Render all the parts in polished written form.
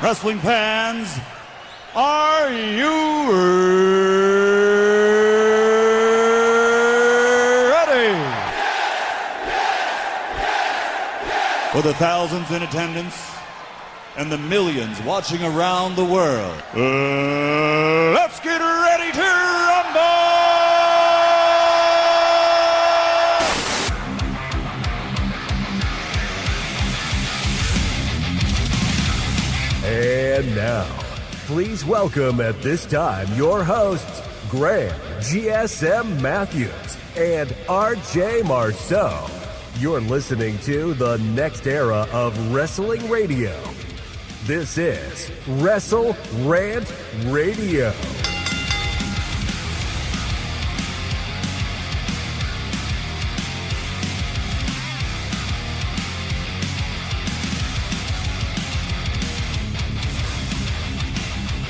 Wrestling fans, are you ready? For the thousands in attendance and the millions watching around the world, let's get ready to rumble! And now, please welcome at this time your hosts, Graham GSM Matthews and RJ Marceau. You're listening to the next era of wrestling radio. This is WrestleRant Radio.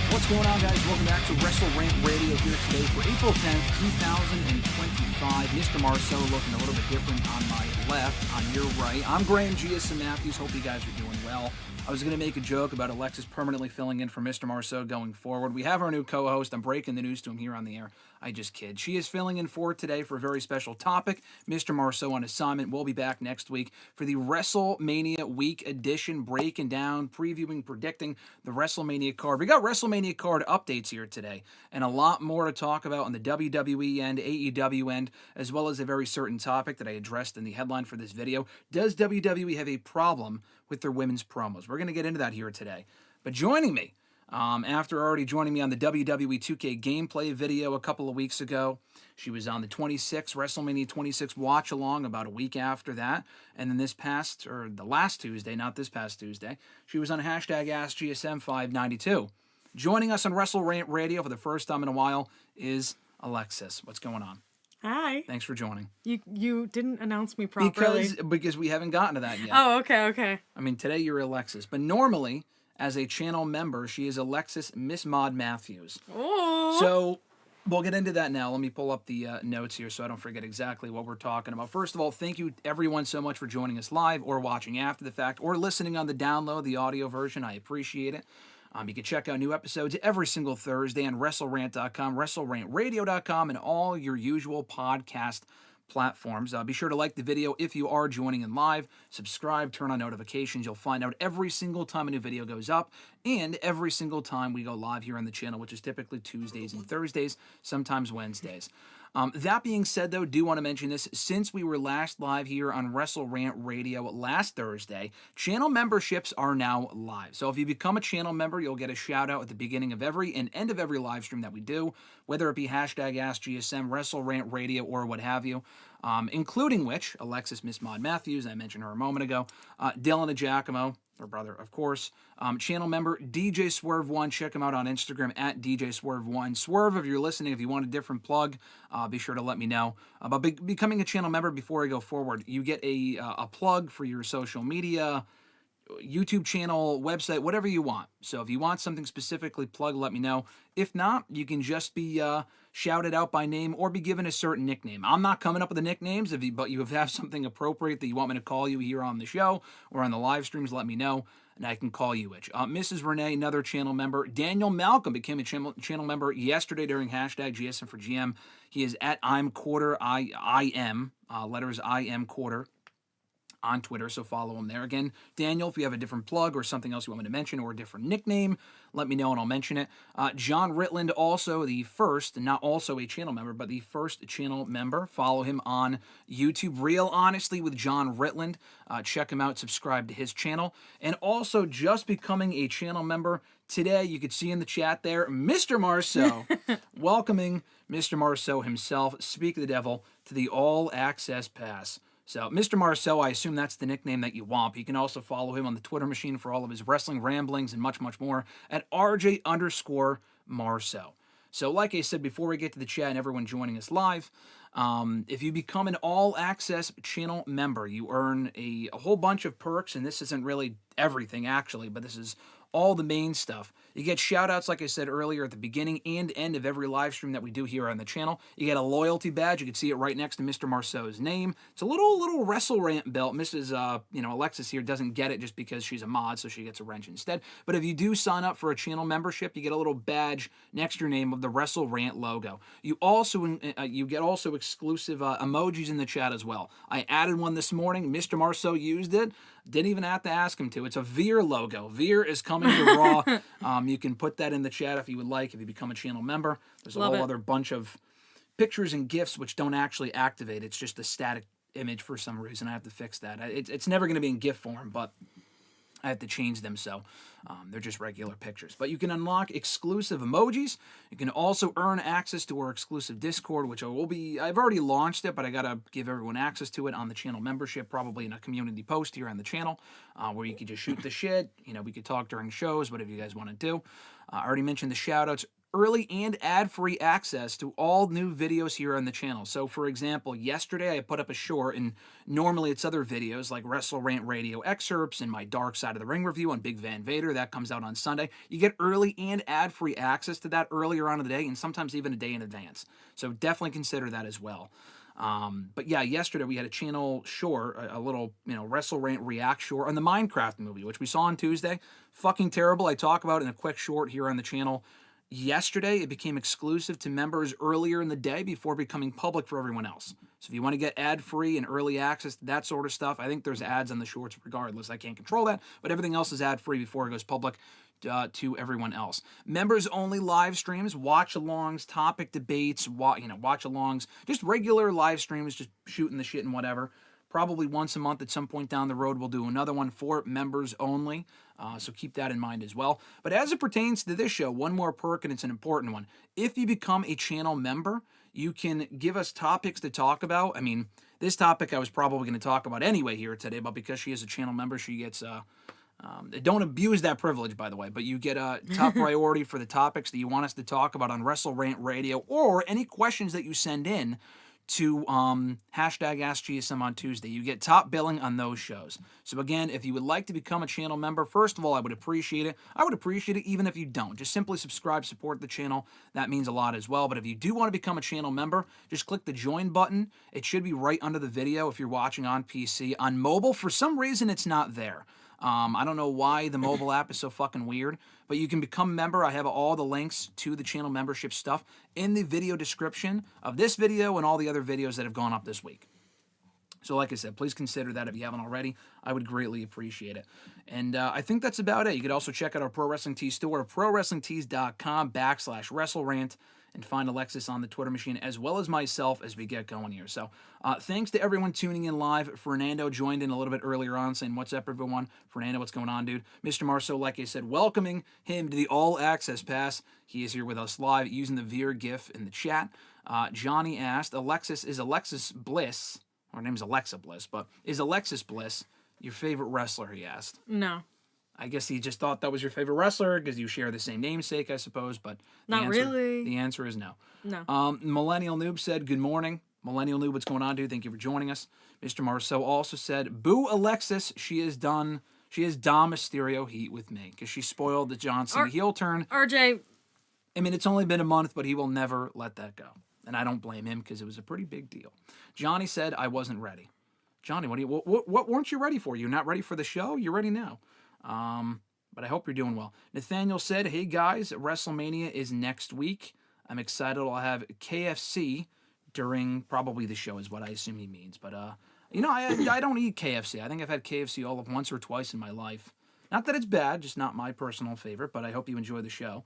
What's going on, guys? Welcome back to WrestleRant Radio here today for April 10th, 2025. Mr. Marceau looking a little bit different on my left, on your right. I'm Graham GSM Matthews. Hope you guys are doing well. I was going to make a joke about Alexis permanently filling in for Mr. Marceau going forward. We have our new co-host. I'm breaking the news to him here on the air. I just kid. She is filling in for today for a very special topic. Mr. Marceau on assignment. We'll be back next week for the WrestleMania Week Edition, breaking down, previewing, predicting the WrestleMania card. We got WrestleMania card updates here today, and a lot more to talk about on the WWE end, AEW end, as well as a very certain topic that I addressed in the headline for this video. Does WWE have a problem with their women's promos? We're going to get into that here today. But joining me, after already joining me on the WWE 2K gameplay video a couple of weeks ago, she was on the WrestleMania 26 watch along about a week after that, and then the last Tuesday, not this past Tuesday, she was on hashtag AskGSM592. Joining us on WrestleRant Radio for the first time in a while is Alexis. What's going on? Hi. Thanks for joining. You didn't announce me properly. Because we haven't gotten to that yet. Oh, okay. I mean, today you're Alexis, but normally, as a channel member, she is Alexis Miss Maud Matthews. Oh. So we'll get into that now. Let me pull up the notes here so I don't forget exactly what we're talking about. First of all, thank you everyone so much for joining us live or watching after the fact or listening on the download, the audio version. I appreciate it. You can check out new episodes every single Thursday on WrestleRant.com, WrestleRantRadio.com, and all your usual podcast platforms. Be sure to like the video if you are joining in live. Subscribe, turn on notifications. You'll find out every single time a new video goes up and every single time we go live here on the channel, which is typically Tuesdays and Thursdays, sometimes Wednesdays. That being said, though, do want to mention this. Since we were last live here on WrestleRant Radio last Thursday, channel memberships are now live. So if you become a channel member, you'll get a shout out at the beginning of every and end of every live stream that we do, whether it be hashtag AskGSM, WrestleRant Radio, or what have you. Including which, Alexis Miss Maud Matthews, I mentioned her a moment ago, Dylan Giacomo, her brother, of course, channel member DJ Swerve1. Check him out on Instagram at DJ Swerve1. Swerve, if you're listening, if you want a different plug, be sure to let me know. About becoming a channel member before I go forward, you get a plug for your social media, YouTube channel, website, whatever you want. So if you want something specifically plugged, let me know. If not, you can just be shouted out by name or be given a certain nickname. I'm not coming up with the nicknames, but you have something appropriate that you want me to call you here on the show or on the live streams, let me know, and I can call you it. Mrs. Renee, another channel member. Daniel Malcolm became a channel member yesterday during hashtag GSM for GM. He is at I'm Quarter, I-M, letters I-M Quarter, on Twitter, so follow him there. Again, Daniel, if you have a different plug or something else you want me to mention or a different nickname, let me know and I'll mention it. John Ritland, also the first, not also a channel member, but the first channel member. Follow him on YouTube, Real Honestly with John Ritland. Check him out, subscribe to his channel. And also just becoming a channel member today, you could see in the chat there, Mr. Marceau, welcoming Mr. Marceau himself, speak of the devil, to the All Access Pass. So, Mr. Marceau, I assume that's the nickname that you want. But you can also follow him on the Twitter machine for all of his wrestling ramblings and much, much more at RJ_Marceau. So, like I said, before we get to the chat and everyone joining us live, if you become an all-access channel member, you earn a whole bunch of perks, and this isn't really everything, actually, but this is all the main stuff. You get shout-outs, like I said earlier, at the beginning and end of every live stream that we do here on the channel. You get a loyalty badge. You can see it right next to Mr. Marceau's name. It's a little WrestleRant belt. Mrs. Alexis here doesn't get it just because she's a mod, so she gets a wrench instead. But if you do sign up for a channel membership, you get a little badge next to your name of the WrestleRant logo. You get also exclusive emojis in the chat as well. I added one this morning. Mr. Marceau used it. Didn't even have to ask him to. It's a Veer logo. Veer is coming to Raw. You can put that in the chat if you would like, if you become a channel member. There's a whole other bunch of pictures and GIFs which don't actually activate. It's just a static image for some reason. I have to fix that. It's never going to be in GIF form, but I have to change them, so they're just regular pictures. But you can unlock exclusive emojis. You can also earn access to our exclusive Discord, which I've already launched it, but I got to give everyone access to it on the channel membership, probably in a community post here on the channel, where you can just shoot the shit. We could talk during shows, whatever you guys want to do. I already mentioned the shout-outs. Early and ad-free access to all new videos here on the channel. So, for example, yesterday I put up a short, and normally it's other videos like WrestleRant Radio excerpts and my Dark Side of the Ring review on Big Van Vader. That comes out on Sunday. You get early and ad-free access to that earlier on in the day, and sometimes even a day in advance. So definitely consider that as well. But yeah, yesterday we had a channel short, a little, WrestleRant React short on the Minecraft movie, which we saw on Tuesday. Fucking terrible. I talk about it in a quick short here on the channel. Yesterday, it became exclusive to members earlier in the day before becoming public for everyone else. So if you want to get ad-free and early access to that sort of stuff, I think there's ads on the shorts regardless. I can't control that, but everything else is ad-free before it goes public to everyone else. Members-only live streams, watch-alongs, topic debates, watch-alongs, just regular live streams, just shooting the shit and whatever. Probably once a month at some point down the road, we'll do another one for members only. So keep that in mind as well. But as it pertains to this show, one more perk, and it's an important one. If you become a channel member, you can give us topics to talk about. I mean, this topic I was probably going to talk about anyway here today, but because she is a channel member, she gets... don't abuse that privilege, by the way, but you get a top priority for the topics that you want us to talk about on WrestleRant Radio, or any questions that you send in to hashtag AskGSM on Tuesday. You get top billing on those shows. So again, if you would like to become a channel member, first of all, I would appreciate it. I would appreciate it even if you don't. Just simply subscribe, support the channel. That means a lot as well. But if you do want to become a channel member, just click the join button. It should be right under the video if you're watching on PC. On mobile, for some reason, it's not there. I don't know why the mobile app is so fucking weird, but you can become a member. I have all the links to the channel membership stuff in the video description of this video and all the other videos that have gone up this week. So like I said, please consider that if you haven't already. I would greatly appreciate it. And I think that's about it. You could also check out our Pro Wrestling Tees store, prowrestlingtees.com/WrestleRant, and find Alexis on the Twitter machine, as well as myself as we get going here. So thanks to everyone tuning in live. Fernando joined in a little bit earlier on saying, what's up, everyone? Fernando, what's going on, dude? Mr. Marceau, like I said, welcoming him to the All Access Pass. He is here with us live using the Veer GIF in the chat. Johnny asked, is Alexis Bliss, her name's Alexa Bliss, but is Alexis Bliss your favorite wrestler, he asked? No. I guess he just thought that was your favorite wrestler because you share the same namesake, I suppose, but Not really. The answer is no. No. Millennial Noob said, good morning. Millennial Noob, what's going on, dude? Thank you for joining us. Mr. Marceau also said, boo Alexis, she has Dom Mysterio heat with me because she spoiled the John Cena heel turn. RJ. I mean, it's only been a month, but he will never let that go. And I don't blame him because it was a pretty big deal. Johnny said, I wasn't ready. Johnny, what weren't you ready for? You're not ready for the show? You're ready now. But I hope you're doing well. Nathaniel said, hey guys, WrestleMania is next week. I'm excited. I'll have KFC during probably the show is what I assume he means. But, I don't eat KFC. I think I've had KFC all of once or twice in my life. Not that it's bad, just not my personal favorite, but I hope you enjoy the show.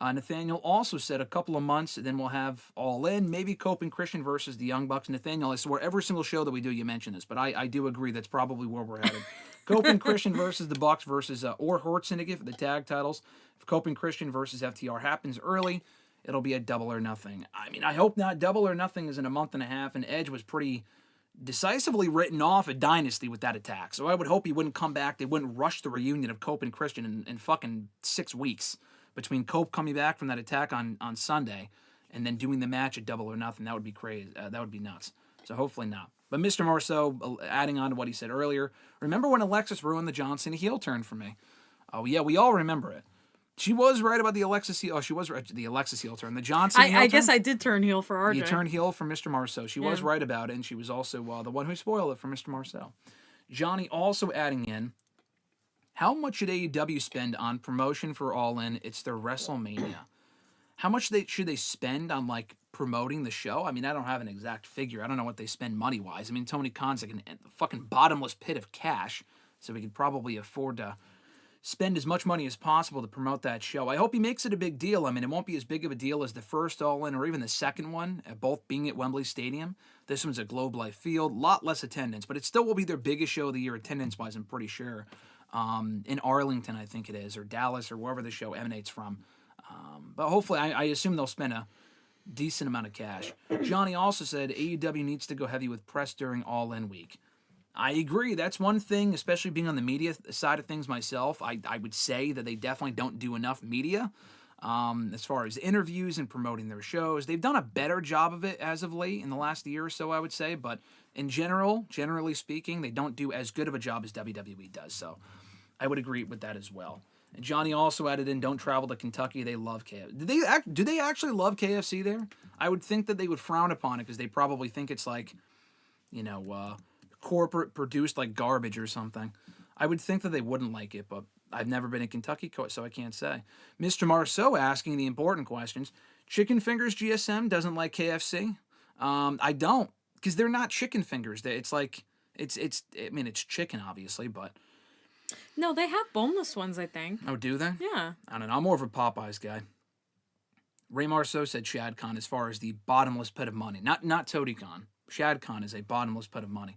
Nathaniel also said a couple of months, then we'll have All In, maybe Cope and Christian versus the Young Bucks. Nathaniel, I swear every single show that we do, you mention this, but I do agree that's probably where we're headed. Cope and Christian versus the Bucks versus or Hort Syndicate for the tag titles. If Cope and Christian versus FTR happens early, it'll be a Double or Nothing. I mean, I hope not. Double or Nothing is in a month and a half, and Edge was pretty decisively written off at Dynasty with that attack. So I would hope he wouldn't come back. They wouldn't rush the reunion of Cope and Christian in fucking 6 weeks. Between Cope coming back from that attack on Sunday and then doing the match at Double or Nothing, that would be crazy. That would be nuts. So hopefully not. But Mr. Marceau, adding on to what he said earlier, remember when Alexis ruined the John Cena heel turn for me? Oh, yeah, we all remember it. She was right about the Alexis heel. Oh, she was right. The Alexis heel turn. The Johnson heel turn. I guess I did turn heel for RJ. You turned heel for Mr. Marceau. She was right about it, and she was also the one who spoiled it for Mr. Marceau. Johnny also adding in, how much should AEW spend on promotion for All In? It's their WrestleMania. How much should they spend on, like, promoting the show? I mean, I don't have an exact figure. I don't know what they spend money-wise. I mean, Tony Khan's like a fucking bottomless pit of cash, so we could probably afford to spend as much money as possible to promote that show. I hope he makes it a big deal. I mean, it won't be as big of a deal as the first All-In or even the second one, both being at Wembley Stadium. This one's at Globe Life Field. A lot less attendance, but it still will be their biggest show of the year attendance-wise, I'm pretty sure. In Arlington, I think it is, or Dallas, or wherever the show emanates from. But hopefully, I assume they'll spend a decent amount of cash. Johnny also said AEW needs to go heavy with press during All-In week. I agree. That's one thing, especially being on the media side of things myself. I would say that they definitely don't do enough media as far as interviews and promoting their shows. They've done a better job of it as of late in the last year or so, I would say. But in generally speaking, they don't do as good of a job as WWE does. So I would agree with that as well. And Johnny also added in, don't travel to Kentucky. They love KFC. Do they actually love KFC there? I would think that they would frown upon it because they probably think it's like, corporate produced like garbage or something. I would think that they wouldn't like it, but I've never been in Kentucky, so I can't say. Mr. Marceau asking the important questions. Chicken Fingers GSM doesn't like KFC. I don't, because they're not chicken fingers. It's like it's chicken obviously, but No, they have boneless ones, I think. oh, do they? Yeah. I don't know. I'm more of a Popeyes guy. Ray Marceau said Shad Khan as far as the bottomless pit of money, not Tony Khan. Shad Khan is a bottomless pit of money.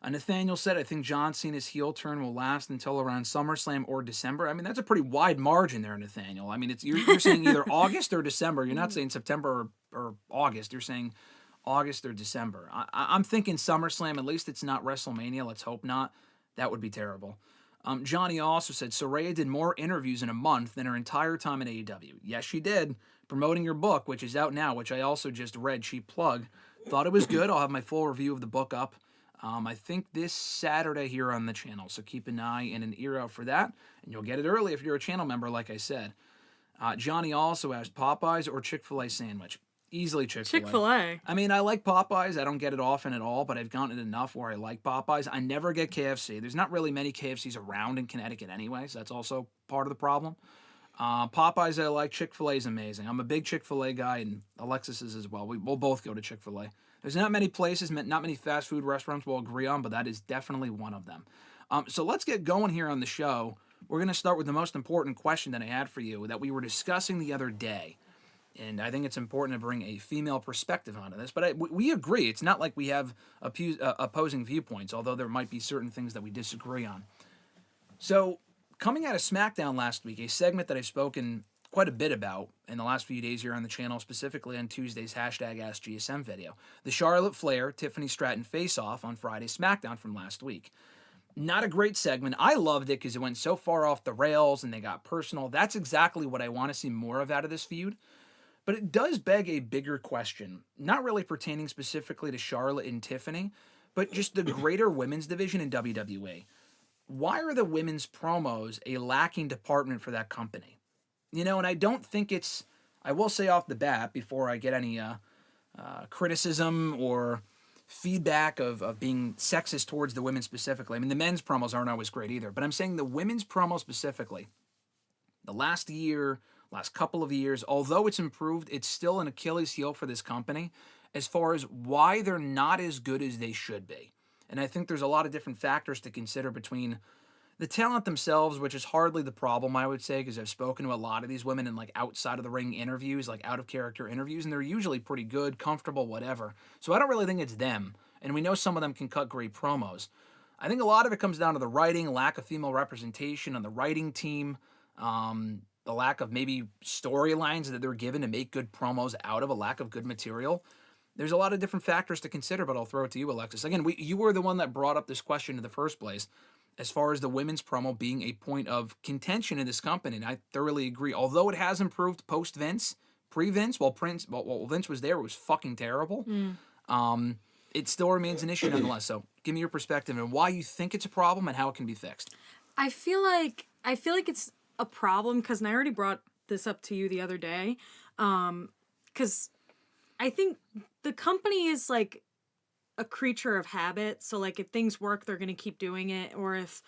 Nathaniel said, I think John Cena's heel turn will last until around SummerSlam or December. I mean, that's a pretty wide margin there, Nathaniel. I mean, you're saying either August or December. You're not saying September or August. You're saying August or December. I'm thinking SummerSlam. At least it's not WrestleMania. Let's hope not. That would be terrible. Johnny also said, Soraya did more interviews in a month than her entire time in AEW. Yes, she did. Promoting your book, which is out now, which I also just read. Cheap plug. Thought it was good. I'll have my full review of the book up. I think this Saturday here on the channel, so keep an eye and an ear out for that, and you'll get it early if you're a channel member, like I said. Johnny also asked, Popeyes or Chick-fil-A sandwich? Easily Chick-fil-A. Chick-fil-A. I mean, I like Popeyes. I don't get it often at all, but I've gotten it enough where I like Popeyes. I never get KFC. There's not really many KFCs around in Connecticut anyway, so that's also part of the problem. Popeyes I like. Chick-fil-A is amazing. I'm a big Chick-fil-A guy, and Alexis is as well. We'll both go to Chick-fil-A. There's not many places, not many fast food restaurants we'll agree on, but that is definitely one of them. So let's get going here on the show. We're going to start with the most important question that I had for you that we were discussing the other day. And I think it's important to bring a female perspective onto this. But we agree. It's not like we have opposing viewpoints, although there might be certain things that we disagree on. So coming out of SmackDown last week, a segment that I've spoken quite a bit about in the last few days here on the channel, specifically on Tuesday's #AskGSM video. The Charlotte Flair, Tiffany Stratton face-off on Friday's SmackDown from last week. Not a great segment. I loved it because it went so far off the rails and they got personal. That's exactly what I want to see more of out of this feud. But it does beg a bigger question, not really pertaining specifically to Charlotte and Tiffany, but just the greater women's division in WWE. Why are the women's promos a lacking department for that company? And I don't think it's, I will say off the bat before I get any criticism or feedback of being sexist towards the women specifically. I mean, the men's promos aren't always great either, but I'm saying the women's promo specifically, the last couple of years, although it's improved, it's still an Achilles heel for this company as far as why they're not as good as they should be. And I think there's a lot of different factors to consider between the talent themselves, which is hardly the problem, I would say, because I've spoken to a lot of these women in like outside of the ring interviews, like out of character interviews, and they're usually pretty good, comfortable, whatever. So I don't really think it's them. And we know some of them can cut great promos. I think a lot of it comes down to the writing, lack of female representation on the writing team, the lack of maybe storylines that they're given to make good promos out of, a lack of good material. There's a lot of different factors to consider, but I'll throw it to you, Alexis. Again, you were the one that brought up this question in the first place, as far as the women's promo being a point of contention in this company, and I thoroughly agree. Although it has improved post-Vince, pre-Vince, while Vince was there, it was fucking terrible. It still remains an issue nonetheless. So give me your perspective and why you think it's a problem and how it can be fixed. I feel like it's a problem, because I already brought this up to you the other day, because I think the company is like a creature of habit. So like if things work, they're going to keep doing it, or if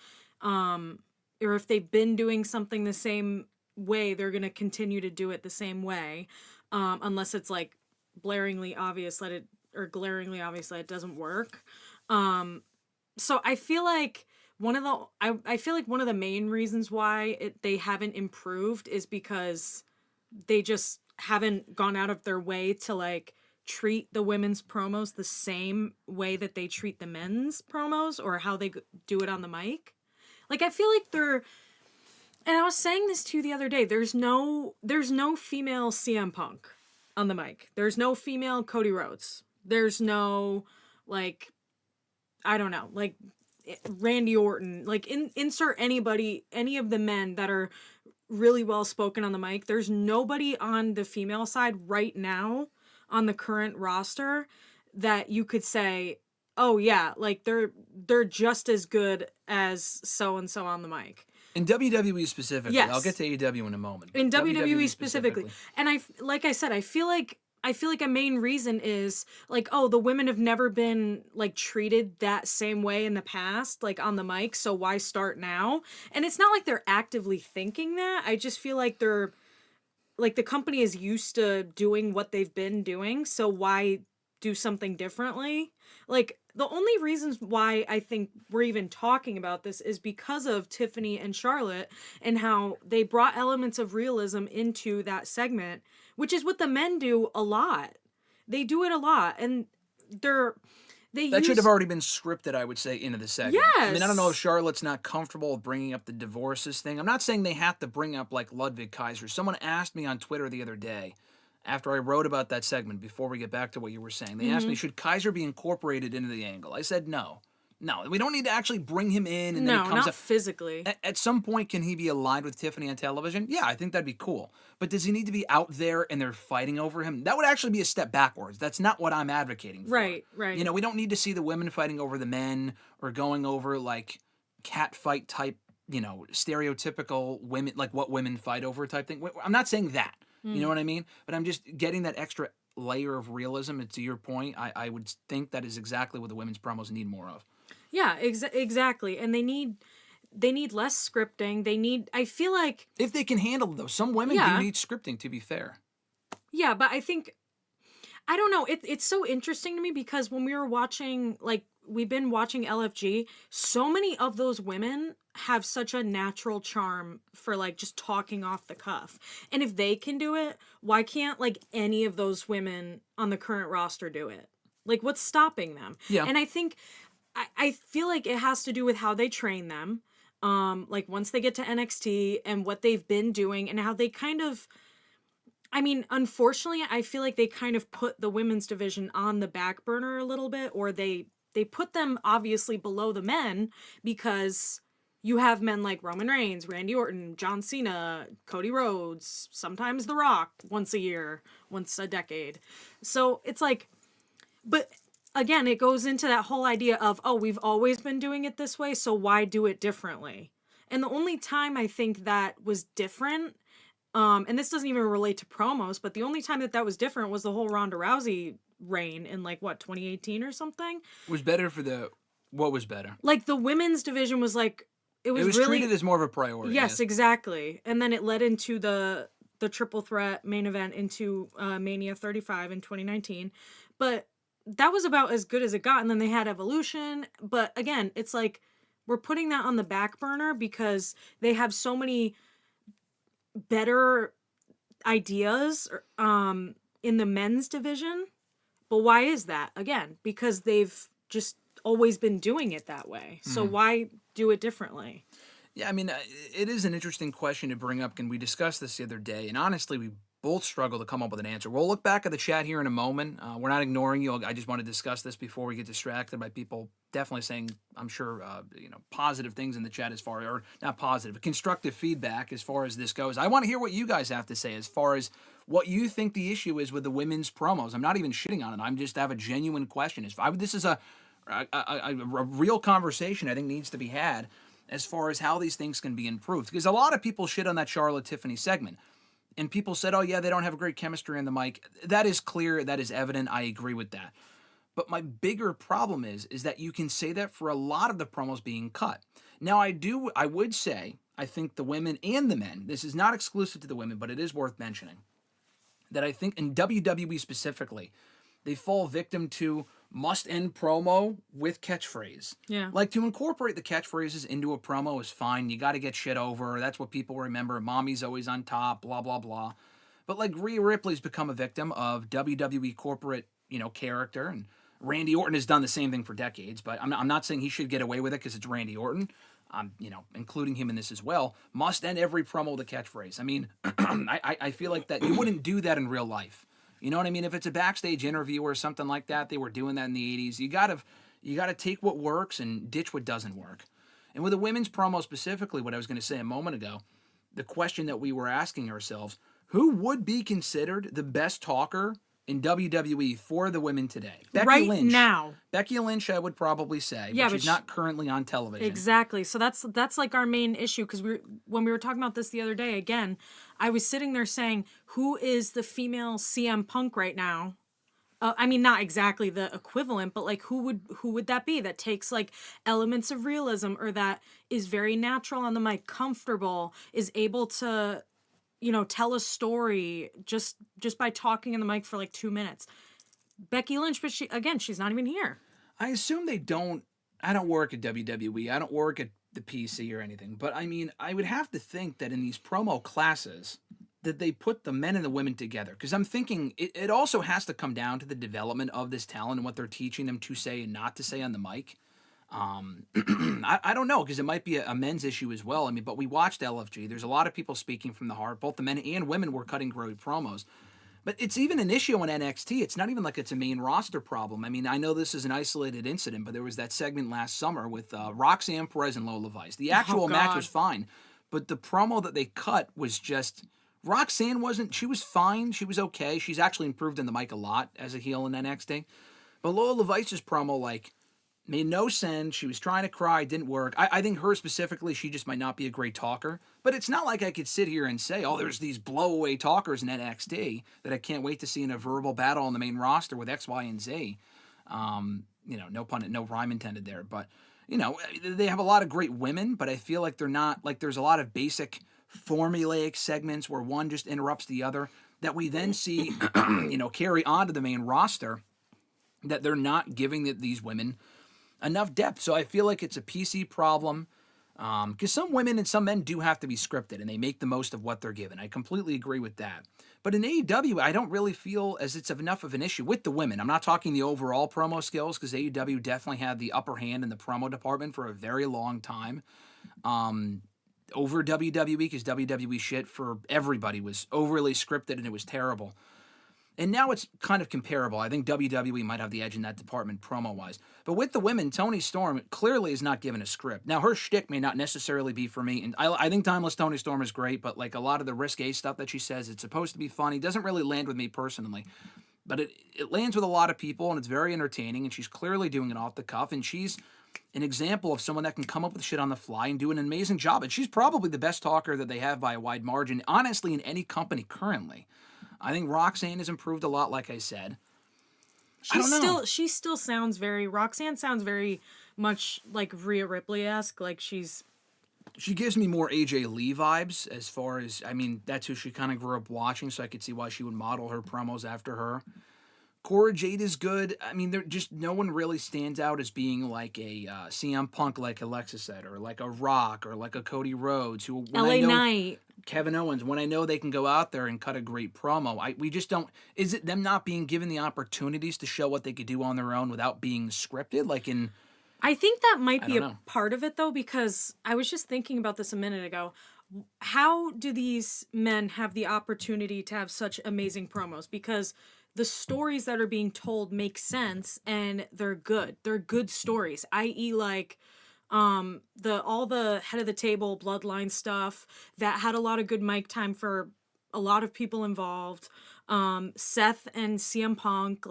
they've been doing something the same way, they're going to continue to do it the same way, unless it's like glaringly obvious that it doesn't work. So I feel like one of the main reasons why they haven't improved is because they just haven't gone out of their way to like treat the women's promos the same way that they treat the men's promos, or how they do it on the mic. Like, I feel like and I was saying this to you the other day, there's no female CM Punk on the mic. There's no female Cody Rhodes. There's no, like, I don't know, like Randy Orton. Like, insert anybody, any of the men that are really well spoken on the mic. There's nobody on the female side right now on the current roster that you could say, oh yeah, like they're just as good as so and so on the mic. In WWE specifically, yes. I'll get to AEW in a moment. In WWE specifically. And I feel like a main reason is like, oh, the women have never been like treated that same way in the past, like on the mic, so why start now? And it's not like they're actively thinking that. I just feel like they're like, the company is used to doing what they've been doing, so why do something differently? Like, the only reasons why I think we're even talking about this is because of Tiffany and Charlotte and how they brought elements of realism into that segment, which is what the men do a lot. They do it a lot, and that should have already been scripted, I would say, into the segment. Yes. I mean, I don't know if Charlotte's not comfortable with bringing up the divorces thing. I'm not saying they have to bring up, like, Ludwig Kaiser. Someone asked me on Twitter the other day, after I wrote about that segment, before we get back to what you were saying, they asked me, should Kaiser be incorporated into the angle? I said no. No, we don't need to actually bring him in. And then no, he comes not physically. At some point, can he be aligned with Tiffany on television? Yeah, I think that'd be cool. But does he need to be out there and they're fighting over him? That would actually be a step backwards. That's not what I'm advocating for. Right. You know, we don't need to see the women fighting over the men or going over, like, cat fight type, you know, stereotypical women, like what women fight over type thing. I'm not saying that. You know what I mean? But I'm just getting that extra layer of realism. And to your point, I would think that is exactly what the women's promos need more of. Yeah, exactly. And they need less scripting. I feel like, if they can handle it, though. Some women do need scripting, to be fair. Yeah, but I don't know. It's so interesting to me because when we were watching, like, we've been watching LFG, so many of those women have such a natural charm for, like, just talking off the cuff. And if they can do it, why can't, like, any of those women on the current roster do it? Like, what's stopping them? Yeah. And I think, I feel like it has to do with how they train them. Like, once they get to NXT and what they've been doing and how they kind of, I mean, unfortunately, I feel like they kind of put the women's division on the back burner a little bit, or they put them obviously below the men because you have men like Roman Reigns, Randy Orton, John Cena, Cody Rhodes, sometimes The Rock once a year, once a decade. So it's like, but again, it goes into that whole idea of, oh, we've always been doing it this way, so why do it differently? And the only time I think that was different, and this doesn't even relate to promos, but the only time that was different was the whole Ronda Rousey reign in, like, what, 2018 or something? Was better what was better? Like, the women's division was like, it was really treated as more of a priority. Yes, exactly. And then it led into the triple threat main event into Mania 35 in 2019. But that was about as good as it got. And then they had Evolution. But again, it's like, we're putting that on the back burner because they have so many better ideas in the men's division. But why is that? Again, because they've just always been doing it that way. So why do it differently? Yeah, I mean, it is an interesting question to bring up, and we discussed this the other day, and honestly, we both struggle to come up with an answer. We'll look back at the chat here in a moment. We're not ignoring you. I just want to discuss this before we get distracted by people definitely saying, I'm sure, positive things in the chat as far, or not positive, but constructive feedback as far as this goes. I want to hear what you guys have to say as far as what you think the issue is with the women's promos. I'm not even shitting on it. I'm just have a genuine question. This is a real conversation I think needs to be had. as far as how these things can be improved. Because a lot of people shit on that Charlotte Tiffany segment. And people said, oh yeah, they don't have a great chemistry on the mic. That is clear. That is evident. I agree with that. But my bigger problem is that you can say that for a lot of the promos being cut. Now, I would say, I think the women and the men, this is not exclusive to the women, but it is worth mentioning, that I think in WWE specifically, they fall victim to must-end promo with catchphrase. Yeah. Like, to incorporate the catchphrases into a promo is fine. You got to get shit over. That's what people remember. Mommy's always on top, blah, blah, blah. But, like, Rhea Ripley's become a victim of WWE corporate, character, and Randy Orton has done the same thing for decades, but I'm not saying he should get away with it because it's Randy Orton. I'm, including him in this as well. Must end every promo with a catchphrase. I mean, I feel like that you wouldn't do that in real life. You know what I mean? If it's a backstage interview or something like that, they were doing that in the 80s. You gotta take what works and ditch what doesn't work. And with the women's promo specifically, what I was going to say a moment ago, the question that we were asking ourselves, who would be considered the best talker in WWE for the women today? Becky Lynch, I would probably say, but she's not currently on television. Exactly. So that's like our main issue, because when we were talking about this the other day, again, I was sitting there saying, who is the female CM Punk right now? I mean, not exactly the equivalent, but like who would that be that takes like elements of realism, or that is very natural on the mic, comfortable, is able to tell a story just by talking in the mic for like 2 minutes. Becky Lynch, but she's not even here. I assume they don't. I don't work at WWE. I don't work at the PC or anything. But I mean, I would have to think that in these promo classes that they put the men and the women together. Because I'm thinking it also has to come down to the development of this talent and what they're teaching them to say and not to say on the mic. I don't know, because it might be a men's issue as well. I mean, but we watched LFG. There's a lot of people speaking from the heart. Both the men and women were cutting great promos. But it's even an issue on NXT. It's not even like it's a main roster problem. I mean, I know this is an isolated incident, but there was that segment last summer with Roxanne Perez and Lola Vice. The actual match was fine, but the promo that they cut was just... Roxanne she was fine. She was okay. She's actually improved in the mic a lot as a heel in NXT. But Lola Vice's promo, made no sense. She was trying to cry, didn't work. I think her specifically, she just might not be a great talker. But it's not like I could sit here and say, oh, there's these blowaway talkers in NXT that I can't wait to see in a verbal battle on the main roster with X, Y, and Z. No rhyme intended there. But, they have a lot of great women, but I feel like they're not, there's a lot of basic formulaic segments where one just interrupts the other that we then see, carry on to the main roster, that they're not giving these women enough depth. So I feel like it's a PC problem, because some women and some men do have to be scripted and they make the most of what they're given. I completely agree with that. But in AEW, I don't really feel as it's enough of an issue with the women. I'm not talking the overall promo skills, because AEW definitely had the upper hand in the promo department for a very long time. Over WWE, because WWE shit for everybody was overly scripted and it was terrible. And now it's kind of comparable. I think WWE might have the edge in that department promo-wise. But with the women, Toni Storm clearly is not given a script. Now, her shtick may not necessarily be for me. And I think Timeless Toni Storm is great, but a lot of the risque stuff that she says, it's supposed to be funny. Doesn't really land with me personally. But it lands with a lot of people, and it's very entertaining, and she's clearly doing it off the cuff. And she's an example of someone that can come up with shit on the fly and do an amazing job. And she's probably the best talker that they have by a wide margin, honestly, in any company currently. I think Roxanne has improved a lot, like I said. She still sounds Roxanne sounds very much like Rhea Ripley-esque. She gives me more AJ Lee vibes as far as, that's who she kind of grew up watching, so I could see why she would model her promos after her. Cora Jade is good. They're just, no one really stands out as being like a CM Punk, like Alexis said, or like a Rock, or like a Cody Rhodes, who LA Knight, Kevin Owens. When I know they can go out there and cut a great promo, we just don't. Is it them not being given the opportunities to show what they could do on their own without being scripted? I think that might be a part of it, though, because I was just thinking about this a minute ago. How do these men have the opportunity to have such amazing promos? Because the stories that are being told make sense and they're good. They're good stories, i.e. all the head of the table bloodline stuff that had a lot of good mic time for a lot of people involved. Seth and CM Punk,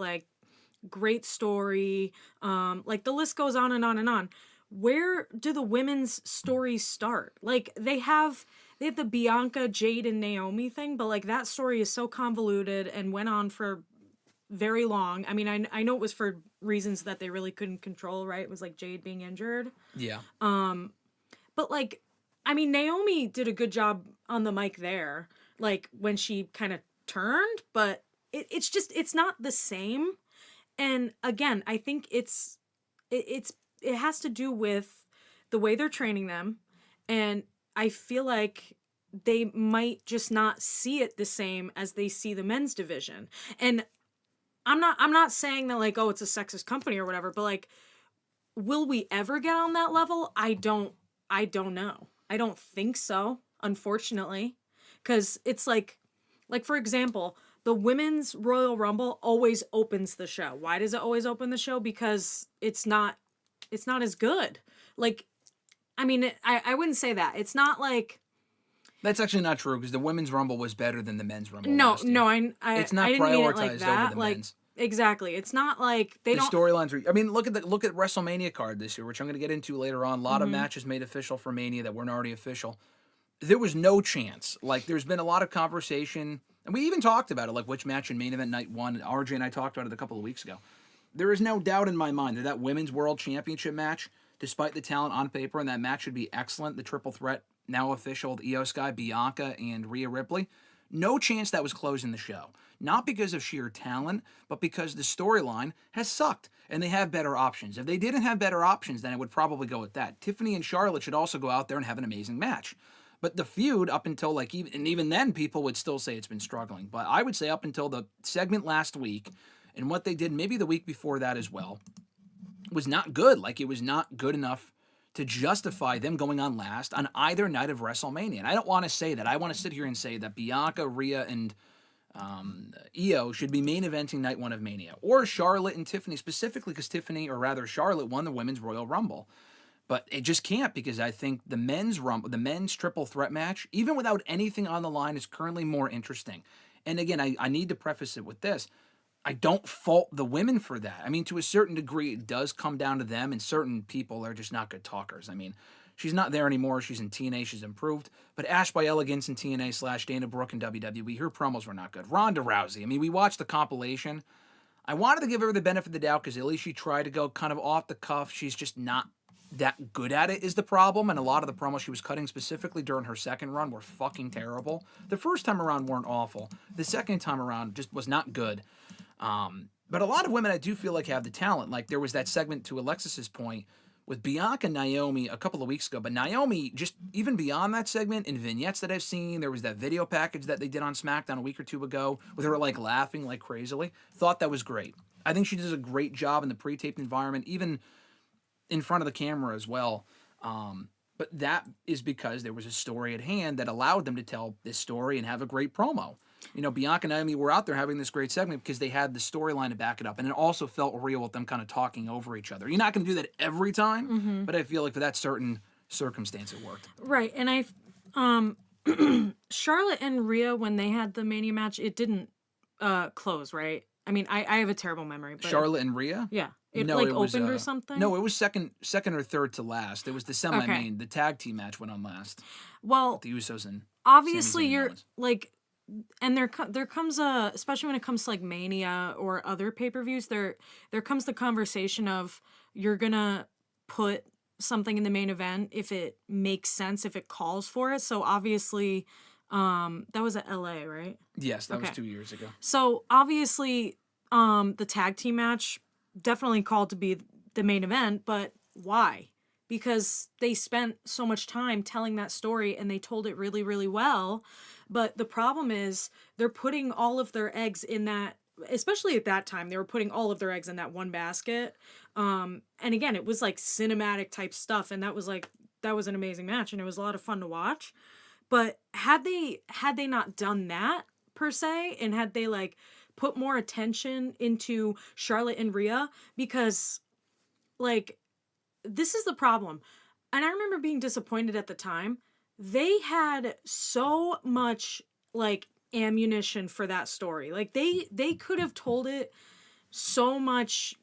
great story. The list goes on and on and on. where do the women's stories start? Like, they have the Bianca, Jade, and Naomi thing, but like that story is so convoluted and went on for very long. I mean, I know it was for reasons that they really couldn't control, right? It was like Jade being injured. Yeah. But like, I mean, Naomi did a good job on the mic there, like when she kind of turned, but it's not the same. And again, I think it has to do with the way they're training them, and I feel like they might just not see it the same as they see the men's division. And I'm not saying that like, oh, it's a sexist company or whatever, but like, will we ever get on that level? I don't know. I don't think so, unfortunately. 'Cause it's like for example, the women's Royal Rumble always opens the show. Why does it always open the show? Because it's not as good. Like, I mean, I wouldn't say that. It's not like... That's actually not true, because the women's Rumble was better than the men's Rumble. No, last year. It's not I didn't mean it prioritized like that. over the men's. Exactly. It's not like they the don't... storylines are... I mean, look at WrestleMania card this year, which I'm going to get into later on. A lot of matches made official for Mania that weren't already official. There was no chance. Like, there's been a lot of conversation, and we even talked about it, like which match in main event night one. RJ and I talked about it a couple of weeks ago. There is no doubt in my mind that women's world championship match, despite the talent on paper, and that match should be excellent. The triple threat, now official, with Io Sky, Bianca, and Rhea Ripley. No chance that was closing the show. Not because of sheer talent, but because the storyline has sucked, and they have better options. If they didn't have better options, then it would probably go with that. Tiffany and Charlotte should also go out there and have an amazing match. But the feud, up until like, even then, people would still say it's been struggling. But I would say up until the segment last week, and what they did maybe the week before that as well, was not good. Like, it was not good enough to justify them going on last on either night of WrestleMania. And I don't want to say that. I want to sit here and say that Bianca, Rhea, and Io should be main eventing night one of Mania. Or Charlotte and Tiffany, specifically because Tiffany, or rather Charlotte, won the Women's Royal Rumble. But it just can't, because I think the men's triple threat match, even without anything on the line, is currently more interesting. And again, I need to preface it with this. I don't fault the women for that. I mean, to a certain degree, it does come down to them, and certain people are just not good talkers. I mean, she's not there anymore. She's in TNA. She's improved. But Ash by Elegance in TNA / Dana Brooke in WWE, her promos were not good. Ronda Rousey, I mean, we watched the compilation. I wanted to give her the benefit of the doubt, because at least she tried to go kind of off the cuff. She's just not that good at it is the problem, and a lot of the promos she was cutting specifically during her second run were fucking terrible. The first time around weren't awful. The second time around just was not good. But a lot of women I do feel like have the talent. Like, there was that segment, to Alexis's point, with Bianca and Naomi a couple of weeks ago. But Naomi, just even beyond that segment, in vignettes that I've seen, there was that video package that they did on SmackDown a week or two ago with her like laughing like crazily. Thought that was great. I think she does a great job in the pre-taped environment, even in front of the camera as well. But that is because there was a story at hand that allowed them to tell this story and have a great promo. You know, Bianca and Naomi were out there having this great segment because they had the storyline to back it up. And it also felt real with them kind of talking over each other. You're not going to do that every time, but I feel like for that certain circumstance it worked. Right. And Charlotte and Rhea, when they had the Mania match, it didn't close, right? I mean, I have a terrible memory. But Charlotte and Rhea? Yeah. It was, opened or something? No, it was second or third to last. It was the semi-main. The tag team match went on last. Well, with the Usos and obviously Sami Zayn you're like, and there comes a, especially when it comes to like Mania or other pay-per-views, there comes the conversation of you're gonna put something in the main event if it makes sense, if it calls for it. So obviously, that was at LA, right? Yes, that was 2 years ago. So obviously, the tag team match definitely called to be the main event, but why? Because they spent so much time telling that story and they told it really, really well. But the problem is they're putting all of their eggs in that, especially at that time, they were putting all of their eggs in that one basket. And again, it was like cinematic type stuff. And that was an amazing match and it was a lot of fun to watch. But had they not done that per se, and had they like put more attention into Charlotte and Rhea, because like, this is the problem. And I remember being disappointed at the time. They had so much like ammunition for that story. Like they could have told it so much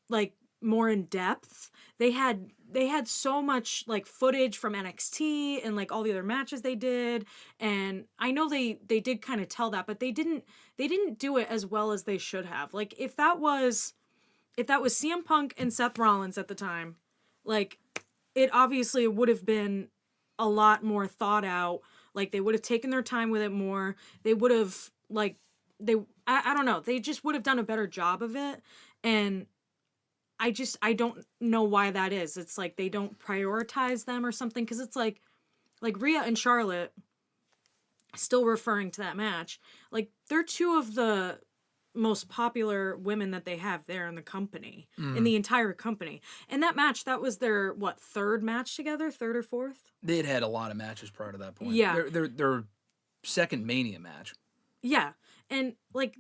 like more in depth. They had they had so much like footage from NXT and like all the other matches they did, and I know they did kind of tell that, but they didn't do it as well as they should have. Like if that was CM Punk and Seth Rollins at the time, like it obviously would have been a lot more thought out. Like they would have taken their time with it more. They would have like I don't know, they just would have done a better job of it. And I don't know why that is. It's like they don't prioritize them or something, because it's like Rhea and Charlotte, still referring to that match, like they're two of the most popular women that they have there in the company, in the entire company. And that match, that was their third match together, third or fourth? They had a lot of matches prior to that point. Yeah. Their second Mania match. Yeah. And like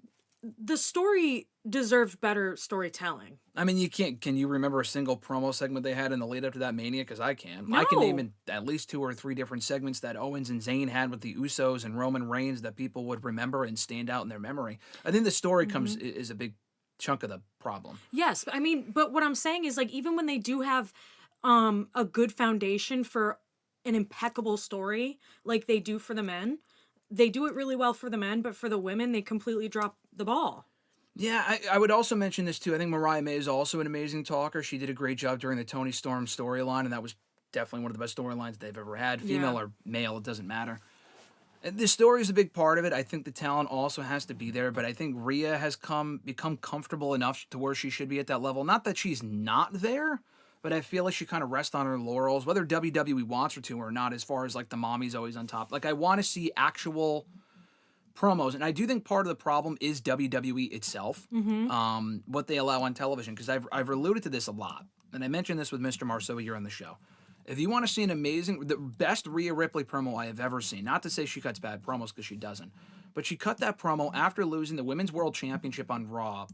the story deserved better storytelling. I mean, can you remember a single promo segment they had in the lead up to that Mania? Because I can. No. I can name at least 2 or 3 different segments that Owens and Zayn had with the Usos and Roman Reigns that people would remember and stand out in their memory. I think the story is a big chunk of the problem. Yes. I mean, but what I'm saying is like, even when they do have a good foundation for an impeccable story, like they do for the men, they do it really well for the men, but for the women, they completely drop the ball. Yeah, I would also mention this too. I think Mariah May is also an amazing talker. She did a great job during the Toni Storm storyline, and that was definitely one of the best storylines they've ever had. Female or male, it doesn't matter. And the story is a big part of it. I think the talent also has to be there, but I think Rhea has become comfortable enough to where she should be at that level. Not that she's not there, but I feel like she kind of rests on her laurels, whether WWE wants her to or not, as far as like the mommy's always on top. Like I want to see actual promos, and I do think part of the problem is WWE itself, what they allow on television, because I've alluded to this a lot, and I mentioned this with Mr. Marceau here on the show. If you want to see the best Rhea Ripley promo I have ever seen, not to say she cuts bad promos, because she doesn't, but she cut that promo after losing the Women's World Championship on Raw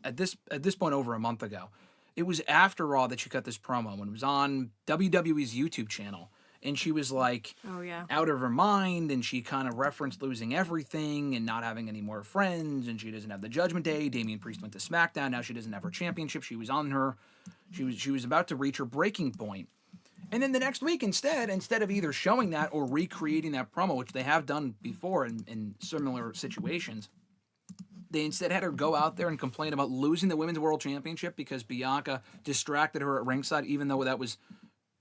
at this point over a month ago. It was after Raw that she cut this promo, when it was on WWE's YouTube channel. And she was like, out of her mind, and she kind of referenced losing everything and not having any more friends, and she doesn't have the Judgment Day. Damian Priest went to SmackDown. Now she doesn't have her championship. She was about to reach her breaking point. And then the next week, instead of either showing that or recreating that promo, which they have done before in similar situations, they instead had her go out there and complain about losing the Women's World Championship because Bianca distracted her at ringside, even though that was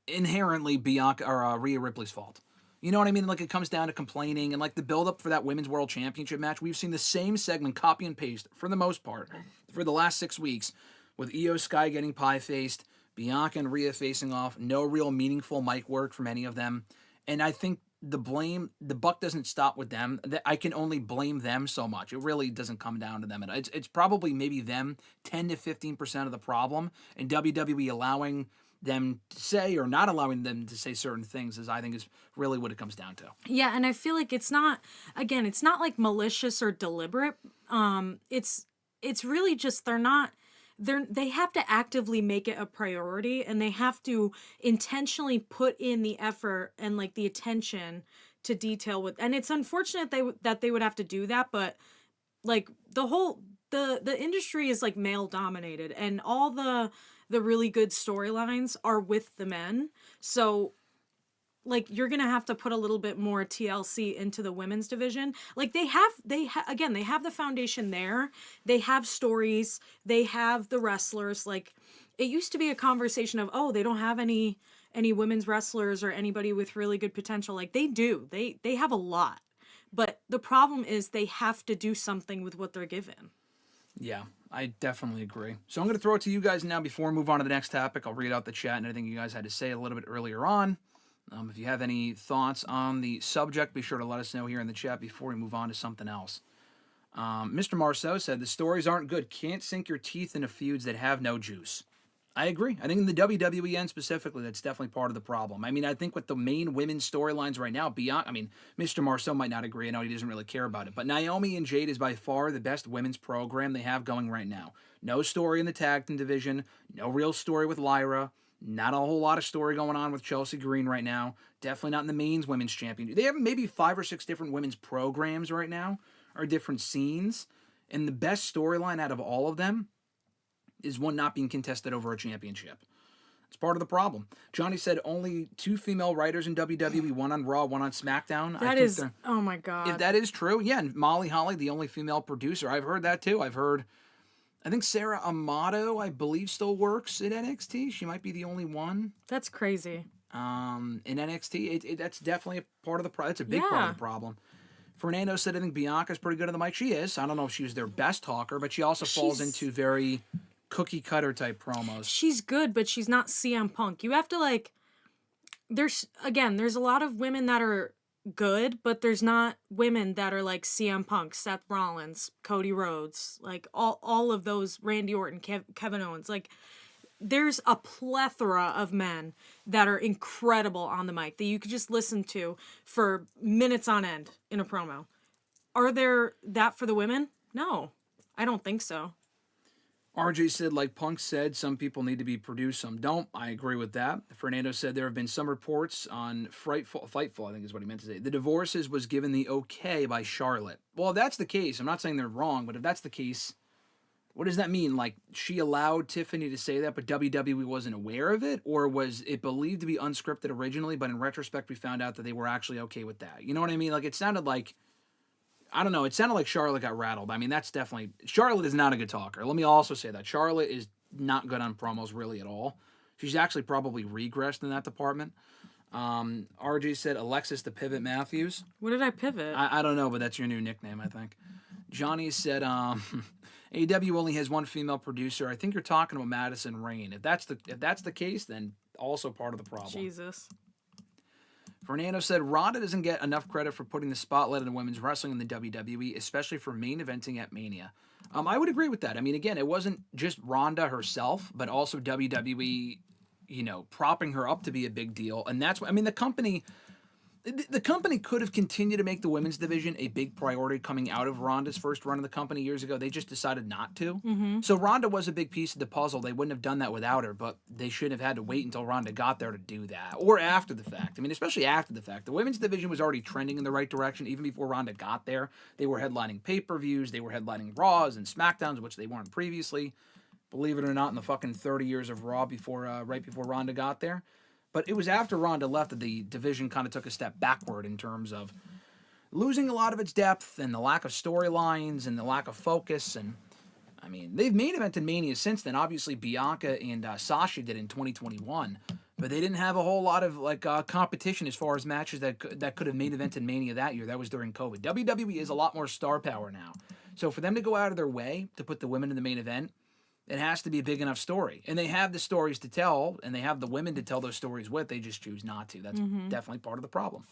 inherently Bianca or Rhea Ripley's fault. You know what I mean? Like it comes down to complaining, and like the build up for that Women's World Championship match, we've seen the same segment copy and paste for the most part for the last 6 weeks, with Io Sky getting pie faced, Bianca and Rhea facing off, no real meaningful mic work from any of them. And I think the buck doesn't stop with them. I can only blame them so much. It really doesn't come down to them. It's probably maybe them 10 to 15% of the problem, and WWE allowing them to say or not allowing them to say certain things I think is really what it comes down to. Yeah, and I feel like it's not like malicious or deliberate. It's really just they have to actively make it a priority, and they have to intentionally put in the effort and like the attention to detail with, and it's unfortunate that they would have to do that, but like the industry is like male dominated, and all the really good storylines are with the men. So like you're going to have to put a little bit more TLC into the women's division. Like they have the foundation there. They have stories, they have the wrestlers. Like it used to be a conversation of, oh, they don't have any women's wrestlers or anybody with really good potential. Like they do. They have a lot. But the problem is they have to do something with what they're given. Yeah, I definitely agree. So I'm going to throw it to you guys now before we move on to the next topic. I'll read out the chat and anything you guys had to say a little bit earlier on. If you have any thoughts on the subject, be sure to let us know here in the chat before we move on to something else. Mr. Marceau said, the stories aren't good. Can't sink your teeth into feuds that have no juice. I agree. I think in the WWE end specifically, that's definitely part of the problem. I mean, I think with the main women's storylines right now, Mr. Marceau might not agree. I know he doesn't really care about it. But Naomi and Jade is by far the best women's program they have going right now. No story in the tag team division. No real story with Lyra. Not a whole lot of story going on with Chelsea Green right now. Definitely not in the main women's champion. They have maybe 5 or 6 different women's programs right now, or different scenes. And the best storyline out of all of them is one not being contested over a championship. It's part of the problem. Johnny said only 2 female writers in WWE, one on Raw, one on SmackDown. That is, oh my God. If that is true, yeah, and Molly Holly, the only female producer. I've heard that too. I think Sarah Amato, I believe, still works at NXT. She might be the only one. That's crazy. In NXT, that's definitely a part of the problem. It's a big part of the problem. Fernando said, I think Bianca's pretty good on the mic. She is. I don't know if she was their best talker, but she also falls into very cookie-cutter type promos. She's good, but she's not CM Punk. You have to, there's a lot of women that are good, but there's not women that are like CM Punk, Seth Rollins, Cody Rhodes, all of those, Randy Orton, Kevin Owens. There's a plethora of men that are incredible on the mic that you could just listen to for minutes on end in a promo. Are there that for the women? No, I don't think so. RJ said, like Punk said, some people need to be produced, some don't. I agree with that. Fernando said there have been some reports on Fightful, I think is what he meant to say. The divorces was given the okay by Charlotte. Well, if that's the case, I'm not saying they're wrong, but if that's the case, what does that mean? She allowed Tiffany to say that, but WWE wasn't aware of it? Or was it believed to be unscripted originally, but in retrospect we found out that they were actually okay with that? You know what I mean? It sounded like, I don't know, it sounded like Charlotte got rattled. I mean, that's definitely, Charlotte is not a good talker. Let me also say that. Charlotte is not good on promos really at all. She's actually probably regressed in that department. RJ said Alexis the Pivot Matthews. What did I pivot? I don't know, but that's your new nickname, I think. Johnny said, AEW only has one female producer. I think you're talking about Madison Rayne. If that's the case, then also part of the problem. Jesus. Fernando said Ronda doesn't get enough credit for putting the spotlight on women's wrestling in the WWE, especially for main eventing at Mania. I would agree with that. I mean, again, it wasn't just Ronda herself, but also WWE, propping her up to be a big deal. And that's what, I mean, the company could have continued to make the women's division a big priority coming out of Ronda's first run of the company years ago. They just decided not to. Mm-hmm. So Ronda was a big piece of the puzzle. They wouldn't have done that without her, but they shouldn't have had to wait until Ronda got there to do that. Or after the fact. I mean, especially after the fact. The women's division was already trending in the right direction even before Ronda got there. They were headlining pay-per-views. They were headlining Raws and SmackDowns, which they weren't previously. Believe it or not, in the fucking 30 years of Raw right before Ronda got there. But it was after Ronda left that the division kind of took a step backward in terms of losing a lot of its depth and the lack of storylines and the lack of focus. And, I mean, they've main evented Mania since then. Obviously, Bianca and Sasha did in 2021. But they didn't have a whole lot of competition as far as matches that could have main evented Mania that year. That was during COVID. WWE is a lot more star power now. So for them to go out of their way to put the women in the main event, it has to be a big enough story. And they have the stories to tell, and they have the women to tell those stories with. They just choose not to. That's definitely part of the problem.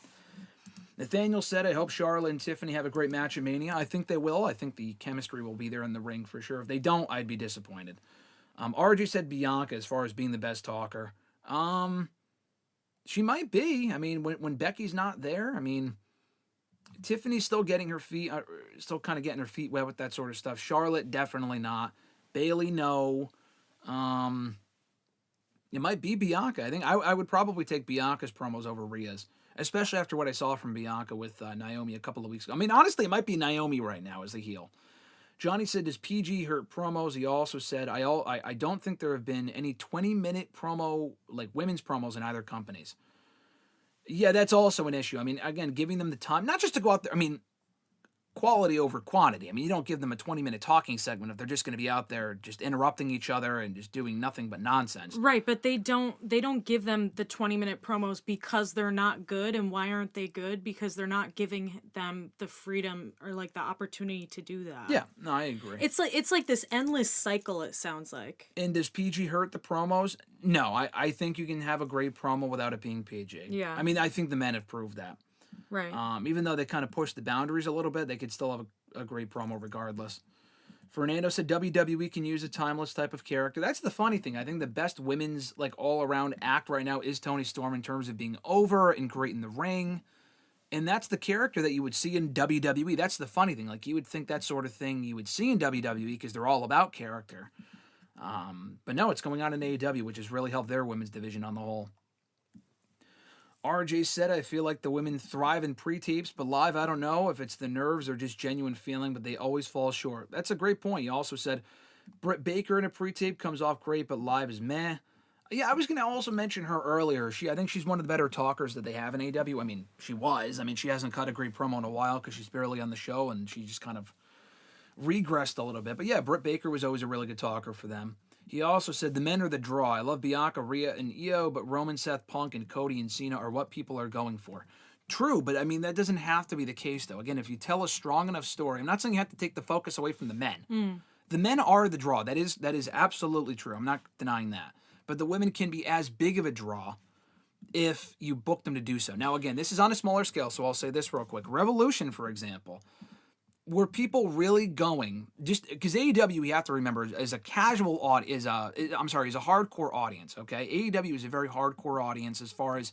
Nathaniel said, I hope Charlotte and Tiffany have a great match at Mania. I think they will. I think the chemistry will be there in the ring for sure. If they don't, I'd be disappointed. RJ said Bianca as far as being the best talker. She might be. I mean, when Becky's not there, I mean, Tiffany's still getting her feet, still kind of getting her feet wet with that sort of stuff. Charlotte, definitely not. Bailey, no. It might be Bianca. I think I would probably take Bianca's promos over Rhea's, especially after what I saw from Bianca with Naomi a couple of weeks ago. I mean, honestly, it might be Naomi right now as the heel. Johnny said, does PG hurt promos? He also said, I don't think there have been any 20-minute promo, women's promos in either companies. Yeah, that's also an issue. I mean, again, giving them the time, not just to go out there. I mean, quality over quantity. I mean, you don't give them a 20-minute talking segment if they're just going to be out there just interrupting each other and just doing nothing but nonsense. Right, but they don't give them the 20-minute promos because they're not good. And why aren't they good? Because they're not giving them the freedom or the opportunity to do that. Yeah, no, I agree. It's like this endless cycle, it sounds like. And does PG hurt the promos? No, I think you can have a great promo without it being PG. Yeah. I mean, I think the men have proved that. Right. Even though they kind of pushed the boundaries a little bit, they could still have a great promo regardless. Fernando said WWE can use a timeless type of character. That's the funny thing. I think the best women's all-around act right now is Toni Storm in terms of being over and great in the ring. And that's the character that you would see in WWE. That's the funny thing. You would think that sort of thing you would see in WWE because they're all about character. But no, it's going on in AEW, which has really helped their women's division on the whole. RJ said, I feel like the women thrive in pre-tapes, but live, I don't know if it's the nerves or just genuine feeling, but they always fall short. That's a great point. He also said, Britt Baker in a pre-tape comes off great, but live is meh. Yeah, I was going to also mention her earlier. I think she's one of the better talkers that they have in AEW. I mean, she was. I mean, she hasn't cut a great promo in a while because she's barely on the show, and she just kind of regressed a little bit. But yeah, Britt Baker was always a really good talker for them. He also said, the men are the draw. I love Bianca, Rhea, and Io, but Roman, Seth, Punk, and Cody and Cena are what people are going for. True, but I mean, that doesn't have to be the case, though. Again, if you tell a strong enough story, I'm not saying you have to take the focus away from the men. The men are the draw. That is absolutely true. I'm not denying that. But the women can be as big of a draw if you book them to do so. Now, again, this is on a smaller scale, so I'll say this real quick. Revolution, for example, were people really going, just because AEW, we have to remember, is a casual audience, is a hardcore audience, okay? AEW is a very hardcore audience as far as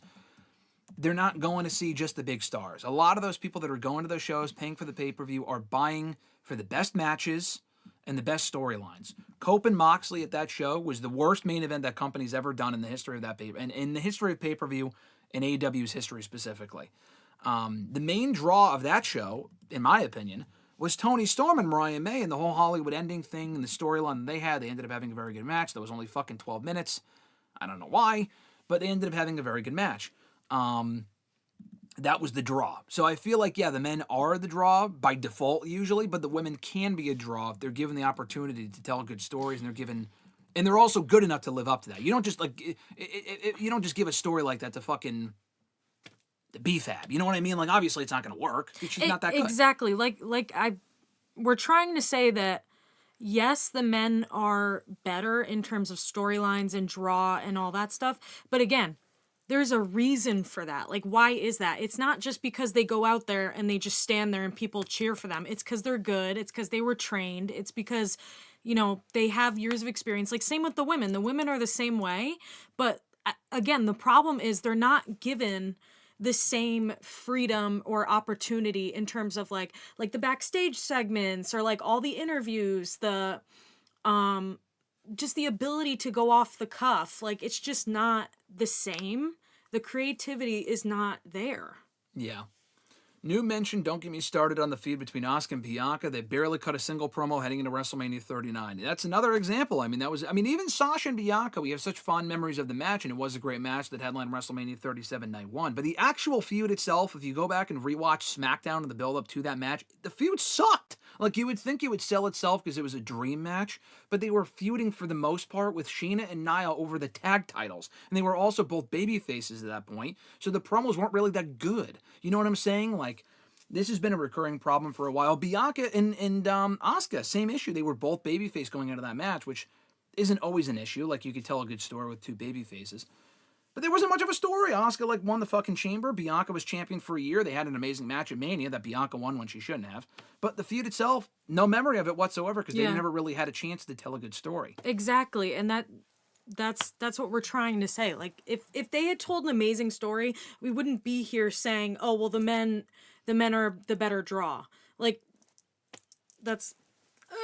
they're not going to see just the big stars. A lot of those people that are going to those shows, paying for the pay-per-view, are buying for the best matches and the best storylines. Cope and Moxley at that show was the worst main event that company's ever done in the history of that and in the history of pay-per-view, in AEW's history specifically. The main draw of that show, in my opinion, was Tony Storm and Mariah May and the whole Hollywood ending thing and the storyline they had. They ended up having a very good match. That was only fucking 12 minutes. I don't know why, but they ended up having a very good match. That was the draw. So I feel like, yeah, the men are the draw by default usually, but the women can be a draw if they're given the opportunity to tell good stories and they're also good enough to live up to that. You don't just you don't just give a story like that to fucking the BFAB. You know what I mean? Like, obviously it's not going to work. She's not that good. Exactly. We're trying to say that, yes, the men are better in terms of storylines and draw and all that stuff. But again, there's a reason for that. Like, why is that? It's not just because they go out there and they just stand there and people cheer for them. It's because they're good. It's because they were trained. It's because, they have years of experience. Like, same with the women. The women are the same way. But again, the problem is they're not given the same freedom or opportunity in terms of like the backstage segments or like all the interviews, the just the ability to go off the cuff. Like, it's just not the same. The creativity is not there. Yeah. New mention, don't get me started on the feud between Asuka and Bianca. They barely cut a single promo heading into WrestleMania 39. That's another example. Even Sasha and Bianca, we have such fond memories of the match, and it was a great match that headlined WrestleMania 37 Night 1. But the actual feud itself, if you go back and rewatch SmackDown and the build-up to that match, the feud sucked. Like, you would think it would sell itself because it was a dream match, but they were feuding for the most part with Shayna and Nia over the tag titles. And they were also both baby faces at that point, so the promos weren't really that good. You know what I'm saying? Like, this has been a recurring problem for a while. Bianca and Asuka, same issue. They were both babyface going into that match, which isn't always an issue. Like, you could tell a good story with two baby faces. But there wasn't much of a story. Asuka, won the fucking chamber. Bianca was champion for a year. They had an amazing match at Mania that Bianca won when she shouldn't have. But the feud itself, no memory of it whatsoever because they never really had a chance to tell a good story. Exactly. And that's what we're trying to say. Like, if they had told an amazing story, we wouldn't be here saying, oh, well, the men are the better draw. Like, that's,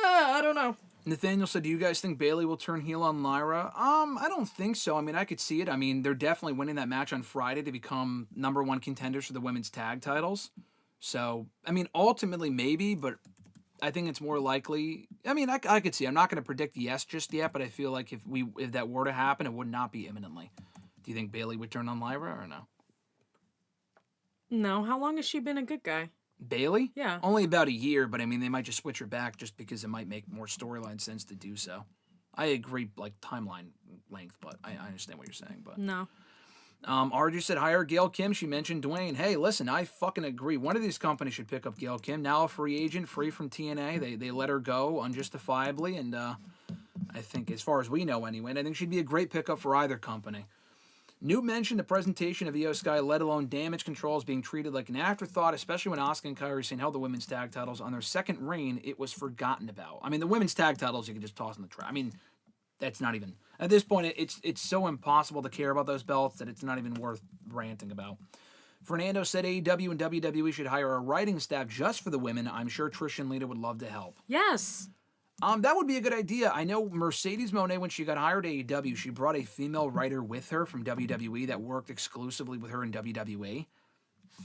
I don't know. Nathaniel said, do you guys think Bayley will turn heel on Lyra? I don't think so. I could see it. They're definitely winning that match on Friday to become number one contenders for the women's tag titles. So, ultimately maybe, but I think it's more likely. I could see. I'm not going to predict yes just yet, but I feel like if that were to happen, it would not be imminently. Do you think Bayley would turn on Lyra or no? No. How long has she been a good guy? Bayley? Yeah. Only about a year, but they might just switch her back just because it might make more storyline sense to do so. I agree, timeline length, but I understand what you're saying. But no. RJ said, hire Gail Kim. She mentioned Dwayne. Hey, listen, I fucking agree. One of these companies should pick up Gail Kim. Now a free agent, free from TNA. They let her go unjustifiably, and I think, as far as we know anyway, and I think she'd be a great pickup for either company. New mentioned the presentation of Io Sky, let alone damage controls, being treated like an afterthought, especially when Asuka and Kairi Sane held the women's tag titles on their second reign. It was forgotten about. The women's tag titles you can just toss in the trash. That's not even, at this point, it's so impossible to care about those belts that it's not even worth ranting about. Fernando said AEW and WWE should hire a writing staff just for the women. I'm sure Trish and Lita would love to help. Yes. That would be a good idea. I know Mercedes Moné, when she got hired at AEW, she brought a female writer with her from WWE that worked exclusively with her in WWE.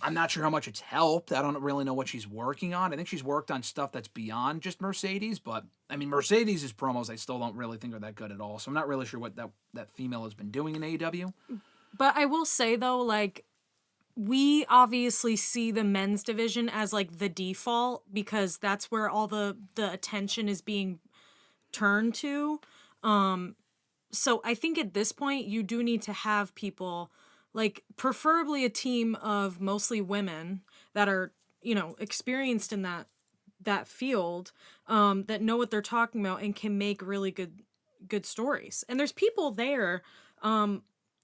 I'm not sure how much it's helped. I don't really know what she's working on. I think she's worked on stuff that's beyond just Mercedes, but I mean, Mercedes' promos I still don't really think are that good at all. So I'm not really sure what that female has been doing in AEW. But I will say though, like, we obviously see the men's division as like the default because that's where all the attention is being turned to. So I think at this point you do need to have people, like preferably a team of mostly women that are, you know, experienced in that field, that know what they're talking about and can make really good stories. And there's people there,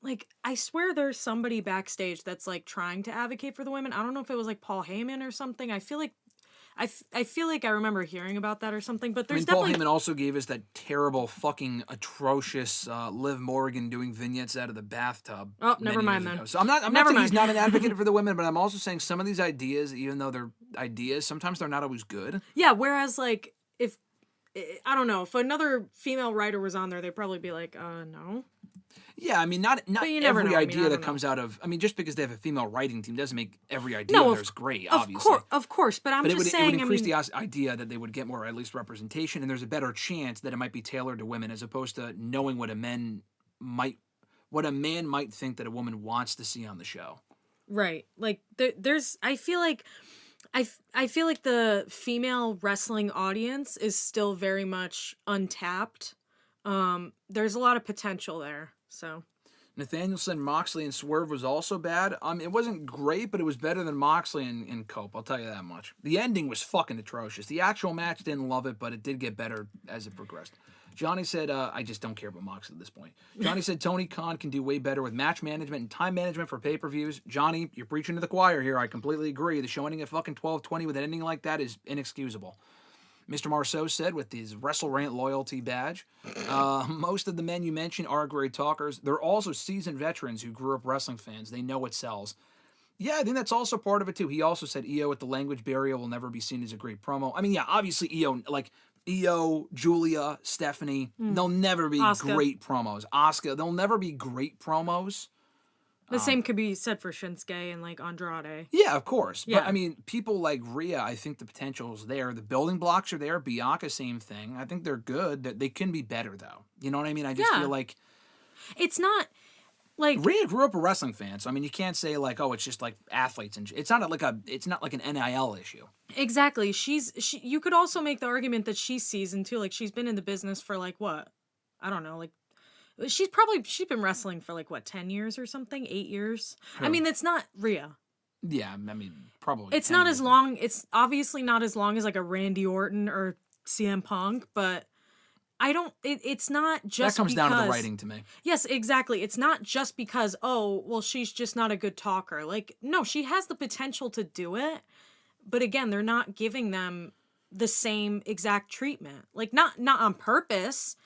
like I swear there's somebody backstage that's like trying to advocate for the women. I don't know if it was like Paul Heyman or something. I feel like I remember hearing about that or something, but there's Paul definitely... Heyman also gave us that terrible, fucking atrocious Liv Morgan doing vignettes out of the bathtub. Oh, never mind ago. then. So I'm not saying he's not an advocate for the women, but I'm also saying some of these ideas, even though they're ideas, sometimes they're not always good. Yeah, whereas like if I don't know, if another female writer was on there, they'd probably be like, no. Yeah, I mean, not you never every know. idea that know. comes out of... I mean, just because they have a female writing team doesn't make every idea of theirs great, obviously. Of course, but I'm just saying... It would increase the idea that they would get more, at least, representation, and there's a better chance that it might be tailored to women, as opposed to knowing what a man might think that a woman wants to see on the show. Right. Like, there's... I feel like the female wrestling audience is still very much untapped. There's a lot of potential there, so... Nathaniel said Moxley and Swerve was also bad. It wasn't great, but it was better than Moxley and Cope, I'll tell you that much. The ending was fucking atrocious. The actual match, didn't love it, but it did get better as it progressed. Johnny said, I just don't care about Moxley at this point. Johnny said Tony Khan can do way better with match management and time management for pay-per-views. Johnny, you're preaching to the choir here. I completely agree. The show ending at fucking 12:20 with an ending like that is inexcusable. Mr. Marceau said with his WrestleRant loyalty badge, most of the men you mentioned are great talkers. They're also seasoned veterans who grew up wrestling fans. They know what sells. Yeah, I think that's also part of it, too. He also said EO at the language barrier will never be seen as a great promo. I mean, yeah, obviously EO, Julia, Stephanie, they'll never be great promos. Asuka, they'll never be great promos. The same could be said for Shinsuke and, like, Andrade. Yeah, of course. Yeah. But, I mean, people like Rhea, I think the potential is there. The building blocks are there. Bianca, same thing. I think they're good. They can be better, though. You know what I mean? I just feel like... It's not, like... Rhea grew up a wrestling fan, so, I mean, you can't say, like, oh, it's just, like, athletes. And it's not like an NIL issue. Exactly. You could also make the argument that she's seasoned, too. Like, she's been in the business for, like, what? I don't know, like... She's been wrestling for like, what, 10 years or something? 8 years? Who? I mean, it's not Rhea. Yeah, I mean, probably. It's not as long. It's obviously not as long as like a Randy Orton or CM Punk, but it's not just that comes because, down to the writing to me. Yes, exactly. It's not just because, oh, well, she's just not a good talker. Like, no, she has the potential to do it, but again, they're not giving them the same exact treatment. Like, not on purpose.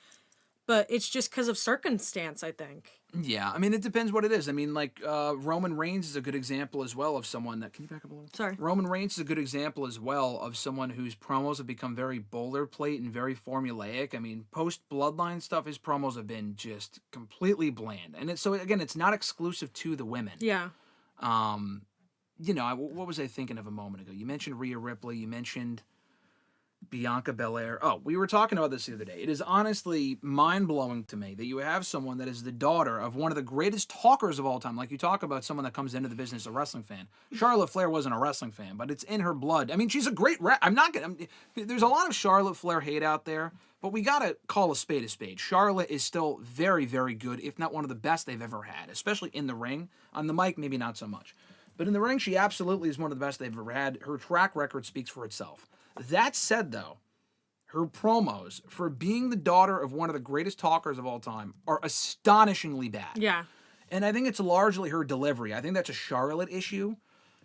But it's just because of circumstance, I think. Yeah, I mean, it depends what it is. I mean, like, Roman Reigns is a good example as well of someone that... Can you back up a little? Sorry. Roman Reigns is a good example as well of someone whose promos have become very boilerplate and very formulaic. I mean, post-Bloodline stuff, his promos have been just completely bland. And so, again, it's not exclusive to the women. Yeah. You know, what was I thinking of a moment ago? You mentioned Rhea Ripley. You mentioned... Bianca Belair. Oh, we were talking about this the other day. It is honestly mind-blowing to me that you have someone that is the daughter of one of the greatest talkers of all time. Like you talk about someone that comes into the business as a wrestling fan. Charlotte Flair wasn't a wrestling fan, but it's in her blood. I mean, she's a great... There's a lot of Charlotte Flair hate out there, but we got to call a spade a spade. Charlotte is still very, very good, if not one of the best they've ever had, especially in the ring. On the mic, maybe not so much. But in the ring, she absolutely is one of the best they've ever had. Her track record speaks for itself. That said, though, her promos, for being the daughter of one of the greatest talkers of all time, are astonishingly bad. Yeah. And I think it's largely her delivery. I think that's a Charlotte issue.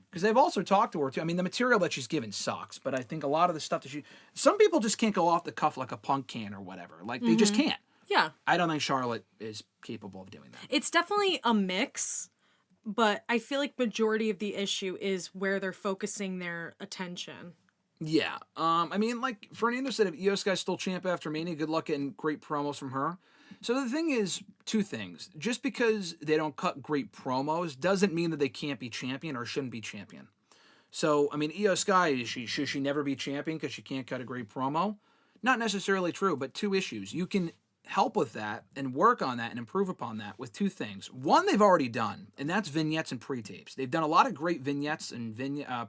Because they've also talked to her, too. I mean, the material that she's given sucks, but I think a lot of the stuff that some people just can't go off the cuff like a Punk can or whatever. Like, they just can't. Yeah. I don't think Charlotte is capable of doing that. It's definitely a mix, but I feel like majority of the issue is where they're focusing their attention. Yeah. I mean, like Fernando said, if Io Sky's still champ after Mania, good luck getting great promos from her. So the thing is, two things. Just because they don't cut great promos doesn't mean that they can't be champion or shouldn't be champion. So, I mean, Io Sky, should she never be champion because she can't cut a great promo? Not necessarily true, but two issues. You can help with that and work on that and improve upon that with two things. One, they've already done, and that's vignettes and pre-tapes. They've done a lot of great vignettes and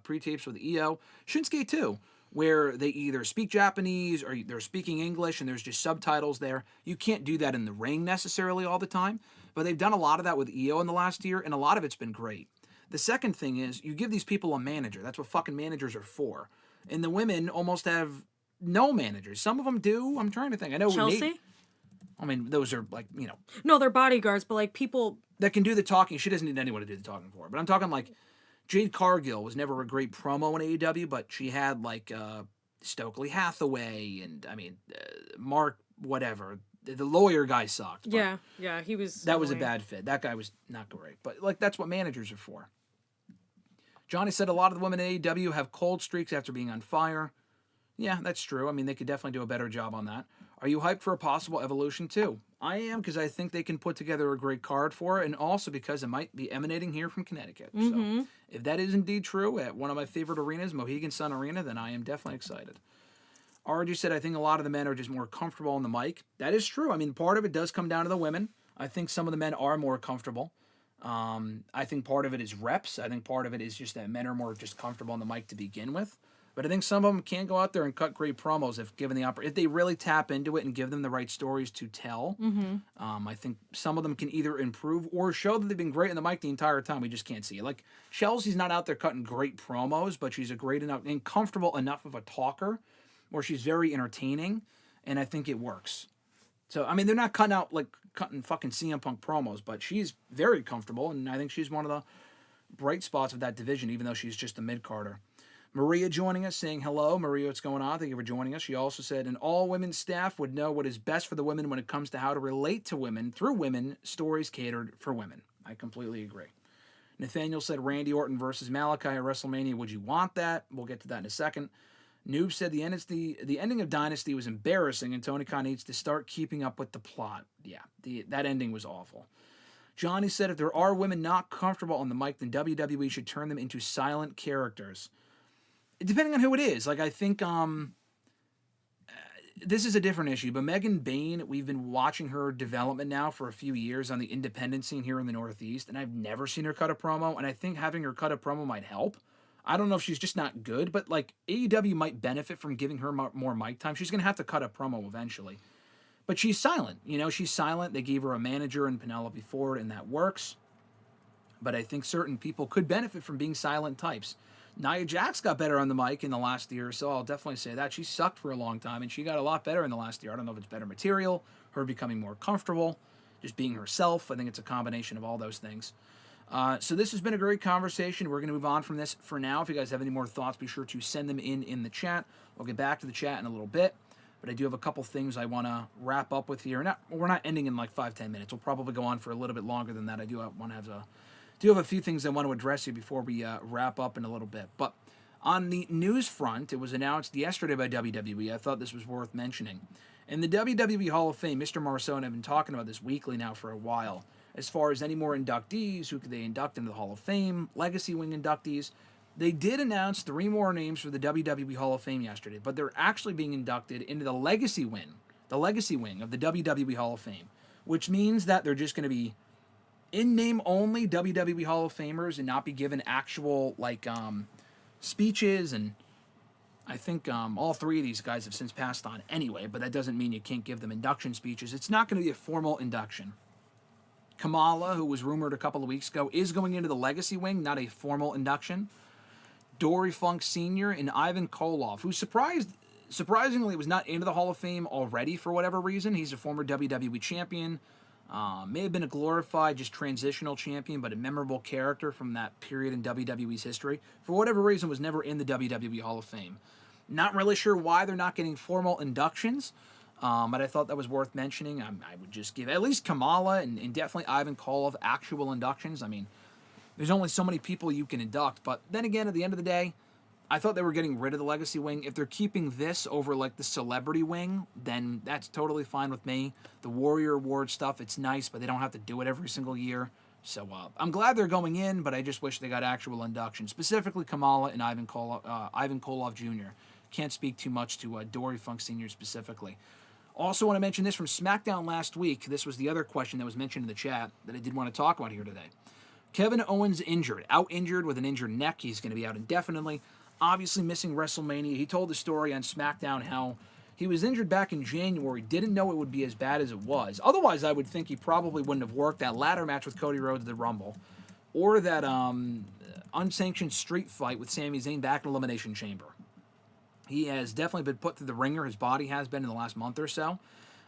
pre-tapes with Io. Shinsuke, too, where they either speak Japanese or they're speaking English and there's just subtitles there. You can't do that in the ring necessarily all the time, but they've done a lot of that with Io in the last year, and a lot of it's been great. The second thing is you give these people a manager. That's what fucking managers are for. And the women almost have no managers. Some of them do. I'm trying to think. I know Chelsea? I mean, those are like, No, they're bodyguards, but like people that can do the talking. She doesn't need anyone to do the talking for her. But I'm talking like Jade Cargill was never a great promo in AEW, but she had like Stokely Hathaway and Mark whatever. The lawyer guy sucked. Yeah, he was. That was a bad fit. That guy was not great. But like that's what managers are for. Johnny said a lot of the women in AEW have cold streaks after being on fire. Yeah, that's true. I mean, they could definitely do a better job on that. Are you hyped for a possible evolution too? I am, because I think they can put together a great card for it, and also because it might be emanating here from Connecticut. So if that is indeed true at one of my favorite arenas, Mohegan Sun Arena, then I am definitely excited. RG said, I think a lot of the men are just more comfortable on the mic. That is true. I mean, part of it does come down to the women. I think some of the men are more comfortable. I think part of it is reps. I think part of it is just that men are more just comfortable on the mic to begin with. But I think some of them can go out there and cut great promos if given the if they really tap into it and give them the right stories to tell. I think some of them can either improve or show that they've been great in the mic the entire time. We just can't see it. Like Chelsea's not out there cutting great promos, but she's a great enough and comfortable enough of a talker where she's very entertaining, and I think it works. So, I mean, they're not cutting fucking CM Punk promos, but she's very comfortable, and I think she's one of the bright spots of that division, even though she's just a mid-carder. Maria joining us, saying hello. Maria, what's going on? Thank you for joining us. She also said, an all-women staff would know what is best for the women when it comes to how to relate to women through women, stories catered for women. I completely agree. Nathaniel said, Randy Orton versus Malachi at WrestleMania. Would you want that? We'll get to that in a second. Noob said the ending of Dynasty was embarrassing and Tony Khan needs to start keeping up with the plot. Yeah, that ending was awful. Johnny said if there are women not comfortable on the mic, then WWE should turn them into silent characters. Depending on who it is. Like, I think this is a different issue, but Megan Bain, we've been watching her development now for a few years on the independent scene here in the Northeast, and I've never seen her cut a promo, and I think having her cut a promo might help. I don't know if she's just not good, but like AEW might benefit from giving her more mic time. She's going to have to cut a promo eventually. But she's silent. She's silent. They gave her a manager in Penelope Ford, and that works. But I think certain people could benefit from being silent types. Nia Jax got better on the mic in the last year, so I'll definitely say that. She sucked for a long time, and she got a lot better in the last year. I don't know if it's better material, her becoming more comfortable, just being herself. I think it's a combination of all those things. So this has been a great conversation. We're going to move on from this for now. If you guys have any more thoughts, be sure to send them in the chat. We'll get back to the chat in a little bit. But I do have a couple things I want to wrap up with here. We're not ending in like 5-10 minutes. We'll probably go on for a little bit longer than that. I do have a few things I want to address here before we wrap up in a little bit. But on the news front, it was announced yesterday by WWE. I thought this was worth mentioning. In the WWE Hall of Fame, Mr. Marceau and I have been talking about this weekly now for a while. As far as any more inductees, who could they induct into the Hall of Fame, Legacy Wing inductees. They did announce 3 more names for the WWE Hall of Fame yesterday, but they're actually being inducted into the Legacy Wing of the WWE Hall of Fame, which means that they're just going to be in-name only WWE Hall of Famers and not be given actual, speeches, and I think all 3 of these guys have since passed on anyway, but that doesn't mean you can't give them induction speeches. It's not going to be a formal induction. Kamala, who was rumored a couple of weeks ago, is going into the Legacy Wing, not a formal induction. Dory Funk Sr. and Ivan Koloff, who surprisingly was not into the Hall of Fame already for whatever reason. He's a former WWE champion. May have been a glorified, just transitional champion, but a memorable character from that period in WWE's history. For whatever reason, was never in the WWE Hall of Fame. Not really sure why they're not getting formal inductions. But I thought that was worth mentioning. I would just give at least Kamala and definitely Ivan Koloff actual inductions. I mean, there's only so many people you can induct. But then again, at the end of the day, I thought they were getting rid of the Legacy wing. If they're keeping this over like the Celebrity wing, then that's totally fine with me. The Warrior Award stuff, it's nice, but they don't have to do it every single year. So I'm glad they're going in, but I just wish they got actual induction, specifically Kamala and Ivan Koloff Jr. Can't speak too much to Dory Funk Sr. specifically. Also want to mention this from SmackDown last week. This was the other question that was mentioned in the chat that I did want to talk about here today. Kevin Owens out injured with an injured neck. He's going to be out indefinitely. Obviously missing WrestleMania. He told the story on SmackDown how he was injured back in January, didn't know it would be as bad as it was. Otherwise, I would think he probably wouldn't have worked that ladder match with Cody Rhodes at the Rumble, or that unsanctioned street fight with Sami Zayn back in Elimination Chamber. He has definitely been put through the ringer. His body has been in the last month or so.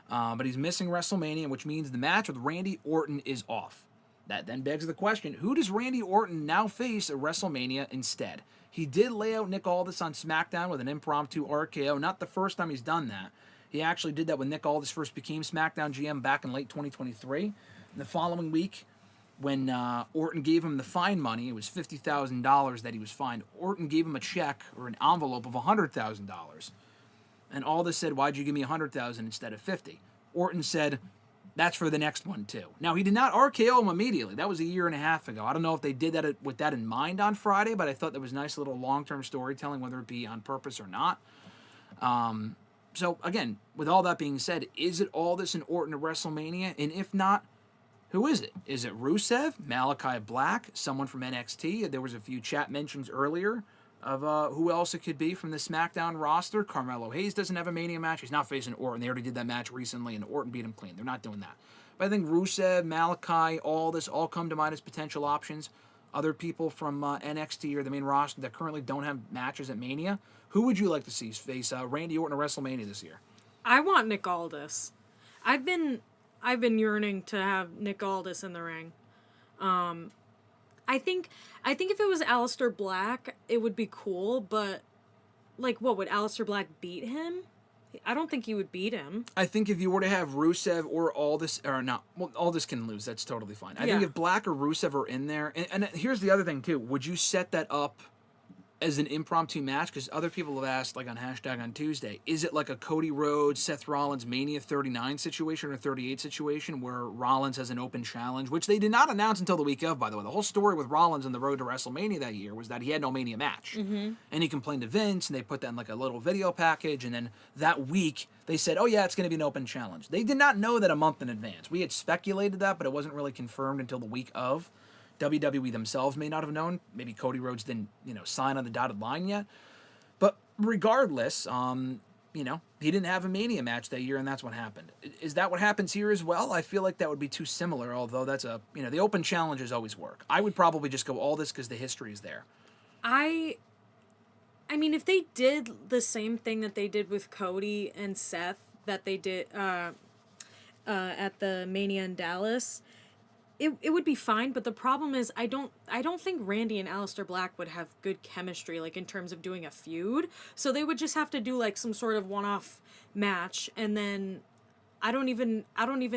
But he's missing WrestleMania, which means the match with Randy Orton is off. That then begs the question, who does Randy Orton now face at WrestleMania instead? He did lay out Nick Aldis on SmackDown with an impromptu RKO. Not the first time he's done that. He actually did that when Nick Aldis first became SmackDown GM back in late 2023. And the following week, when Orton gave him the fine money, it was $50,000 that he was fined. Orton gave him a check or an envelope of $100,000. And Aldis said, "Why'd you give me $100,000 instead of $50,000?" Orton said, "That's for the next one, too." Now, he did not RKO him immediately. That was a year and a half ago. I don't know if they did that with that in mind on Friday, but I thought that was nice little long-term storytelling, whether it be on purpose or not. So, again, with all that being said, is it Aldis and Orton at WrestleMania? And if not, who is it? Is it Rusev, Malachi Black, someone from NXT? There was a few chat mentions earlier of who else it could be from the SmackDown roster. Carmelo Hayes doesn't have a Mania match. He's not facing Orton. They already did that match recently, and Orton beat him clean. They're not doing that. But I think Rusev, Malachi, Aldis all come to mind as potential options. Other people from NXT or the main roster that currently don't have matches at Mania. Who would you like to see face Randy Orton at WrestleMania this year? I want Nick Aldis. I've been yearning to have Nick Aldis in the ring. I think if it was Aleister Black, it would be cool, but like, what, would Aleister Black beat him? I don't think he would beat him. I think if you were to have Rusev or Aldis, or not, well, Aldis can lose. That's totally fine. I think if Black or Rusev are in there, and here's the other thing too, would you set that up as an impromptu match? Because other people have asked, like on hashtag on Tuesday, is it like a Cody Rhodes, Seth Rollins Mania 39 situation or 38 situation where Rollins has an open challenge, which they did not announce until the week of, by the way. The whole story with Rollins on the road to WrestleMania that year was that he had no Mania match. Mm-hmm. And he complained to Vince, and they put that in like a little video package, and then that week they said, oh yeah, it's going to be an open challenge. They did not know that a month in advance. We had speculated that, but it wasn't really confirmed until the week of. WWE themselves may not have known. Maybe Cody Rhodes didn't, sign on the dotted line yet. But regardless, he didn't have a Mania match that year, and that's what happened. Is that what happens here as well? I feel like that would be too similar, although that's the open challenges always work. I would probably just go all this because the history is there. I mean, if they did the same thing that they did with Cody and Seth that they did at the Mania in Dallas, it would be fine, but the problem is I don't think Randy and Aleister Black would have good chemistry, like in terms of doing a feud. So they would just have to do like some sort of one-off match, and then I don't even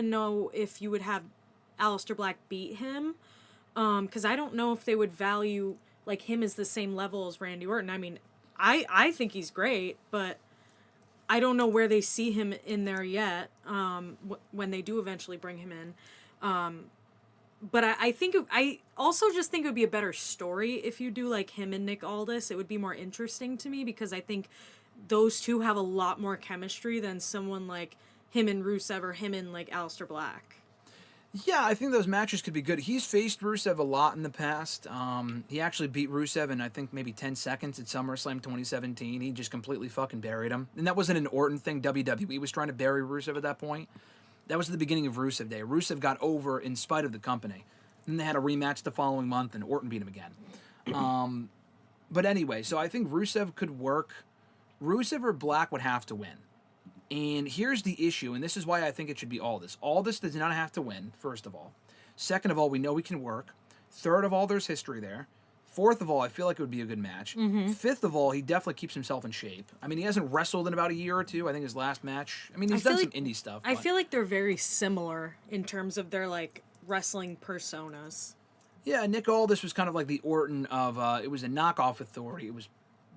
know if you would have Aleister Black beat him, because I don't know if they would value like him as the same level as Randy Orton. I mean, I think he's great, but I don't know where they see him in there yet. When they do eventually bring him in. But I also just think it would be a better story if you do like him and Nick Aldis. It would be more interesting to me because I think those two have a lot more chemistry than someone like him and Rusev or him and like Aleister Black. Yeah, I think those matches could be good. He's faced Rusev a lot in the past. He actually beat Rusev in, I think, maybe 10 seconds at SummerSlam 2017. He just completely fucking buried him. And that wasn't an Orton thing. WWE was trying to bury Rusev at that point. That was the beginning of Rusev Day. Rusev got over in spite of the company. Then they had a rematch the following month, and Orton beat him again. But anyway, so I think Rusev could work. Rusev or Black would have to win. And here's the issue, and this is why I think it should be Aldis. Aldis does not have to win, first of all. Second of all, we know he can work. Third of all, there's history there. Fourth of all, I feel like it would be a good match. Mm-hmm. Fifth of all, he definitely keeps himself in shape. I mean, he hasn't wrestled in about a year or two. I think his last match. I mean, he's done some indie stuff. I feel like they're very similar in terms of their like wrestling personas. Yeah, Nick Aldis was kind of like the Orton of. It was a knockoff Authority. It was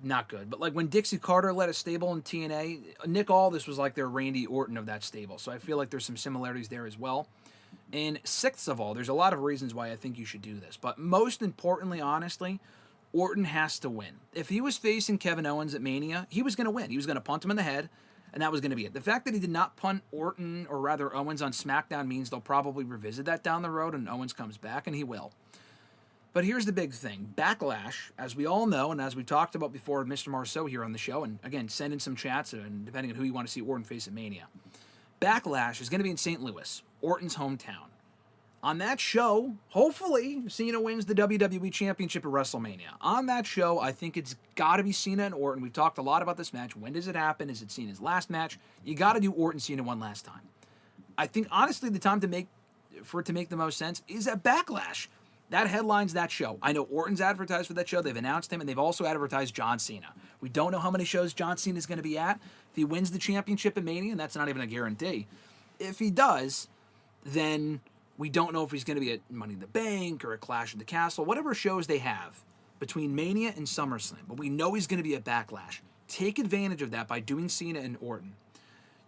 not good. But like when Dixie Carter led a stable in TNA, Nick Aldis was like their Randy Orton of that stable. So I feel like there's some similarities there as well. And sixth of all, there's a lot of reasons why I think you should do this. But most importantly, honestly, Orton has to win. If he was facing Kevin Owens at Mania, he was going to win. He was going to punt him in the head, and that was going to be it. The fact that he did not punt Orton, or rather Owens, on SmackDown means they'll probably revisit that down the road, and Owens comes back, and he will. But here's the big thing. Backlash, as we all know, and as we talked about before with Mr. Marceau here on the show, and again, send in some chats, and depending on who you want to see Orton face at Mania. Backlash is going to be in St. Louis, Orton's hometown. On that show, hopefully, Cena wins the WWE Championship at WrestleMania. On that show, I think it's got to be Cena and Orton. We've talked a lot about this match. When does it happen? Is it Cena's last match? You got to do Orton-Cena one last time. I think, honestly, the time for it to make the most sense is at Backlash. That headlines that show. I know Orton's advertised for that show. They've announced him, and they've also advertised John Cena. We don't know how many shows John Cena is going to be at. If he wins the championship at Mania, and that's not even a guarantee. If he does, then we don't know if he's going to be at Money in the Bank or at Clash of the Castle, whatever shows they have between Mania and SummerSlam. But we know he's going to be at Backlash. Take advantage of that by doing Cena and Orton.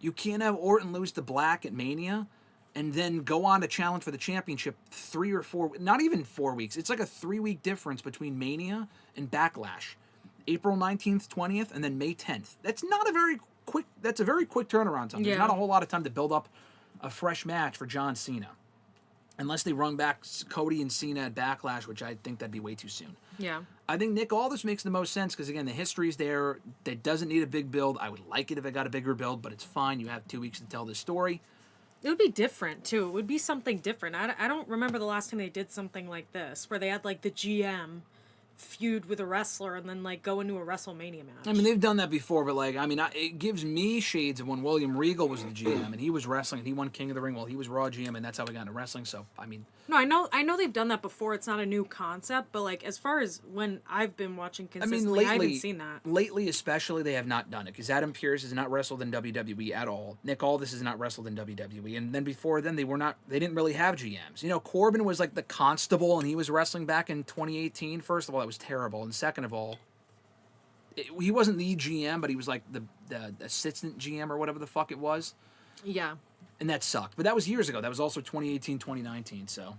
You can't have Orton lose to Black at Mania and then go on to challenge for the championship 3 or 4, not even 4 weeks. It's like a 3-week difference between Mania and Backlash. April 19th, 20th, and then May 10th. That's a very quick turnaround time. There's not a whole lot of time to build up a fresh match for John Cena. Unless they run back Cody and Cena at Backlash, which I think that'd be way too soon. Yeah. I think Nick Aldis makes the most sense because, again, the history's there. That doesn't need a big build. I would like it if it got a bigger build, but it's fine. You have 2 weeks to tell this story. It would be different, too. It would be something different. I don't remember the last time they did something like this, where they had, like, the GM feud with a wrestler and then, like, go into a WrestleMania match. I mean, they've done that before, but, like, I mean, it gives me shades of when William Regal was the GM and he was wrestling and he won King of the Ring while he was Raw GM, and that's how we got into wrestling, so, I mean... No, I know they've done that before. It's not a new concept, but, like, as far as when I've been watching consistently, I haven't seen that. Lately, especially, they have not done it, because Adam Pearce has not wrestled in WWE at all. Nick Aldis has not wrestled in WWE, and then before then, they didn't really have GMs. You know, Corbin was, like, the constable, and he was wrestling back in 2018. First of all, that was terrible, and second of all, he wasn't the GM, but he was, like, the assistant GM or whatever the fuck it was. Yeah. And that sucked. But that was years ago. That was also 2018, 2019, so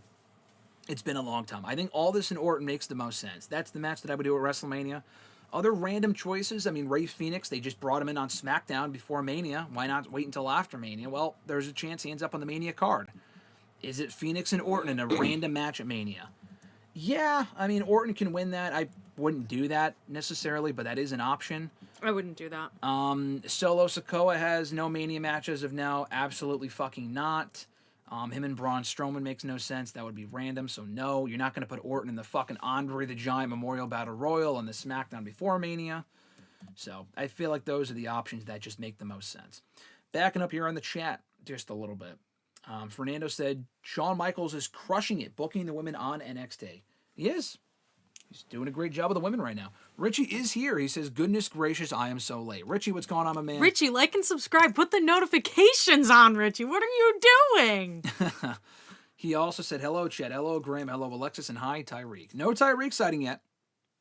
it's been a long time. I think Aldis and Orton makes the most sense. That's the match that I would do at WrestleMania. Other random choices, I mean, Rey Fenix, they just brought him in on SmackDown before Mania. Why not wait until after Mania? Well, there's a chance he ends up on the Mania card. Is it Fenix and Orton in a random match at Mania? Yeah, I mean, Orton can win that. I wouldn't do that necessarily, but that is an option. I wouldn't do that. Solo Sikoa has no Mania match as of now. Absolutely fucking not. Him and Braun Strowman makes no sense. That would be random, so no. You're not going to put Orton in the fucking Andre the Giant Memorial Battle Royal on the SmackDown before Mania. So I feel like those are the options that just make the most sense. Backing up here on the chat just a little bit. Fernando said, Shawn Michaels is crushing it, booking the women on NXT. He is. He's doing a great job with the women right now. Richie is here. He says, goodness gracious, I am so late. Richie, what's going on, my man? Richie, like and subscribe. Put the notifications on, Richie. What are you doing? He also said, hello, Chet. Hello, Graham. Hello, Alexis. And hi, Tyreek. No Tyreek sighting yet.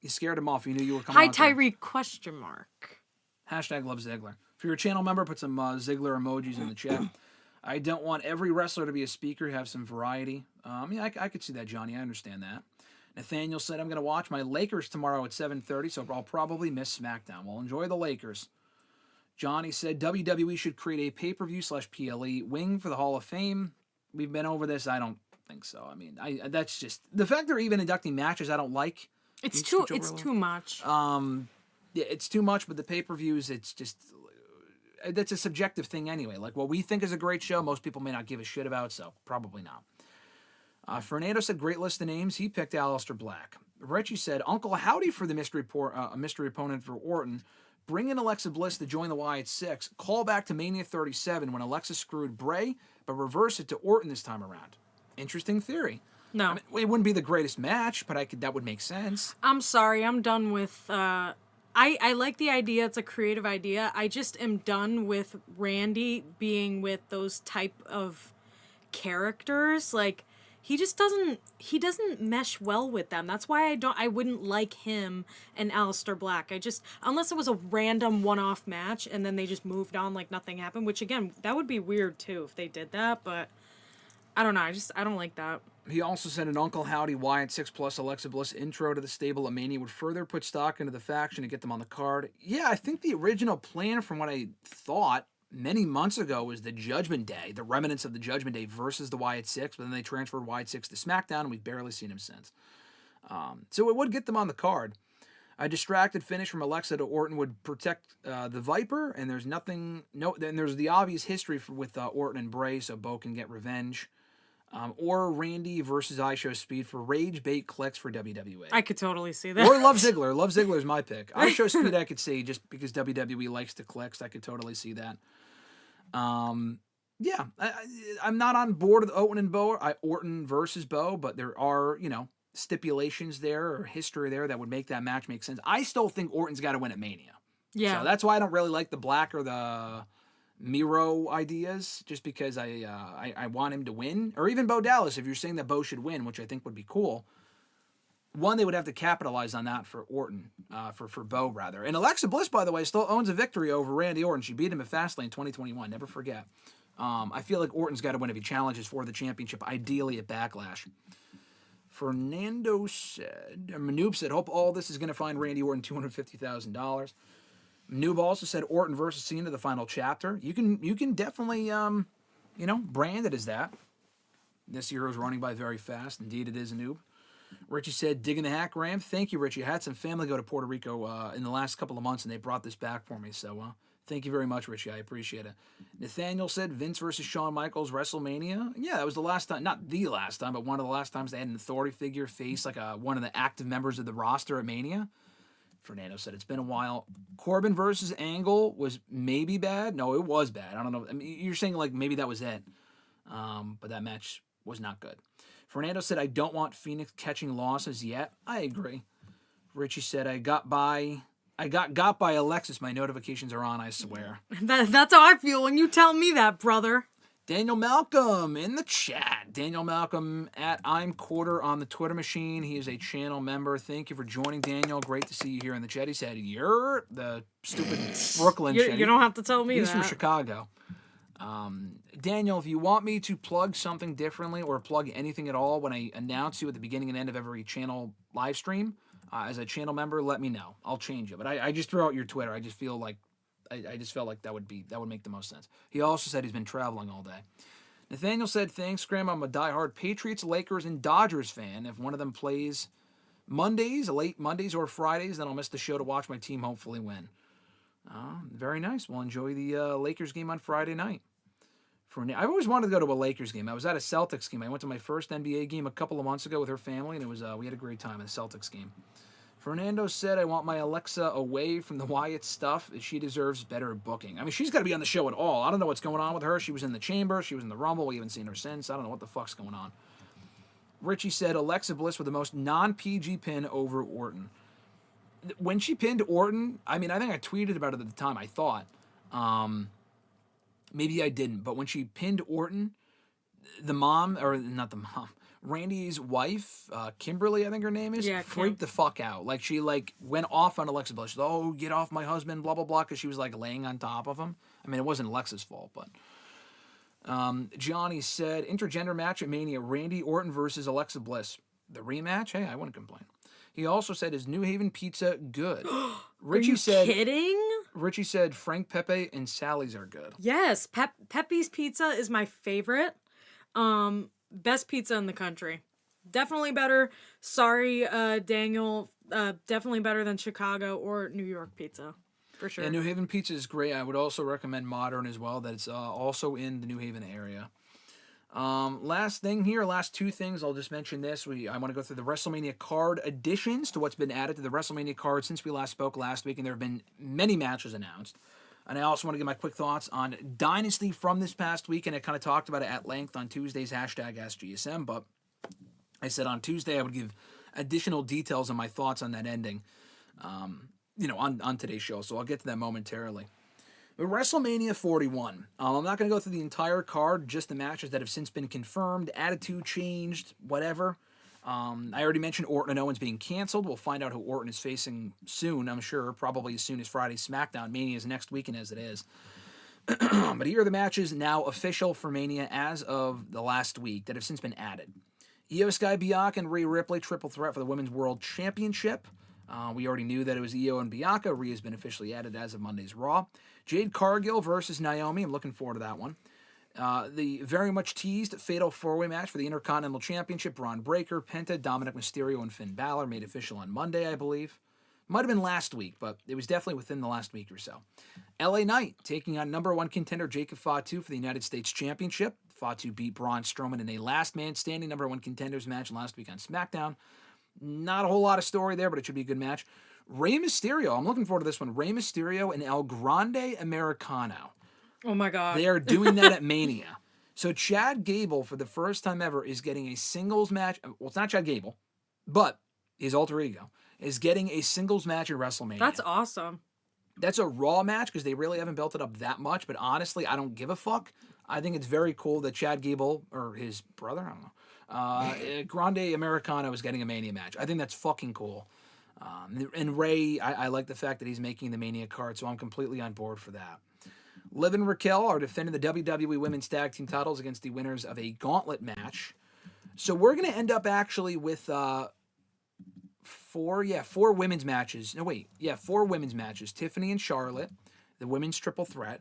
You scared him off. You knew you were coming on. Hi, Tyreek, question mark. Hashtag love Ziggler. If you're a channel member, put some Ziggler emojis in the chat. I don't want every wrestler to be a speaker, have some variety. Yeah, I could see that, Johnny. I understand that. Nathaniel said, I'm going to watch my Lakers tomorrow at 7:30, so I'll probably miss SmackDown. Well, enjoy the Lakers. Johnny said, WWE should create a pay-per-view/PLE wing for the Hall of Fame. We've been over this. I don't think so. I mean, that's just... The fact they're even inducting matches I don't like. It's too much. Yeah, it's too much, but the pay-per-views, it's just... That's a subjective thing anyway. Like, what we think is a great show, most people may not give a shit about, so probably not. Fernando said, great list of names. He picked Aleister Black. Richie said, Uncle Howdy for the mystery opponent for Orton. Bring in Alexa Bliss to join the Wyatt Six. Call back to Mania 37 when Alexa screwed Bray, but reverse it to Orton this time around. Interesting theory. No. I mean, it wouldn't be the greatest match, but that would make sense. I'm sorry. I'm done with... I like the idea. It's a creative idea. I just am done with Randy being with those type of characters. Like... he just doesn't mesh well with them. That's why I wouldn't like him and Aleister Black. Unless it was a random one-off match and then they just moved on like nothing happened, which again, that would be weird too if they did that, but I don't know. I don't like that. He also said an Uncle Howdy Wyatt 6+ Alexa Bliss intro to the stable at Mania would further put stock into the faction and get them on the card. Yeah, I think the original plan, from what I thought many months ago, was the Judgment Day, the remnants of the Judgment Day versus the Wyatt 6, but then they transferred Wyatt 6 to SmackDown, and we've barely seen him since. So it would get them on the card. A distracted finish from Alexa to Orton would protect the Viper, and there's the obvious history with Orton and Bray, so Bo can get revenge. Or Randy versus IShowSpeed for rage bait clicks for WWE. I could totally see that. Or Love Ziggler. Love Ziggler is my pick. IShowSpeed I could see just because WWE likes the clicks. I could totally see that. Yeah, I'm not on board with Orton versus Bo, but there are, stipulations there or history there that would make that match make sense. I still think Orton's got to win at Mania. Yeah. So that's why I don't really like the Black or the Miro ideas, just because I want him to win. Or even Bo Dallas, if you're saying that Bo should win, which I think would be cool. One, they would have to capitalize on that for Orton, for Bo, rather. And Alexa Bliss, by the way, still owns a victory over Randy Orton. She beat him at Fastlane 2021, never forget. I feel like Orton's got to win if he challenges for the championship, ideally at Backlash. Manoob said, hope all this is going to find Randy Orton $250,000. Noob also said Orton versus Cena, the final chapter. You can definitely, brand it as that. This hero is running by very fast. Indeed, it is a noob. Richie said, digging the hack ramp. Thank you, Richie. I had some family go to Puerto Rico in the last couple of months, and they brought this back for me. So thank you very much, Richie. I appreciate it. Nathaniel said, Vince versus Shawn Michaels, WrestleMania. Yeah, that was the last time. Not the last time, but one of the last times they had an authority figure face like one of the active members of the roster at Mania. Fernando said, it's been a while. Corbin versus Angle was maybe bad. No, it was bad. I don't know. I mean, you're saying like maybe that was it. But that match was not good. Fernando said, I don't want Phoenix catching losses yet. I agree. Richie said, I got by Alexis. My notifications are on, I swear. That's how I feel when you tell me that, brother. Daniel Malcolm in the chat. Daniel Malcolm at I'm Quarter on the Twitter machine. He is a channel member. Thank you for joining, Daniel. Great to see you here in the chat. He said, you're the stupid Brooklyn chat. You don't have to tell me He's that. from Chicago. Daniel, if you want me to plug something differently or plug anything at all when I announce you at the beginning and end of every channel live stream, as a channel member, let me know. I'll change it. But I just threw out your Twitter. I just feel like I just felt like that would make the most sense. He also said he's been traveling all day. Nathaniel said, thanks, Graham. I'm a diehard Patriots, Lakers, and Dodgers fan. If one of them plays late Mondays or Fridays, then I'll miss the show to watch my team hopefully win. Very nice. We'll enjoy the Lakers game on Friday night. I've always wanted to go to a Lakers game. I was at a Celtics game. I went to my first NBA game a couple of months ago with her family, and it was we had a great time at the Celtics game. Fernando said, I want my Alexa away from the Wyatt stuff. She deserves better booking. I mean, she's got to be on the show at all. I don't know what's going on with her. She was in the Chamber. She was in the Rumble. We haven't seen her since. I don't know what the fuck's going on. Richie said, Alexa Bliss with the most non-PG pin over Orton. When she pinned Orton, I mean, I think I tweeted about it at the time, I thought. Maybe I didn't. But when she pinned Orton, Randy's wife, Kimberly, I think her name is, freaked the fuck out. Like, she, went off on Alexa Bliss. She said, oh, get off my husband, blah, blah, blah, because she was, laying on top of him. I mean, it wasn't Alexa's fault, but... Johnny said, intergender match at Mania, Randy Orton versus Alexa Bliss. The rematch? Hey, I wouldn't complain. He also said, is New Haven pizza good? Richie said, kidding? Richie said, Frank Pepe and Sally's are good. Yes, Pepe's Pizza is my favorite. Best pizza in the country. Definitely better. Sorry, Daniel. Definitely better than Chicago or New York pizza. For sure. Yeah, New Haven pizza is great. I would also recommend Modern as well. That it's also in the New Haven area. Last two things. I'll just mention this. I want to go through the WrestleMania card additions to what's been added to the WrestleMania card since we last spoke last week, and there have been many matches announced. And I also want to give my quick thoughts on Dynasty from this past week, and I kind of talked about it at length on Tuesday's #AskGSM, but I said on Tuesday I would give additional details on my thoughts on that ending, on today's show, so I'll get to that momentarily. WrestleMania 41. I'm not going to go through the entire card, just the matches that have since been confirmed, attitude changed, whatever. I already mentioned Orton and Owens being canceled. We'll find out who Orton is facing soon, I'm sure, probably as soon as Friday's SmackDown. Mania is next weekend as it is. But here are the matches now official for Mania as of the last week that have since been added. Io Sky Bianca and Rhea Ripley triple threat for the Women's World Championship. We already knew that it was Io and Bianca. Rhea's been officially added as of Monday's Raw. Jade Cargill versus Naomi. I'm looking forward to that one. The very much teased Fatal 4-Way match for the Intercontinental Championship. Braun Breaker, Penta, Dominic Mysterio, and Finn Balor made official on Monday, I believe. Might have been last week, but it was definitely within the last week or so. LA Knight taking on number one contender Jacob Fatu for the United States Championship. Fatu beat Braun Strowman in a last man standing number one contenders match last week on SmackDown. Not a whole lot of story there, but it should be a good match. Rey Mysterio, I'm looking forward to this one. Rey Mysterio and El Grande Americano. Oh my God. They are doing that at Mania. So Chad Gable, for the first time ever, is getting a singles match. Well, it's not Chad Gable, but his alter ego is getting a singles match at WrestleMania. That's awesome. That's a Raw match because they really haven't built it up that much, but honestly, I don't give a fuck. I think it's very cool that Chad Gable, or his brother, I don't know, Grande Americano is getting a Mania match. I think that's fucking cool. And Ray, I like the fact that he's making the Mania card, so I'm completely on board for that. Liv and Raquel are defending the WWE Women's Tag Team titles against the winners of a gauntlet match. So we're going to end up actually with four women's matches. No, wait. Yeah, 4 women's matches. Tiffany and Charlotte, the women's triple threat.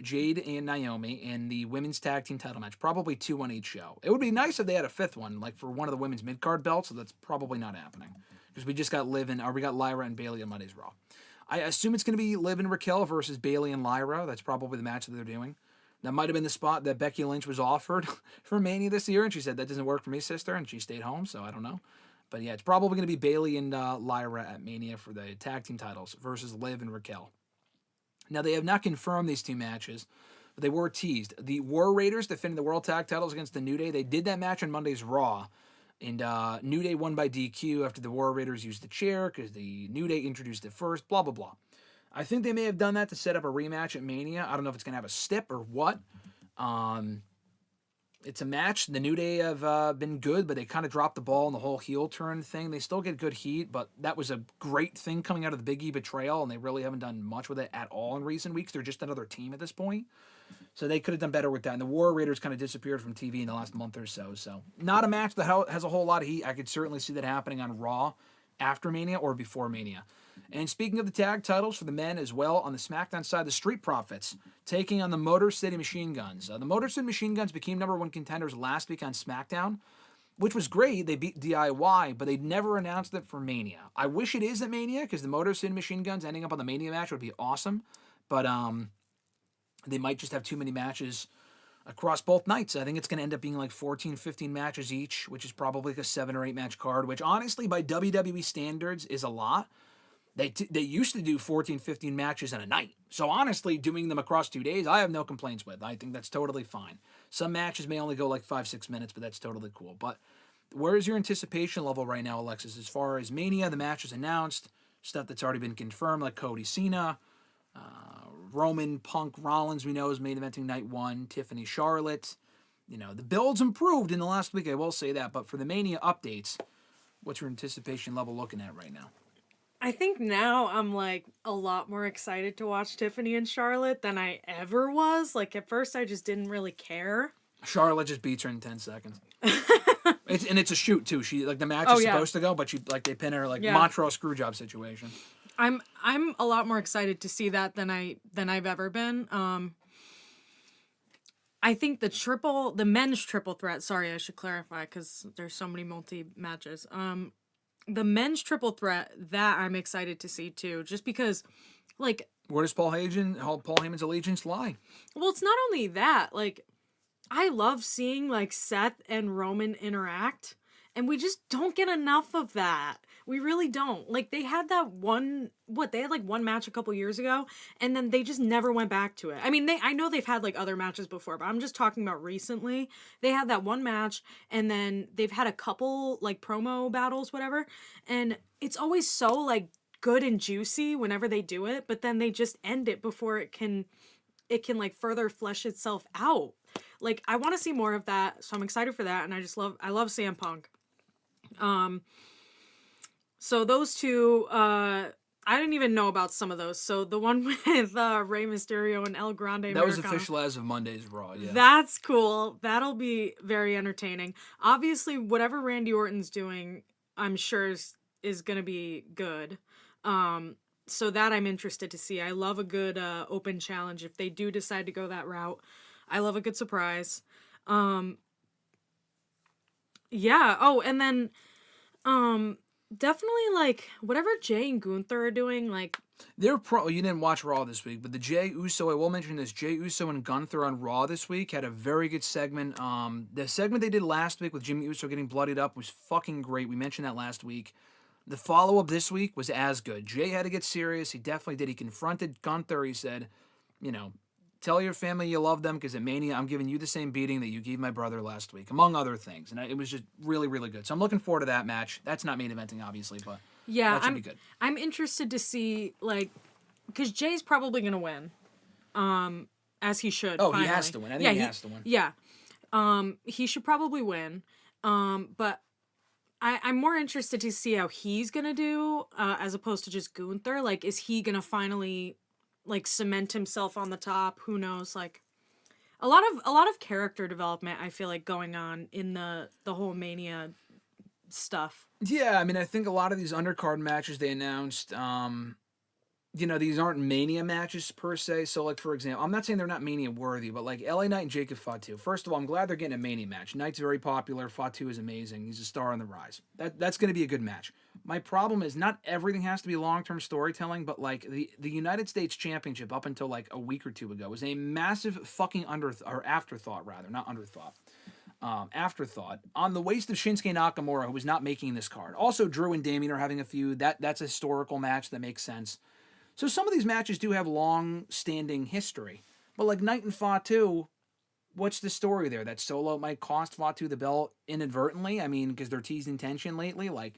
Jade and Naomi, and the women's tag team title match. Probably 2 on each show. It would be nice if they had a 5th one, like for one of the women's mid-card belts, so that's probably not happening. Because we just got we got Lyra and Bayley on Monday's Raw. I assume it's going to be Liv and Raquel versus Bayley and Lyra. That's probably the match that they're doing. That might have been the spot that Becky Lynch was offered for Mania this year, and she said, that doesn't work for me, sister, and she stayed home, so I don't know. But yeah, it's probably going to be Bayley and Lyra at Mania for the tag team titles versus Liv and Raquel. Now, they have not confirmed these 2 matches, but they were teased. The War Raiders defending the World Tag titles against the New Day. They did that match on Monday's Raw, and New Day won by DQ after the War Raiders used the chair because the New Day introduced it first, blah, blah, blah. I think they may have done that to set up a rematch at Mania. I don't know if it's going to have a stip or what. It's a match. The New Day have been good, but they kind of dropped the ball in the whole heel turn thing. They still get good heat, but that was a great thing coming out of the Big E betrayal, and they really haven't done much with it at all in recent weeks. They're just another team at this point. So they could have done better with that. And the War Raiders kind of disappeared from TV in the last month or so. So not a match that has a whole lot of heat. I could certainly see that happening on Raw after Mania or before Mania. And speaking of the tag titles for the men as well, on the SmackDown side, the Street Profits taking on the Motor City Machine Guns. The Motor City Machine Guns became number one contenders last week on SmackDown, which was great. They beat DIY, but they never announced it for Mania. I wish it is at Mania because the Motor City Machine Guns ending up on the Mania match would be awesome. But they might just have too many matches across both nights. I think it's going to end up being like 14, 15 matches each, which is probably like a 7 or 8 match card, which honestly by WWE standards is a lot. They used to do 14, 15 matches in a night. So honestly, doing them across 2 days, I have no complaints with. I think that's totally fine. Some matches may only go like 5-6 minutes, but that's totally cool. But where is your anticipation level right now, Alexis, as far as Mania, the matches announced, stuff that's already been confirmed, like Cody Cena, Roman, Punk, Rollins, we know is main eventing night 1, Tiffany, Charlotte. You know, the build's improved in the last week, I will say that. But for the Mania updates, what's your anticipation level looking at right now? I think now I'm like a lot more excited to watch Tiffany and Charlotte than I ever was. Like at first I just didn't really care. Charlotte just beats her in 10 seconds. It's a shoot too. She like the match is supposed to go, but they pin her Montreal screwjob situation. I'm a lot more excited to see that than I've ever been. I think the men's triple threat. Sorry, I should clarify because there's so many multi matches. The men's triple threat that I'm excited to see too, just because, like, where does Paul Heyman's allegiance lie? Well, it's not only that. Like, I love seeing like Seth and Roman interact, and we just don't get enough of that. We really don't. Like, they had that one match a couple years ago, and then they just never went back to it. I mean, I know they've had, like, other matches before, but I'm just talking about recently. They had that one match, and then they've had a couple, like, promo battles, whatever, and it's always so, like, good and juicy whenever they do it, but then they just end it before it can like further flesh itself out. Like, I want to see more of that, so I'm excited for that, and I love CM Punk. So those two, I didn't even know about some of those. So the one with Rey Mysterio and El Grande Americano. That was official as of Monday's Raw, yeah. That's cool. That'll be very entertaining. Obviously, whatever Randy Orton's doing, I'm sure is going to be good. So that I'm interested to see. I love a good open challenge. If they do decide to go that route, I love a good surprise. Yeah. Oh, and then definitely like whatever Jay and Gunther are doing, like you didn't watch Raw this week, but the Jay Uso, I will mention this, Jay Uso and Gunther on Raw this week had a very good segment. The segment they did last week with Jimmy Uso getting bloodied up was fucking great. We mentioned that last week. The follow-up this week was as good. Jay had to get serious. He definitely did. He confronted Gunther. He said, tell your family you love them because at Mania, I'm giving you the same beating that you gave my brother last week, among other things. And it was just really, really good. So I'm looking forward to that match. That's not main eventing, obviously, but that should be good. I'm interested to see, like, because Jay's probably going to win, as he should. Oh, finally. He has to win. I think he has to win. Yeah. He should probably win. But I'm more interested to see how he's going to do, as opposed to just Gunther. Like, is he going to finally, like, cement himself on the top? Who knows? Like, a lot of character development, I feel like, going on in the whole Mania stuff. Yeah, I mean, I think a lot of these undercard matches they announced, these aren't Mania matches per se. So, like, for example, I'm not saying they're not Mania worthy, but like LA Knight and Jacob Fatu. First of all, I'm glad they're getting a Mania match. Knight's very popular. Fatu is amazing. He's a star on the rise. That's going to be a good match. My problem is not everything has to be long-term storytelling, but like the United States Championship up until like a week or two ago was a massive fucking afterthought on the waist of Shinsuke Nakamura, who was not making this card. Also, Drew and Damien are having a feud. That's a historical match that makes sense. So some of these matches do have long-standing history. But like Knight and Fatu, what's the story there? That Solo might cost Fatu the belt inadvertently? I mean, because they're teasing tension lately? Like,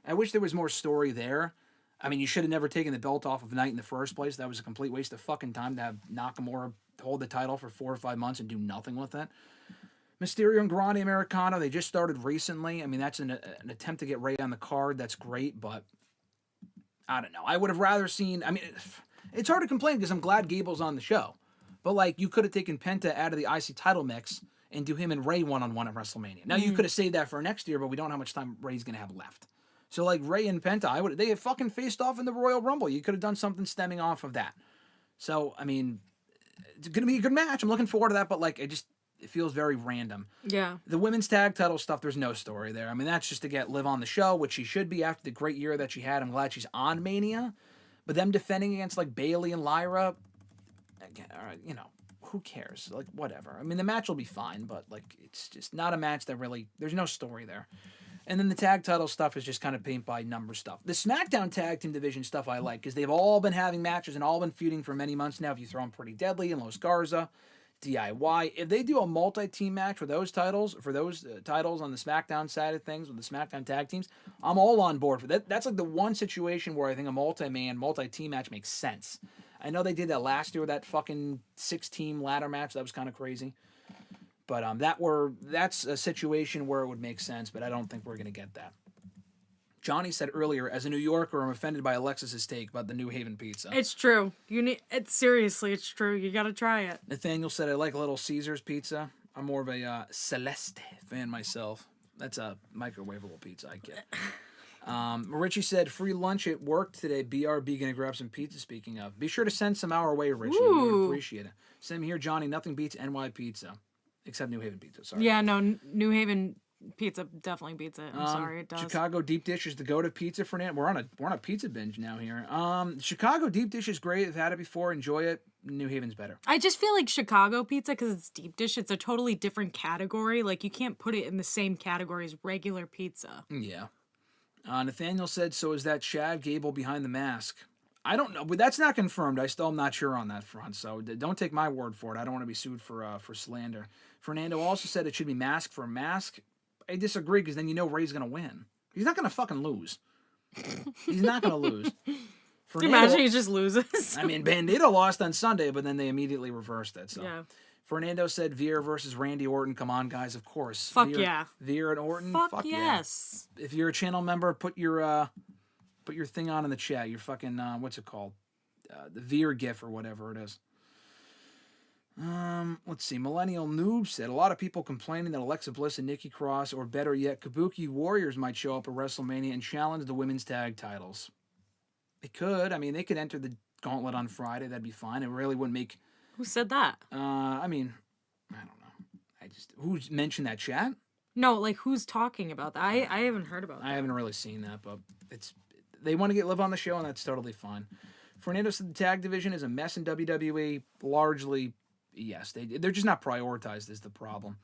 I wish there was more story there. I mean, you should have never taken the belt off of Knight in the first place. That was a complete waste of fucking time to have Nakamura hold the title for 4 or 5 months and do nothing with it. Mysterio and Grande Americano, they just started recently. I mean, that's an attempt to get Ray on the card. That's great, but I don't know. I would have rather seen... I mean, it's hard to complain because I'm glad Gable's on the show. But, like, you could have taken Penta out of the IC title mix and do him and Ray one-on-one at WrestleMania. Now, you could have saved that for next year, but we don't know how much time Ray's going to have left. So, like, Ray and Penta, they had fucking faced off in the Royal Rumble. You could have done something stemming off of that. So, I mean, it's going to be a good match. I'm looking forward to that, but, like, it feels very random. Yeah. The women's tag title stuff, there's no story there. I mean, that's just to get Liv on the show, which she should be after the great year that she had. I'm glad she's on Mania. But them defending against, like, Bayley and Lyra, again, who cares? Like, whatever. I mean, the match will be fine, but, like, it's just not a match that really, there's no story there. And then the tag title stuff is just kind of paint by number stuff. The SmackDown tag team division stuff I like, because they've all been having matches and all been feuding for many months now. If you throw in Pretty Deadly and Los Garza, DIY. If they do a multi-team match for those titles, on the SmackDown side of things, with the SmackDown tag teams, I'm all on board for that. That's like the one situation where I think a multi-man, multi-team match makes sense. I know they did that last year with that fucking 6-team ladder match. That was kind of crazy. But that's a situation where it would make sense, but I don't think we're going to get that. Johnny said earlier, as a New Yorker, I'm offended by Alexis's take about the New Haven pizza. It's true. Seriously, it's true. You got to try it. Nathaniel said, I like Little Caesars pizza. I'm more of a Celeste fan myself. That's a microwavable pizza, I get. Richie said, free lunch at work today. BRB going to grab some pizza, speaking of. Be sure to send some our way, Richie. We would appreciate it. Same here, Johnny. Nothing beats NY pizza. Except New Haven pizza, sorry. Yeah, no, New Haven pizza definitely beats it. I'm sorry, it does. Chicago deep dish is the go-to pizza for now. We're on a pizza binge now here. Chicago deep dish is great. I've had it before. Enjoy it. New Haven's better. I just feel like Chicago pizza, because it's deep dish, it's a totally different category. Like, you can't put it in the same category as regular pizza. Yeah. Nathaniel said, so is that Chad Gable behind the mask? I don't know, but that's not confirmed. I still am not sure on that front, so don't take my word for it. I don't want to be sued for slander. Fernando also said it should be mask for mask. I disagree, because then Ray's going to win. He's not going to fucking lose. He's not going to lose. Can you imagine he just loses? I mean, Bandito lost on Sunday, but then they immediately reversed it. So. Yeah. Fernando said Veer versus Randy Orton. Come on, guys, of course. Fuck Veer, yeah. Veer and Orton. Fuck yes. Yeah. If you're a channel member, put your thing on in the chat. Your fucking, what's it called? The Veer GIF or whatever it is. Let's see. Millennial Noob said a lot of people complaining that Alexa Bliss and Nikki Cross, or better yet, Kabuki Warriors might show up at WrestleMania and challenge the women's tag titles. They could. I mean, they could enter the gauntlet on Friday. That'd be fine. It really wouldn't make... Who said that? I mean, I don't know. Who's mentioned that, chat? No, like who's talking about that? I haven't heard about that. I haven't really seen that, but they want to get live on the show, and that's totally fine. Fernando said the tag division is a mess in WWE. Largely, yes, they're just not prioritized is the problem.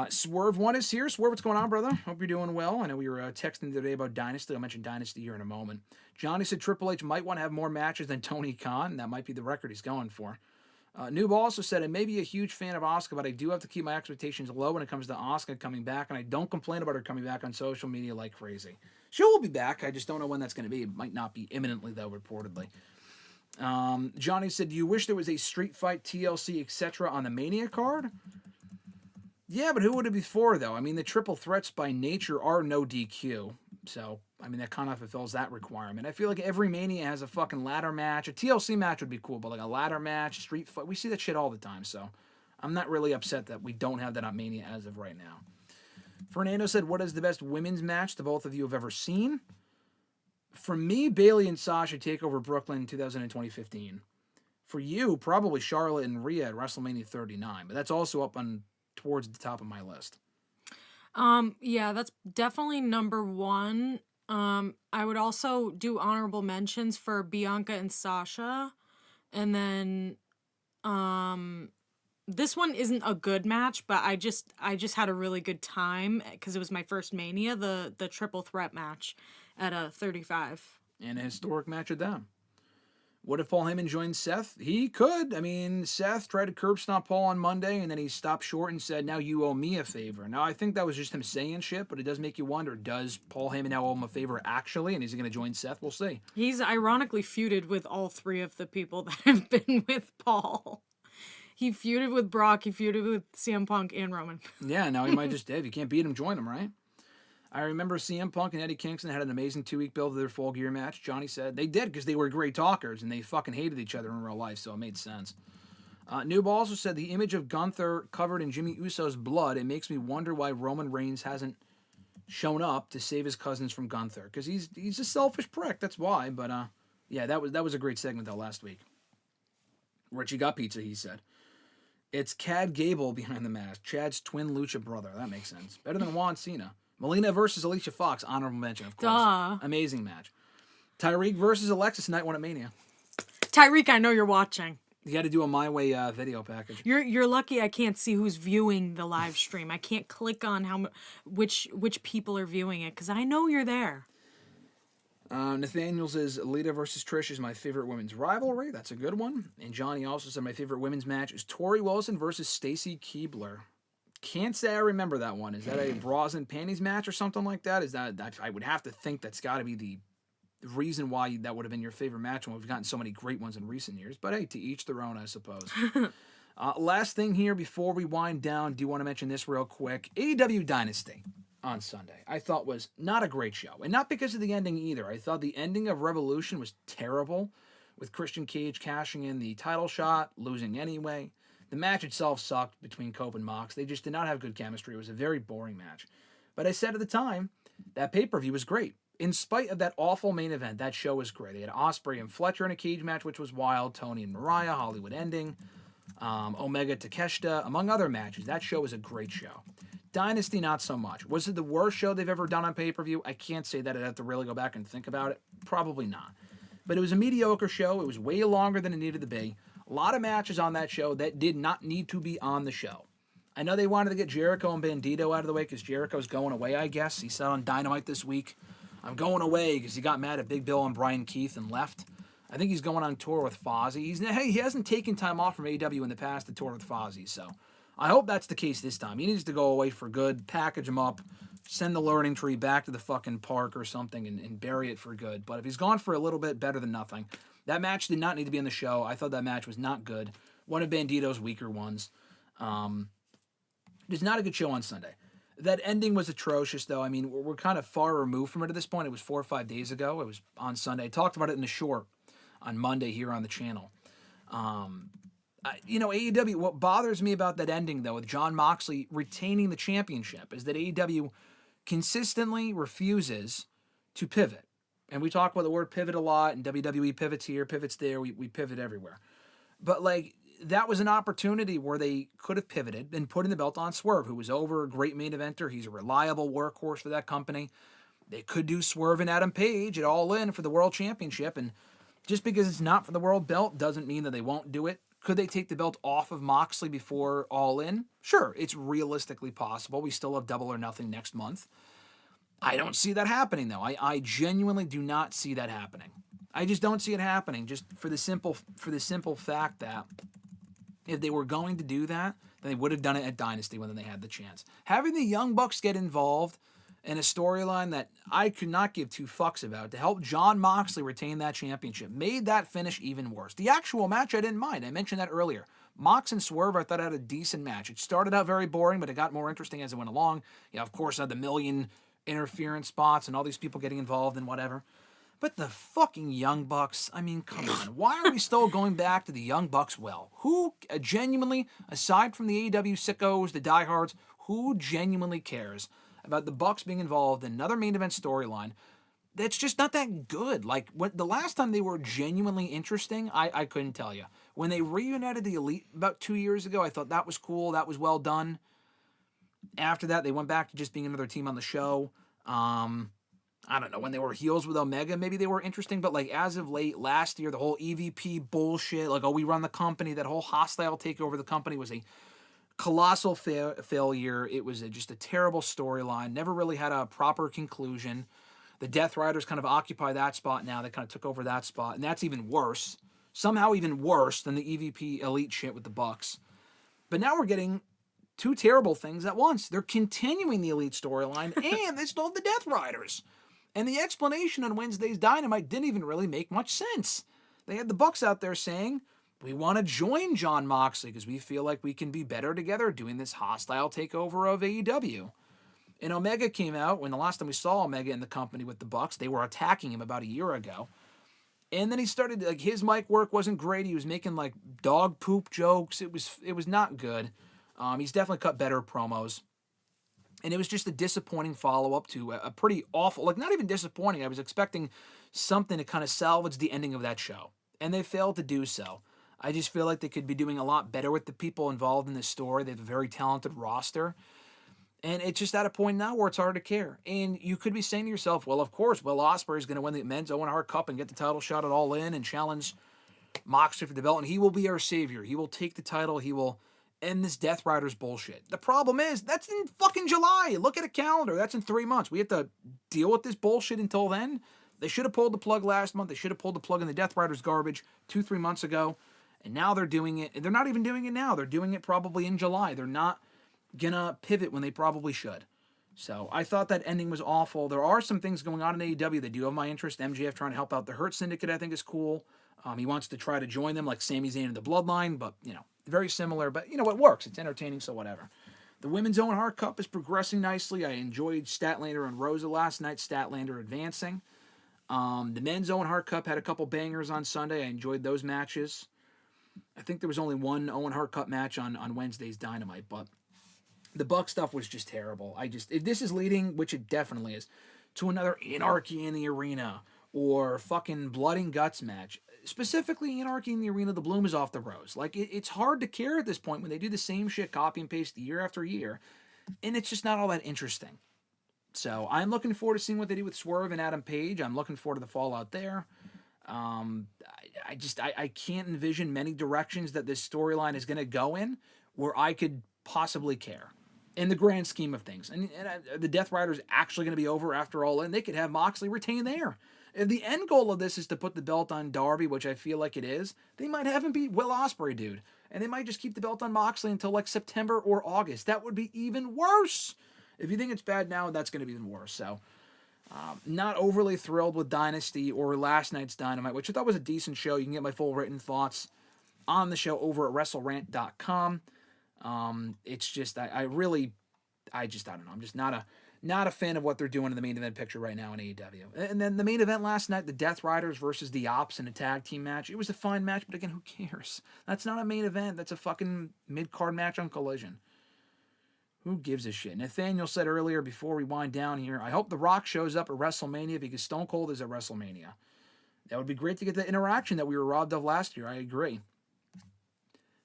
Swerve One is here. Swerve, what's going on, brother? Hope you're doing well. I know we were texting today about Dynasty. I'll mention Dynasty here in a moment. Johnny said Triple H might want to have more matches than Tony Khan. That might be the record he's going for. Noob also said, I may be a huge fan of Asuka, but I do have to keep my expectations low when it comes to Asuka coming back, and I don't complain about her coming back on social media like crazy. She will be back. I just don't know when that's going to be. It might not be imminently, though, reportedly. Johnny said, do you wish there was a Street Fight, TLC, etc. on the Mania card? Yeah, but who would it be for, though? I mean, the triple threats by nature are no DQ. So, I mean, that kind of fulfills that requirement. I feel like every Mania has a fucking ladder match. A TLC match would be cool, but like a ladder match, street fight, we see that shit all the time. So, I'm not really upset that we don't have that on Mania as of right now. Fernando said, what is the best women's match the both of you have ever seen? For me, Bayley and Sasha take over Brooklyn in 2015. For you, probably Charlotte and Rhea at WrestleMania 39, but that's also up on towards the top of my list. Yeah, that's definitely number one. I would also do honorable mentions for Bianca and Sasha. And then, this one isn't a good match, but I just had a really good time because it was my first Mania, the triple threat match at 35. And a historic match at that. What if Paul Heyman joined Seth? He could. I mean, Seth tried to curb stomp Paul on Monday, and then he stopped short and said, now you owe me a favor. Now, I think that was just him saying shit, but it does make you wonder, does Paul Heyman now owe him a favor actually, and is he going to join Seth? We'll see. He's ironically feuded with all three of the people that have been with Paul. He feuded with Brock, he feuded with CM Punk and Roman. Yeah, now he might just, if you can't beat him, join him, right? I remember CM Punk and Eddie Kingston had an amazing 2-week build of their Full Gear match. Johnny said they did because they were great talkers and they fucking hated each other in real life, so it made sense. Noob also said the image of Gunther covered in Jimmy Uso's blood, it makes me wonder why Roman Reigns hasn't shown up to save his cousins from Gunther. Because he's a selfish prick, that's why. But yeah, that was a great segment though last week. Richie got pizza, he said. It's Chad Gable behind the mask. Chad's twin lucha brother. That makes sense. Better than Juan Cena. Melina versus Alicia Fox. Honorable mention, of course. Duh. Amazing match. Tyreek versus Alexis. Night 1 at Mania. Tyreek, I know you're watching. You got to do a My Way video package. You're lucky I can't see who's viewing the live stream. I can't click on which people are viewing it because I know you're there. Nathaniel says Lita versus Trish is my favorite women's rivalry. That's a good one. And Johnny also said my favorite women's match is Tori Wilson versus Stacy Keibler. Can't say I remember that one. Is that a bras and panties match or something like that? Is that I would have to think that's got to be the reason why that would have been your favorite match when we've gotten so many great ones in recent years. But hey, to each their own, I suppose. Last thing here before we wind down, do you want to mention this real quick? AEW Dynasty on Sunday I thought was not a great show. And not because of the ending either. I thought the ending of Revolution was terrible, with Christian Cage cashing in the title shot, losing anyway. The match itself sucked between Cope and Mox. They just did not have good chemistry. It was a very boring match. But I said at the time, that pay-per-view was great. In spite of that awful main event, that show was great. They had Ospreay and Fletcher in a cage match, which was wild. Tony and Mariah, Hollywood ending. Omega Takeshita, among other matches. That show was a great show. Dynasty, not so much. Was it the worst show they've ever done on pay-per-view? I can't say that. I'd have to really go back and think about it. Probably not. But it was a mediocre show. It was way longer than it needed to be. A lot of matches on that show that did not need to be on the show. I know they wanted to get Jericho and Bandito out of the way because Jericho's going away, I guess. He said on Dynamite this week, I'm going away because he got mad at Big Bill and Brian Keith and left. I think he's going on tour with Fozzy. He hasn't taken time off from AEW in the past to tour with Fozzy, so I hope that's the case this time. He needs to go away for good, package him up, send the learning tree back to the fucking park or something and bury it for good. But if he's gone for a little bit, better than nothing. That match did not need to be on the show. I thought that match was not good. One of Bandito's weaker ones. It's not a good show on Sunday. That ending was atrocious, though. I mean, we're kind of far removed from it at this point. It was 4 or 5 days ago. It was on Sunday. I talked about it in the short on Monday here on the channel. AEW, what bothers me about that ending, though, with Jon Moxley retaining the championship, is that AEW consistently refuses to pivot. And we talk about the word pivot a lot, and WWE pivots here, pivots there, we pivot everywhere. But, that was an opportunity where they could have pivoted and putting the belt on Swerve, who was over, a great main eventer. He's a reliable workhorse for that company. They could do Swerve and Adam Page at All In for the World Championship, and just because it's not for the World Belt doesn't mean that they won't do it. Could they take the belt off of Moxley before All In? Sure, it's realistically possible. We still have Double or Nothing next month. I don't see that happening, though. I genuinely do not see that happening. I just don't see it happening, just for the simple fact that if they were going to do that, then they would have done it at Dynasty when they had the chance. Having the Young Bucks get involved in a storyline that I could not give two fucks about to help Jon Moxley retain that championship made that finish even worse. The actual match I didn't mind. I mentioned that earlier. Mox and Swerve, I thought, had a decent match. It started out very boring, but it got more interesting as it went along. Of course, had the million interference spots and all these people getting involved and whatever. But the fucking Young Bucks, I mean, come on. Why are we still going back to the Young Bucks? Well, who genuinely, aside from the AEW sickos, the diehards, who genuinely cares about the Bucks being involved in another main event storyline that's just not that good? The last time they were genuinely interesting, I couldn't tell you. When they reunited the Elite about 2 years ago, I thought that was cool. That was well done. After that, they went back to just being another team on the show. I don't know, when they were heels with Omega, maybe they were interesting, but as of late, last year, the whole EVP bullshit, we run the company, that whole hostile takeover of the company was a colossal failure. It was just a terrible storyline, never really had a proper conclusion. The Death Riders kind of occupy that spot now. They kind of took over that spot, and that's even worse. Somehow even worse than the EVP Elite shit with the Bucks. But now we're getting two terrible things at once. They're continuing the Elite storyline, and they stole the Death Riders. And the explanation on Wednesday's Dynamite didn't even really make much sense. They had the Bucks out there saying, we want to join Jon Moxley because we feel like we can be better together doing this hostile takeover of AEW. And Omega came out, when the last time we saw Omega in the company with the Bucks, they were attacking him about a year ago. And then he started, his mic work wasn't great. He was making, dog poop jokes. It was not good. He's definitely cut better promos. And it was just a disappointing follow-up to a pretty awful, not even disappointing. I was expecting something to kind of salvage the ending of that show. And they failed to do so. I just feel like they could be doing a lot better with the people involved in this story. They have a very talented roster. And it's just at a point now where it's hard to care. And you could be saying to yourself, well, of course, Will Ospreay is going to win the men's Owen Hart Cup and get the title shot at All In and challenge Moxley for the belt. And he will be our savior. He will take the title. He will end this Death Riders bullshit. The problem is, that's in fucking July. Look at a calendar. That's in 3 months. We have to deal with this bullshit until then. They should have pulled the plug last month. They should have pulled the plug in the Death Riders garbage 2-3 months ago. And now they're doing it. They're not even doing it now. They're doing it probably in July. They're not gonna pivot when they probably should. So I thought that ending was awful. There are some things going on in AEW that do have my interest. MJF trying to help out the Hurt Syndicate, I think, is cool. He wants to try to join them like Sami Zayn and the Bloodline, but, very similar. But, it works. It's entertaining, so whatever. The Women's Owen Hart Cup is progressing nicely. I enjoyed Statlander and Rosa last night. Statlander advancing. The Men's Owen Hart Cup had a couple bangers on Sunday. I enjoyed those matches. I think there was only one Owen Hart Cup match on Wednesday's Dynamite, but the Buck stuff was just terrible. If this is leading, which it definitely is, to another Anarchy in the Arena or fucking Blood and Guts match, specifically Anarchy in the Arena, the bloom is off the rose. It's hard to care at this point when they do the same shit, copy and paste year after year, and it's just not all that interesting. So I'm looking forward to seeing what they do with Swerve and Adam Page. I'm looking forward to the fallout there. I can't envision many directions that this storyline is going to go in where I could possibly care in the grand scheme of things. And the Death Riders actually going to be over after All In. They could have Moxley retain there. If the end goal of this is to put the belt on Darby, which I feel like it is, they might have him beat Will Ospreay, dude. And they might just keep the belt on Moxley until September or August. That would be even worse. If you think it's bad now, that's going to be even worse. So, not overly thrilled with Dynasty or last night's Dynamite, which I thought was a decent show. You can get my full written thoughts on the show over at WrestleRant.com. It's just, I don't know. I'm just not a fan of what they're doing in the main event picture right now in AEW. And then the main event last night, the Death Riders versus the Ops in a tag team match. It was a fine match, but again, who cares? That's not a main event. That's a fucking mid-card match on Collision. Who gives a shit? Nathaniel said earlier, before we wind down here, I hope The Rock shows up at WrestleMania because Stone Cold is at WrestleMania. That would be great to get the interaction that we were robbed of last year. I agree.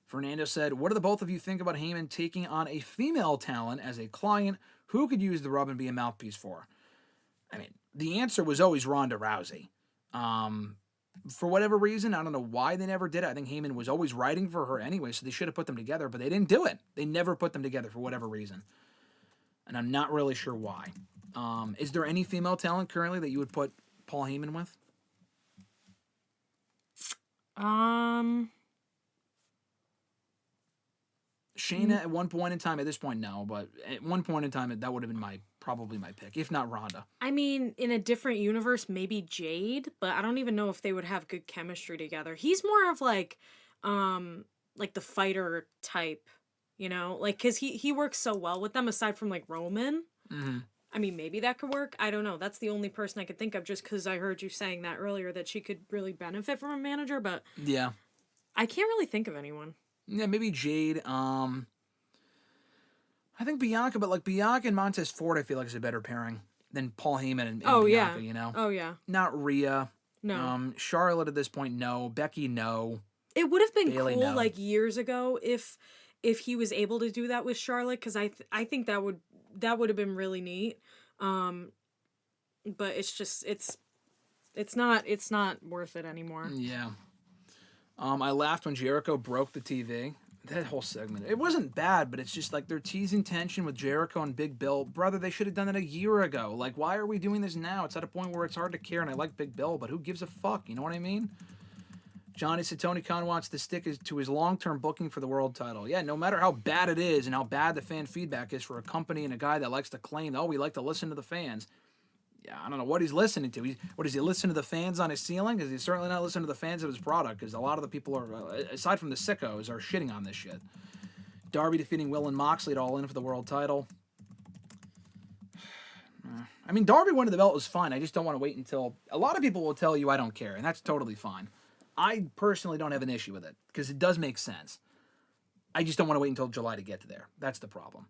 Fernando said, what do the both of you think about Heyman taking on a female talent as a client who could use the rub and be a mouthpiece for? I mean, the answer was always Ronda Rousey. For whatever reason, I don't know why they never did it. I think Heyman was always writing for her anyway, so they should have put them together, but they didn't do it. They never put them together for whatever reason. And I'm not really sure why. Is there any female talent currently that you would put Paul Heyman with? Shayna at one point in time, at this point, no, but at one point in time, that would have been probably my pick, if not Ronda. I mean, in a different universe, maybe Jade, but I don't even know if they would have good chemistry together. He's more of like the fighter type, you know, like, cause he works so well with them aside from like Roman. Mm-hmm. I mean, maybe that could work. I don't know. That's the only person I could think of just because I heard you saying that earlier that she could really benefit from a manager, but yeah, I can't really think of anyone. Yeah, maybe Jade. I think Bianca, but like Bianca and Montez Ford, I feel like is a better pairing than Paul Heyman and Bianca, you know? Oh, yeah. Not Rhea. No. Charlotte at this point, no. Becky, no. It would have been Bayley, cool no. like years ago if he was able to do that with Charlotte, because I think that would have been really neat. But it's just it's not worth it anymore. Yeah. I laughed when Jericho broke the TV. That whole segment. It wasn't bad, but it's just like they're teasing tension with Jericho and Big Bill. Brother, they should have done that a year ago. Like, why are we doing this now? It's at a point where it's hard to care, and I like Big Bill, but who gives a fuck? You know what I mean? Johnny said Tony Khan wants to stick to his long-term booking for the world title. Yeah, no matter how bad it is and how bad the fan feedback is for a company and a guy that likes to claim, oh, we like to listen to the fans. Yeah, I don't know what he's listening to. What does he listen to the fans on his ceiling? Because he's certainly not listening to the fans of his product. Because a lot of the people are, aside from the sickos, are shitting on this shit. Darby defeating Will and Moxley at All In for the world title. I mean, Darby winning the belt was fine. I just don't want to wait until. A lot of people will tell you I don't care, and that's totally fine. I personally don't have an issue with it because it does make sense. I just don't want to wait until July to get to there. That's the problem.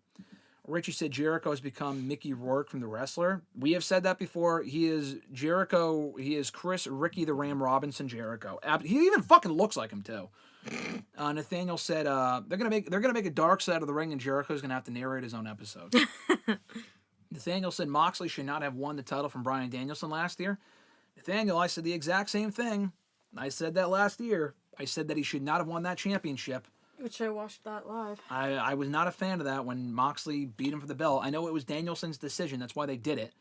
Richie said Jericho has become Mickey Rourke from The Wrestler. We have said that before. He is Jericho. He is Chris Ricky the Ram Robinson Jericho. He even fucking looks like him too. Nathaniel said they're gonna make a Dark Side of the Ring, and Jericho's gonna have to narrate his own episode. Nathaniel said Moxley should not have won the title from Bryan Danielson last year. Nathaniel, I said the exact same thing. I said that last year. I said that he should not have won that championship. Which I watched that live. I was not a fan of that when Moxley beat him for the belt. I know it was Danielson's decision. That's why they did it.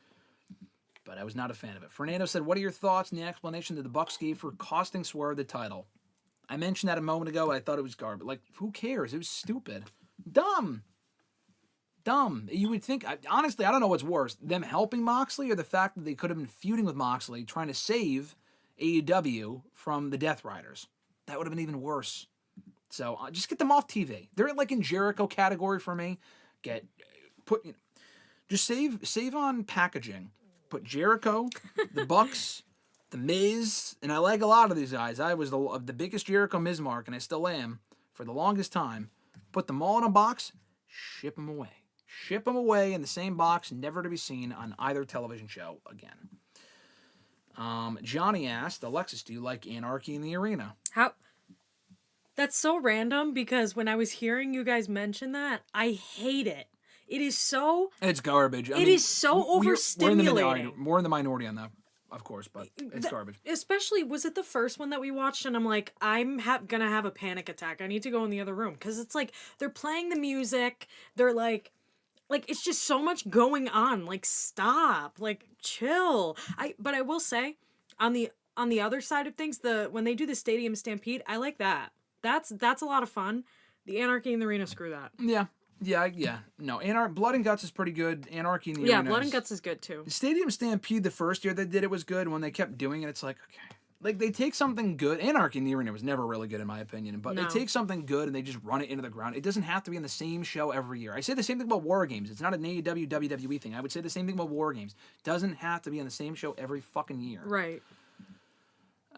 But I was not a fan of it. Fernando said, what are your thoughts on the explanation that the Bucks gave for costing Swerve the title? I mentioned that a moment ago. I thought it was garbage. Like, who cares? It was stupid. Dumb. You would think, honestly, I don't know what's worse. Them helping Moxley or the fact that they could have been feuding with Moxley, trying to save AEW from the Death Riders. That would have been even worse. So just get them off TV. They're like in Jericho category for me. Just save on packaging. Put Jericho, the Bucks, the Miz, and I like a lot of these guys. I was the biggest Jericho Miz mark, and I still am for the longest time. Put them all in a box, ship them away. Ship them away in the same box, never to be seen on either television show again. Johnny asked, Alexis, do you like Anarchy in the Arena? How? That's so random because when I was hearing you guys mention that, I hate it. It is so... It's garbage. It is so overstimulating. We're in the minority on that, of course, but it's garbage. Especially, was it the first one that we watched? And I'm like, I'm gonna have a panic attack. I need to go in the other room. Because it's like, they're playing the music. They're like, it's just so much going on. Like, stop. Like, chill. But I will say, on the other side of things, when they do the Stadium Stampede, I like that. That's a lot of fun. The Anarchy in the Arena, screw that. Yeah. Yeah. No, Blood and Guts is pretty good. Anarchy in the Yeah, Arena Blood and Guts is good too. Stadium Stampede, the first year they did it was good. When they kept doing it, it's like, okay. Like, they take something good. Anarchy in the Arena was never really good, in my opinion. But No. they take something good and they just run it into the ground. It doesn't have to be in the same show every year. I say the same thing about War Games. It's not an AEW, WWE thing. I would say the same thing about War Games. Doesn't have to be on the same show every fucking year. Right.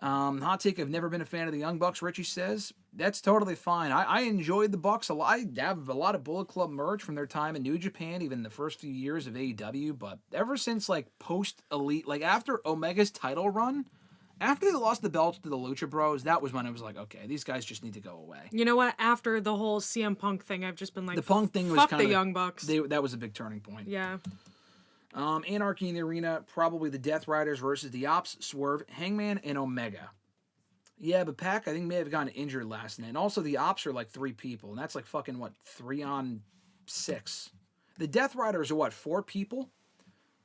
Hot take, I've never been a fan of the Young Bucks, Richie says. That's totally fine. I enjoyed the Bucks a lot. I have a lot of Bullet Club merch from their time in New Japan, even the first few years of AEW. But ever since, like, post-Elite, like, after Omega's title run... After they lost the belts to the Lucha Bros, that was when I was like, okay, these guys just need to go away. You know what? After the whole CM Punk thing, I've just been like, the Punk thing was fuck kind of the Young Bucks. That was a big turning point. Yeah. Anarchy in the Arena, probably the Death Riders versus the Ops, Swerve, Hangman, and Omega. Yeah, but Pac, I think, may have gotten injured last night. And also, the Ops are like 3 people, and that's like fucking, 3-on-6. The Death Riders are what, 4 people?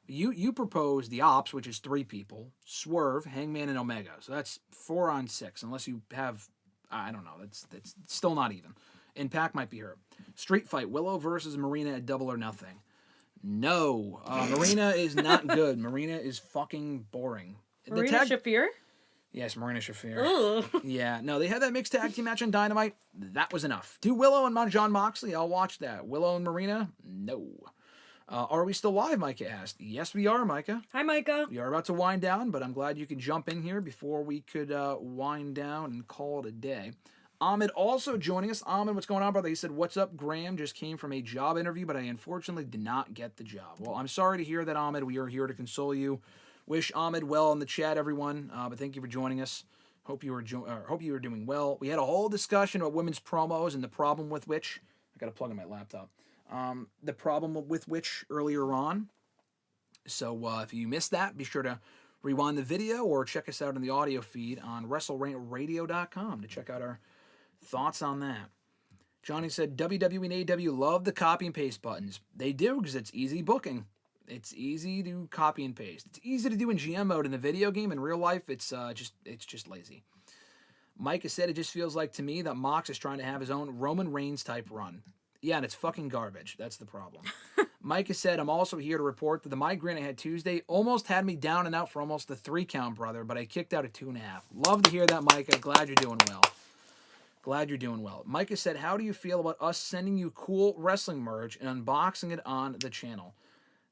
You propose the Ops, which is 3 people, Swerve, Hangman, and Omega. So that's 4-on-6, unless you have, I don't know, that's still not even. And Pac might be hurt. Street Fight, Willow versus Marina at Double or Nothing. No, Marina is not good. Marina is fucking boring. Marina Shafir? Yes, Marina Shafir. Ugh. Yeah, no, they had that mixed tag team match on Dynamite. That was enough. Do Willow and John Moxley, I'll watch that. Willow and Marina? No. Are we still live, Micah asked. Yes, we are, Micah. Hi, Micah. We are about to wind down, but I'm glad you could jump in here before we could wind down and call it a day. Ahmed also joining us. Ahmed, what's going on, brother? He said, what's up, Graham? Just came from a job interview, but I unfortunately did not get the job. Well, I'm sorry to hear that, Ahmed. We are here to console you. Wish Ahmed well in the chat, everyone. But thank you for joining us. Hope you are doing well. We had a whole discussion about women's promos and the problem with which... I got to plug in my laptop. The problem with which earlier on. So if you missed that, be sure to rewind the video or check us out in the audio feed on WrestleRant.radio.com to check out our thoughts on that. Johnny said, WWE and AEW love the copy and paste buttons. They do, because it's easy booking. It's easy to copy and paste. It's easy to do in GM mode in the video game. In real life, it's just lazy. Mike has said, it just feels like to me that Mox is trying to have his own Roman Reigns type run. Yeah, and it's fucking garbage. That's the problem. Mike has said, I'm also here to report that the migraine I had Tuesday almost had me down and out for almost the 3 count, brother, but I kicked out at 2.5. Love to hear that, Mike. I'm glad you're doing well. Glad you're doing well. Mike has said, how do you feel about us sending you cool wrestling merch and unboxing it on the channel?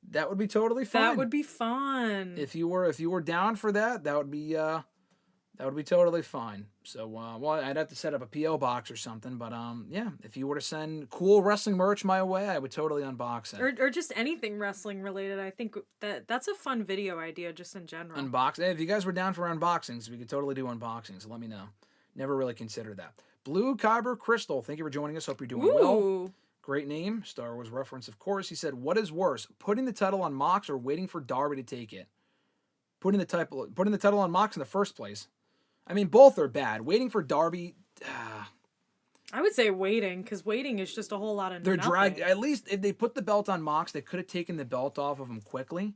That would be totally fine. That would be fun. If you were down for that, that would be totally fine. So, well, I'd have to set up a P.O. box or something, but, yeah, if you were to send cool wrestling merch my way, I would totally unbox it. Or just anything wrestling related. I think that's a fun video idea just in general. Hey, if you guys were down for unboxings, we could totally do unboxings. Let me know. Never really considered that. Blue Kyber Crystal, thank you for joining us. Hope you're doing well. Great name. Star Wars reference, of course. He said, what is worse, putting the title on Mox or waiting for Darby to take it? Putting the title on Mox in the first place. I mean, both are bad. Waiting for Darby... I would say waiting, because waiting is just a whole lot of They're nothing. dragged. At least if they put the belt on Mox, they could have taken the belt off of him quickly.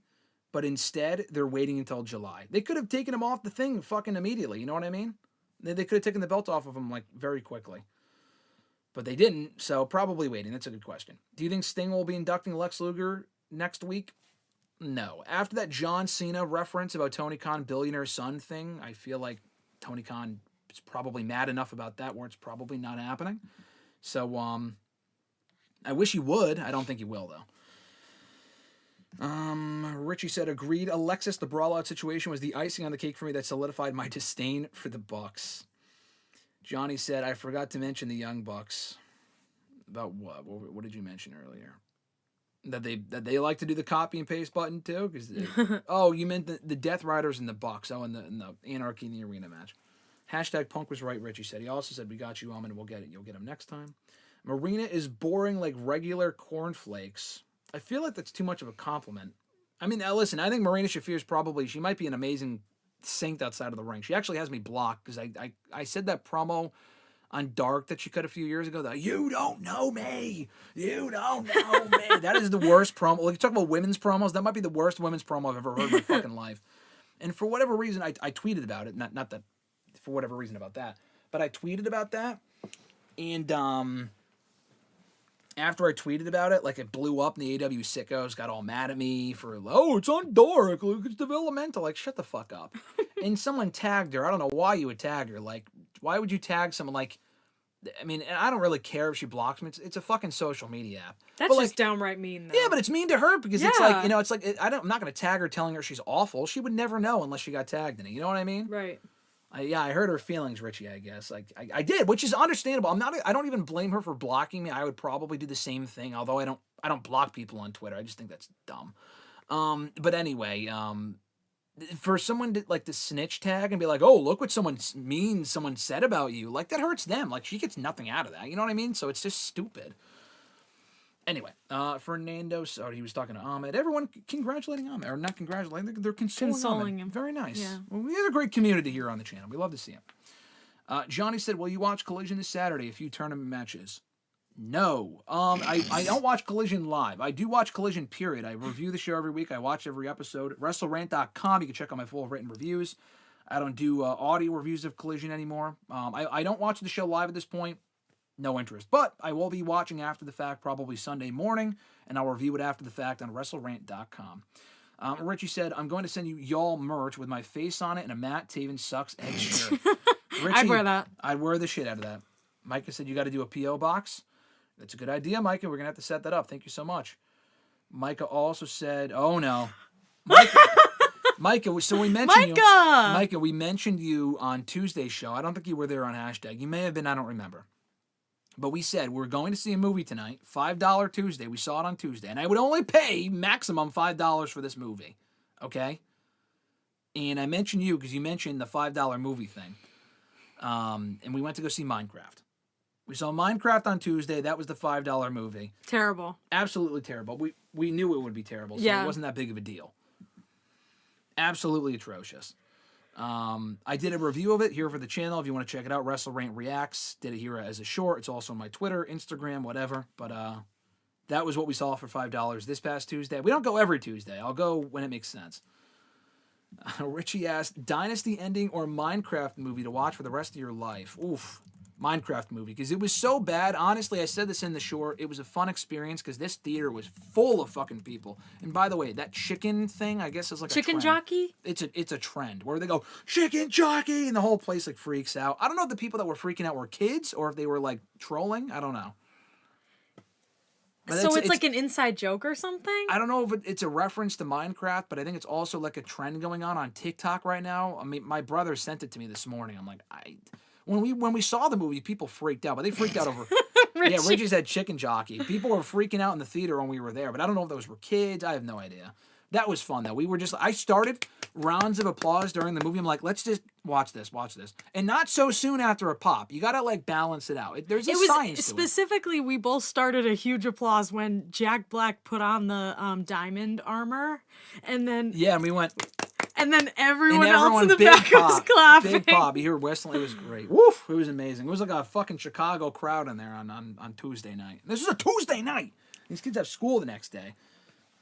But instead, they're waiting until July. They could have taken him off the thing fucking immediately. You know what I mean? They could have taken the belt off of him, like, very quickly. But they didn't, so probably waiting. That's a good question. Do you think Sting will be inducting Lex Luger next week? No. After that John Cena reference about Tony Khan billionaire son thing, I feel like Tony Khan is probably mad enough about that where it's probably not happening. So, I wish he would. I don't think he will, though. Richie said, agreed. Alexis, the brawl-out situation was the icing on the cake for me that solidified my disdain for the Bucks. Johnny said, I forgot to mention the Young Bucks. About what? What did you mention earlier? That they like to do the copy and paste button too? Oh, you meant the Death Riders and the Bucks. Oh, in the Anarchy in the Arena match. Hashtag Punk was right, Richie said. He also said, we got you, and we'll get it. You'll get him next time. Marina is boring like regular cornflakes. I feel like that's too much of a compliment. I mean, listen, I think Marina Shafir she might be an amazing saint outside of the ring. She actually has me blocked because I said that promo on Dark that she cut a few years ago that you don't know me. You don't know me. That is the worst promo. Like, you talk about women's promos, that might be the worst women's promo I've ever heard in my fucking life. And for whatever reason, I tweeted about it. Not that for whatever reason about that, but I tweeted about that. And after I tweeted about it, like it blew up and the AEW sickos got all mad at me for, oh, it's on dark, look, it's developmental. Like, shut the fuck up. And someone tagged her. I don't know why you would tag her. Like, why would you tag someone like, I mean, and I don't really care if she blocks me. It's a fucking social media app. That's but just like, downright mean, though. Yeah, but it's mean to her because it's like, it's like, I'm not going to tag her telling her she's awful. She would never know unless she got tagged in it. You know what I mean? Right. I hurt her feelings, Richie, I guess. Like, I did, which is understandable. I don't even blame her for blocking me. I would probably do the same thing, although I don't block people on Twitter. I just think that's dumb. But anyway, for someone to snitch tag and be like, oh, look what someone said about you, like, that hurts them. Like, she gets nothing out of that. You know what I mean? So it's just stupid. Anyway, Fernando, he was talking to Ahmed. Everyone congratulating Ahmed, or not congratulating, they're consoling him. Very nice. Yeah. Well, we have a great community here on the channel. We love to see him. Johnny said, will you watch Collision this Saturday, a few tournament matches? No. I don't watch Collision live. I do watch Collision, period. I review the show every week. I watch every episode. WrestleRant.com, you can check out my full written reviews. I don't do audio reviews of Collision anymore. I don't watch the show live at this point. No interest. But I will be watching after the fact, probably Sunday morning, and I'll review it after the fact on WrestleRant.com. Richie said, I'm going to send you y'all merch with my face on it and a Matt Taven Sucks Egg shirt. Richie, I'd wear that. I'd wear the shit out of that. Micah said, you got to do a P.O. box. That's a good idea, Micah. We're going to have to set that up. Thank you so much. Micah also said, oh, no. Micah, so we mentioned you. Micah, we mentioned you on Tuesday's show. I don't think you were there on hashtag. You may have been. I don't remember. But we said we're going to see a movie tonight, $5 Tuesday. We saw it on Tuesday. And I would only pay maximum $5 for this movie. Okay? And I mentioned you because you mentioned the $5 movie thing. And we went to go see Minecraft. We saw Minecraft on Tuesday. That was the $5 movie. Terrible. Absolutely terrible. We knew it would be terrible, so it wasn't that big of a deal. Absolutely atrocious. I did a review of it here for the channel. If you want to check it out, WrestleRant Reacts. Did it here as a short. It's also on my Twitter, Instagram, whatever. But that was what we saw for $5 this past Tuesday. We don't go every Tuesday. I'll go when it makes sense. Richie asked, Dynasty ending or Minecraft movie to watch for the rest of your life? Oof. Minecraft movie, because it was so bad. Honestly, I said this in the short. It was a fun experience because this theater was full of fucking people. And by the way, that chicken thing, I guess, is like chicken a trend. jockey. It's a trend where they go chicken jockey, and the whole place like freaks out. I don't know if the people that were freaking out were kids or if they were like trolling. I don't know. But so it's like an inside joke or something? I don't know if it's a reference to Minecraft, but I think it's also like a trend going on TikTok right now. I mean, my brother sent it to me this morning. I'm like, When we saw the movie, people freaked out, but they freaked out over. Yeah, Richie said chicken jockey. People were freaking out in the theater when we were there, but I don't know if those were kids. I have no idea. That was fun though. I started rounds of applause during the movie. I'm like, let's just watch this, and not so soon after a pop. You gotta like balance it out. There's science to it. Specifically, we both started a huge applause when Jack Black put on the diamond armor, and then and we went. And then everyone else in the back was clapping. Big pop. You hear whistling. It was great. Woof. It was amazing. It was like a fucking Chicago crowd in there on Tuesday night. This was a Tuesday night. These kids have school the next day.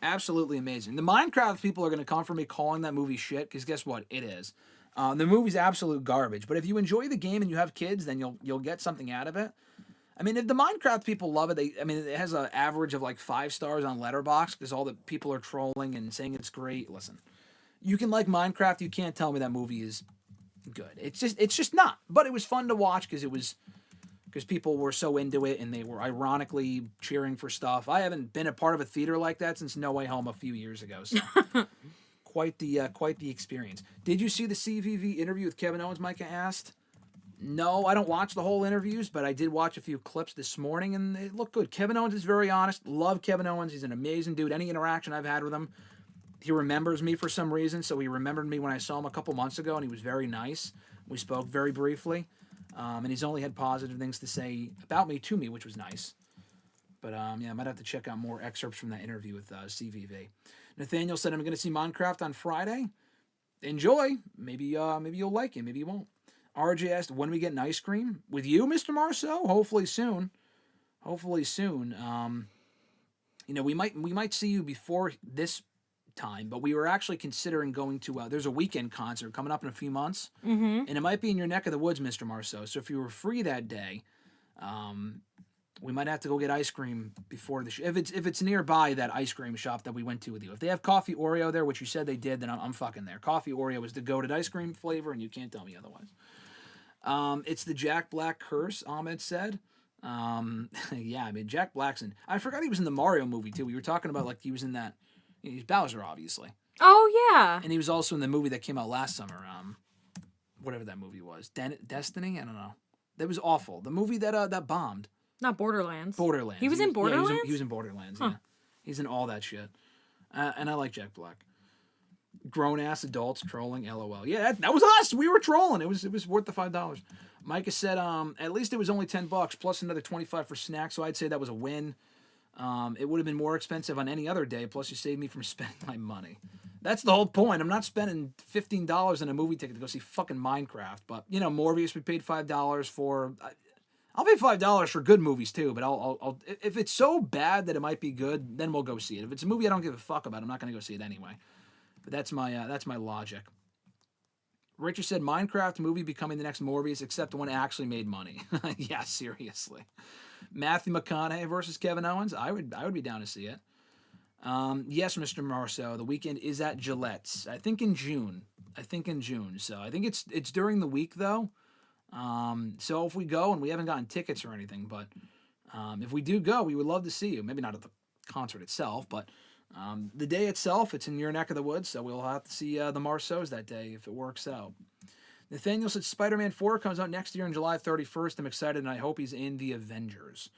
Absolutely amazing. The Minecraft people are going to come for me calling that movie shit, because guess what? It is. The movie's absolute garbage. But if you enjoy the game and you have kids, then you'll get something out of it. I mean, if the Minecraft people love it, it has an average of like 5 stars on Letterboxd because all the people are trolling and saying it's great. Listen. You can like Minecraft. You can't tell me that movie is good. It's just not. But it was fun to watch because people were so into it and they were ironically cheering for stuff. I haven't been a part of a theater like that since No Way Home a few years ago. So quite the experience. Did you see the CVV interview with Kevin Owens? Micah asked. No, I don't watch the whole interviews, but I did watch a few clips this morning and it looked good. Kevin Owens is very honest. Love Kevin Owens. He's an amazing dude. Any interaction I've had with him. He remembers me for some reason, so he remembered me when I saw him a couple months ago, and he was very nice. We spoke very briefly, and he's only had positive things to say about me to me, which was nice. But I might have to check out more excerpts from that interview with CVV. Nathaniel said, I'm going to see Minecraft on Friday. Enjoy. Maybe you'll like it. Maybe you won't. RJ asked, when we get an ice cream? With you, Mr. Marceau? Hopefully soon. We might see you before this time, but we were actually considering going to there's a weekend concert coming up in a few months, and it might be in your neck of the woods, Mr. Marceau. So if you were free that day, we might have to go get ice cream before the show. If it's nearby that ice cream shop that we went to with you. If they have coffee Oreo there, which you said they did, then I'm fucking there. Coffee Oreo is the goated ice cream flavor, and you can't tell me otherwise. It's the Jack Black curse, Ahmed said. Yeah, I mean, Jack Black's in... I forgot he was in the Mario movie, too. We were talking about, like, he was in that... He's Bowser, obviously. Oh, yeah. And he was also in the movie that came out last summer. Whatever that movie was. Destiny? I don't know. That was awful. The movie that bombed. Not Borderlands. Borderlands. He was in Borderlands? Yeah, he was in Borderlands, yeah. He's in all that shit. And I like Jack Black. Grown-ass adults trolling, LOL. Yeah, that was us. We were trolling. It was worth the $5. Micah said, at least it was only $10, plus another $25 for snacks, so I'd say that was a win. It would have been more expensive on any other day, plus you saved me from spending my money. That's the whole point. I'm not spending $15 on a movie ticket to go see fucking Minecraft. But, you know, Morbius we paid $5 for... I'll pay $5 for good movies too, but I'll if it's so bad that it might be good, then we'll go see it. If it's a movie I don't give a fuck about, I'm not going to go see it anyway. But that's my logic. Richard said Minecraft movie becoming the next Morbius, except the one actually made money. Yeah, seriously. Matthew McConaughey versus Kevin Owens. I would be down to see it. Yes, Mr. Marceau. The weekend is at Gillette's. I think in June. So I think it's during the week though. So if we go, and we haven't gotten tickets or anything, but if we do go, we would love to see you. Maybe not at the concert itself, but the day itself, it's in your neck of the woods, so we'll have to see the Marceaus that day if it works out. Nathaniel said Spider-Man 4 comes out next year on July 31st. I'm excited, and I hope he's in the Avengers.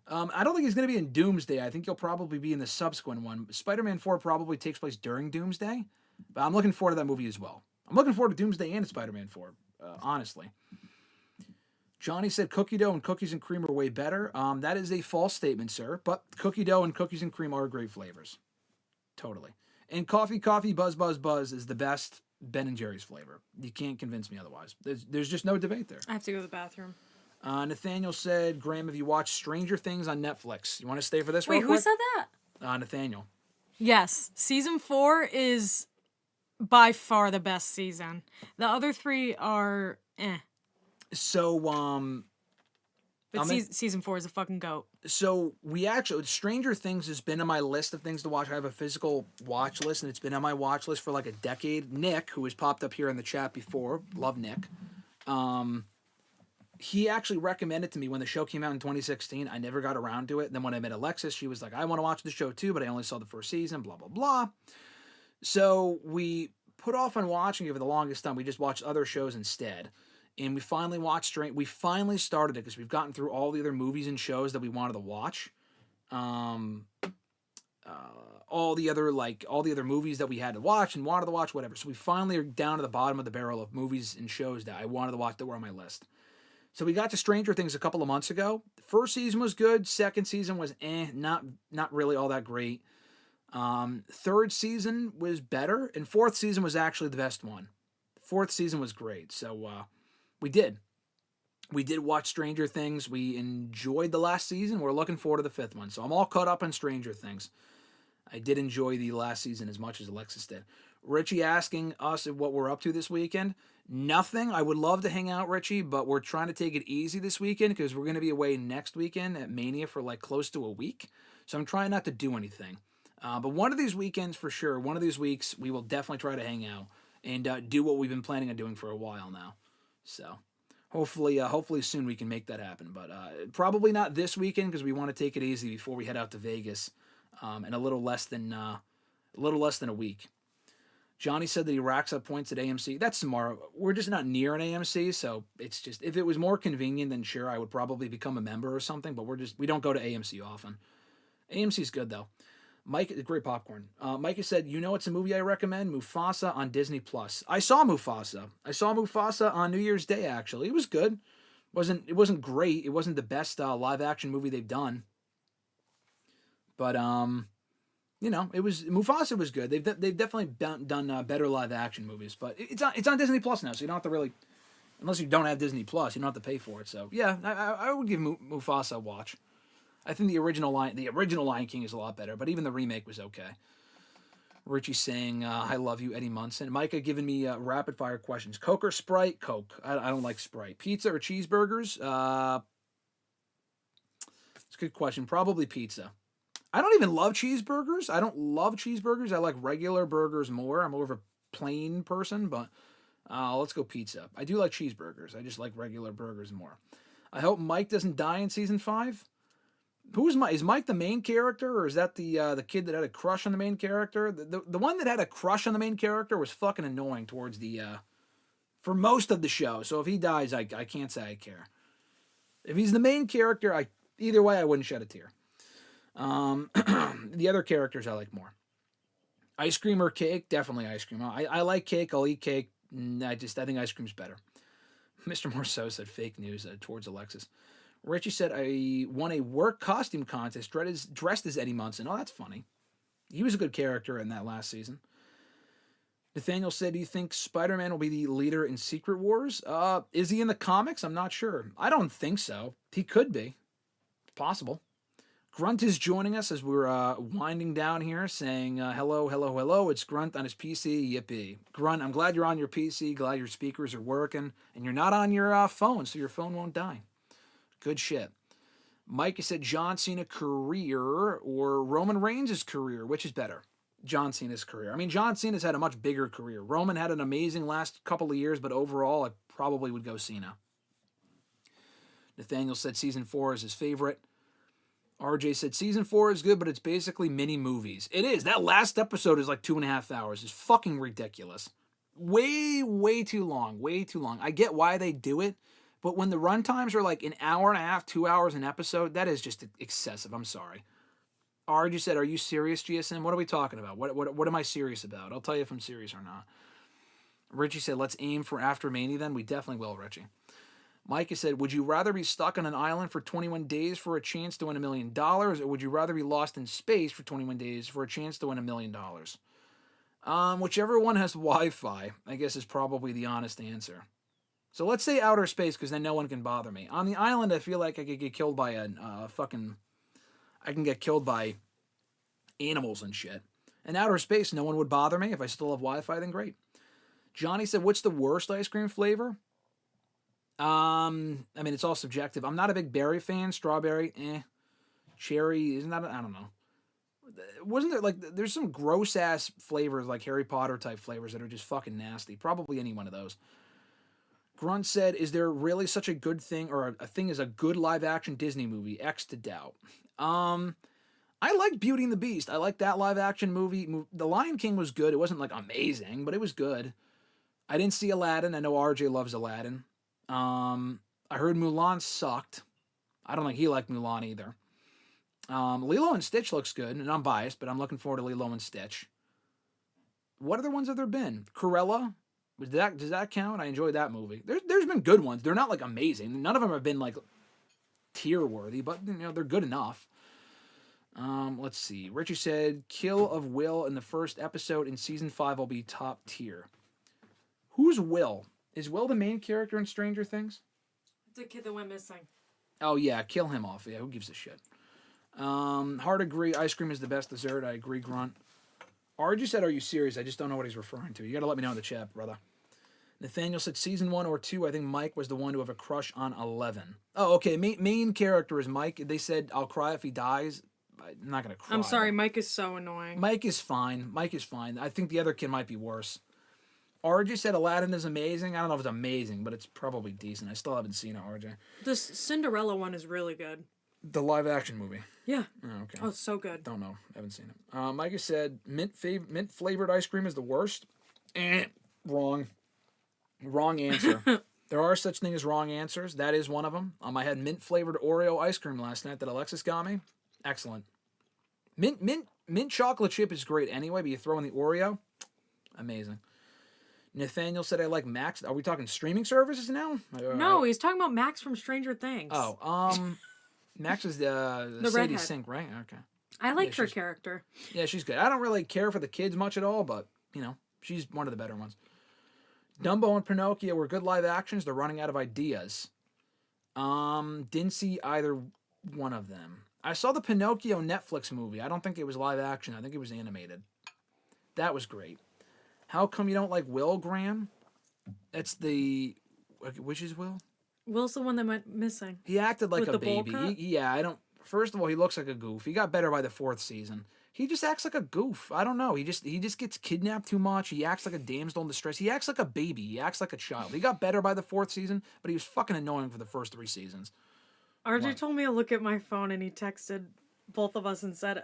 I don't think he's going to be in Doomsday. I think he'll probably be in the subsequent one. Spider-Man 4 probably takes place during Doomsday, but I'm looking forward to that movie as well. I'm looking forward to Doomsday and Spider-Man 4, honestly. Johnny said cookie dough and cookies and cream are way better. That is a false statement, sir. But cookie dough and cookies and cream are great flavors. Totally. And coffee, buzz, buzz, buzz is the best Ben & Jerry's flavor. You can't convince me otherwise. There's just no debate there. I have to go to the bathroom. Nathaniel said, Graham, have you watched Stranger Things on Netflix? You want to stay for this Wait, real quick? who said that? Nathaniel. Yes. Season 4 is by far the best season. The other 3 are So, but season 4 is a fucking goat. So Stranger Things has been on my list of things to watch. I have a physical watch list, and it's been on my watch list for like a decade. Nick, who has popped up here in the chat before, love Nick. He actually recommended to me when the show came out in 2016. I never got around to it. And then when I met Alexis, she was like, I want to watch the show too, but I only saw the first season, blah, blah, blah. So we put off on watching it for the longest time. We just watched other shows instead. And we finally we finally started it because we've gotten through all the other movies and shows that we wanted to watch. All the other movies that we had to watch and wanted to watch, whatever. So we finally are down to the bottom of the barrel of movies and shows that I wanted to watch that were on my list. So we got to Stranger Things a couple of months ago. The first season was good. Second season was not really all that great. Third season was better. And fourth season was actually the best one. Fourth season was great. So we did watch Stranger Things. We enjoyed the last season. We're looking forward to the fifth one. So I'm all caught up on Stranger Things. I did enjoy the last season as much as Alexis did. Richie asking us what we're up to this weekend. Nothing. I would love to hang out, Richie, but we're trying to take it easy this weekend because we're going to be away next weekend at Mania for like close to a week. So I'm trying not to do anything. But one of these weekends for sure, one of these weeks, we will definitely try to hang out and do what we've been planning on doing for a while now. So hopefully soon we can make that happen. But probably not this weekend because we want to take it easy before we head out to Vegas in a little less than a week. Johnny said that he racks up points at AMC. That's tomorrow. We're just not near an AMC, so it's just, if it was more convenient, then sure, I would probably become a member or something, but we don't go to AMC often. AMC's good, though. Mike, great popcorn. Micah said, it's a movie I recommend, Mufasa on Disney+. I saw Mufasa on New Year's Day, actually. It was good. It wasn't great. It wasn't the best live-action movie they've done. But, Mufasa was good. They've definitely done better live action movies, but it's on Disney Plus now, so you don't have to really, unless you don't have Disney Plus, you don't have to pay for it. So yeah, I would give Mufasa a watch. I think the original Lion King is a lot better, but even the remake was okay. Richie saying, "I love you, Eddie Munson." Micah giving me rapid fire questions: Coke or Sprite? Coke. I don't like Sprite. Pizza or cheeseburgers? It's a good question. Probably pizza. I don't even love cheeseburgers. I don't love cheeseburgers. I like regular burgers more. I'm more of a plain person, but let's go pizza. I do like cheeseburgers. I just like regular burgers more. I hope Mike doesn't die in season 5. Who is Mike? Is Mike the main character, or is that the kid that had a crush on the main character? The one that had a crush on the main character was fucking annoying towards the for most of the show. So if he dies, I can't say I care. If he's the main character, either way I wouldn't shed a tear. The other characters I like more. Ice cream or cake? Definitely ice cream. I like cake. I'll eat cake. I think ice cream's better. Mr. Morceau said fake news towards Alexis. Richie said, I won a work costume contest dressed as Eddie Munson. Oh, that's funny. He was a good character in that last season. Nathaniel said, do you think Spider-Man will be the leader in Secret Wars? Is he in the comics? I'm not sure. I don't think so. He could be. It's possible. Grunt is joining us as we're winding down here, saying, hello, hello, hello. It's Grunt on his PC. Yippee. Grunt, I'm glad you're on your PC. Glad your speakers are working. And you're not on your phone, so your phone won't die. Good shit. Mike has said John Cena career or Roman Reigns' career. Which is better? John Cena's career. I mean, John Cena's had a much bigger career. Roman had an amazing last couple of years, but overall, I probably would go Cena. Nathaniel said season 4 is his favorite. RJ said season 4 is good, but it's basically mini movies. It is. That last episode is like 2.5 hours. It's fucking ridiculous. Way, way too long. Way too long. I get why they do it, but when the run times are like an hour and a half, 2 hours an episode, that is just excessive. I'm sorry. RJ said, are you serious, GSM? What are we talking about? What am I serious about? I'll tell you if I'm serious or not. Richie said, let's aim for after Mania then. We definitely will, Richie. Mike has said, would you rather be stuck on an island for 21 days for a chance to win $1 million, or would you rather be lost in space for 21 days for a chance to win $1 million? Whichever one has Wi-Fi, I guess, is probably the honest answer. So let's say outer space, because then no one can bother me. On the island, I feel like I could get killed by I can get killed by animals and shit. In outer space, no one would bother me. If I still have Wi-Fi, then great. Johnny said, what's the worst ice cream flavor? I mean, it's all subjective. I'm not a big berry fan. Strawberry, Cherry, isn't that, I don't know. Wasn't there, there's some gross-ass flavors, like Harry Potter type flavors that are just fucking nasty. Probably any one of those. Grunt said, is there really such a good thing, or a thing as a good live-action Disney movie? X to doubt. I like Beauty and the Beast. I like that live-action movie. The Lion King was good. It wasn't, amazing, but it was good. I didn't see Aladdin. I know RJ loves Aladdin. I heard Mulan sucked. I don't think he liked Mulan either. Lilo and Stitch looks good, and I'm biased, but I'm looking forward to Lilo and Stitch. What other ones have there been? Cruella? Does that count? I enjoyed that movie. There's been good ones. They're not amazing. None of them have been tier worthy, but they're good enough. Let's see. Richie said kill of Will in the first episode in season 5 will be top tier. Who's Will? Is Will the main character in Stranger Things? The kid that went missing. Oh yeah, kill him off. Yeah, who gives a shit? Hard agree. Ice cream is the best dessert. I agree, Grunt. RJ said, are you serious? I just don't know what he's referring to. You gotta let me know in the chat, brother. Nathaniel said season 1 or 2, I think Mike was the one to have a crush on 11. Oh, okay. Main character is Mike. They said, I'll cry if he dies. I'm not going to cry. I'm sorry. Mike is so annoying. Mike is fine. I think the other kid might be worse. RJ said Aladdin is amazing. I don't know if it's amazing, but it's probably decent. I still haven't seen it, RJ. The Cinderella one is really good. The live action movie. Yeah. Oh, okay. Oh, it's so good. Don't know. Haven't seen it. Mike has said mint flavored ice cream is the worst. Wrong. Wrong answer. There are such things as wrong answers. That is one of them. I had mint flavored Oreo ice cream last night that Alexis got me. Excellent. Mint chocolate chip is great anyway, but you throw in the Oreo, amazing. Nathaniel said I like Max. Are we talking streaming services now? No, he's talking about Max from Stranger Things. Oh, Max is the Sadie redhead. Sink, right? Okay. I liked her character. Yeah, she's good. I don't really care for the kids much at all, but she's one of the better ones. Dumbo and Pinocchio were good live actions. They're running out of ideas. Didn't see either one of them. I saw the Pinocchio Netflix movie. I don't think it was live action. I think it was animated. That was great. How come you don't like Will, Graham? That's which is Will? Will's the one that went missing. He acted like With a the bowl baby. cut? Yeah, I don't. First of all, he looks like a goof. He got better by the 4th season. He just acts like a goof. I don't know. He just gets kidnapped too much. He acts like a damsel in distress. He acts like a baby. He acts like a child. He got better by the 4th season, but he was fucking annoying for the first 3 seasons. RJ told me to look at my phone, and he texted both of us and said,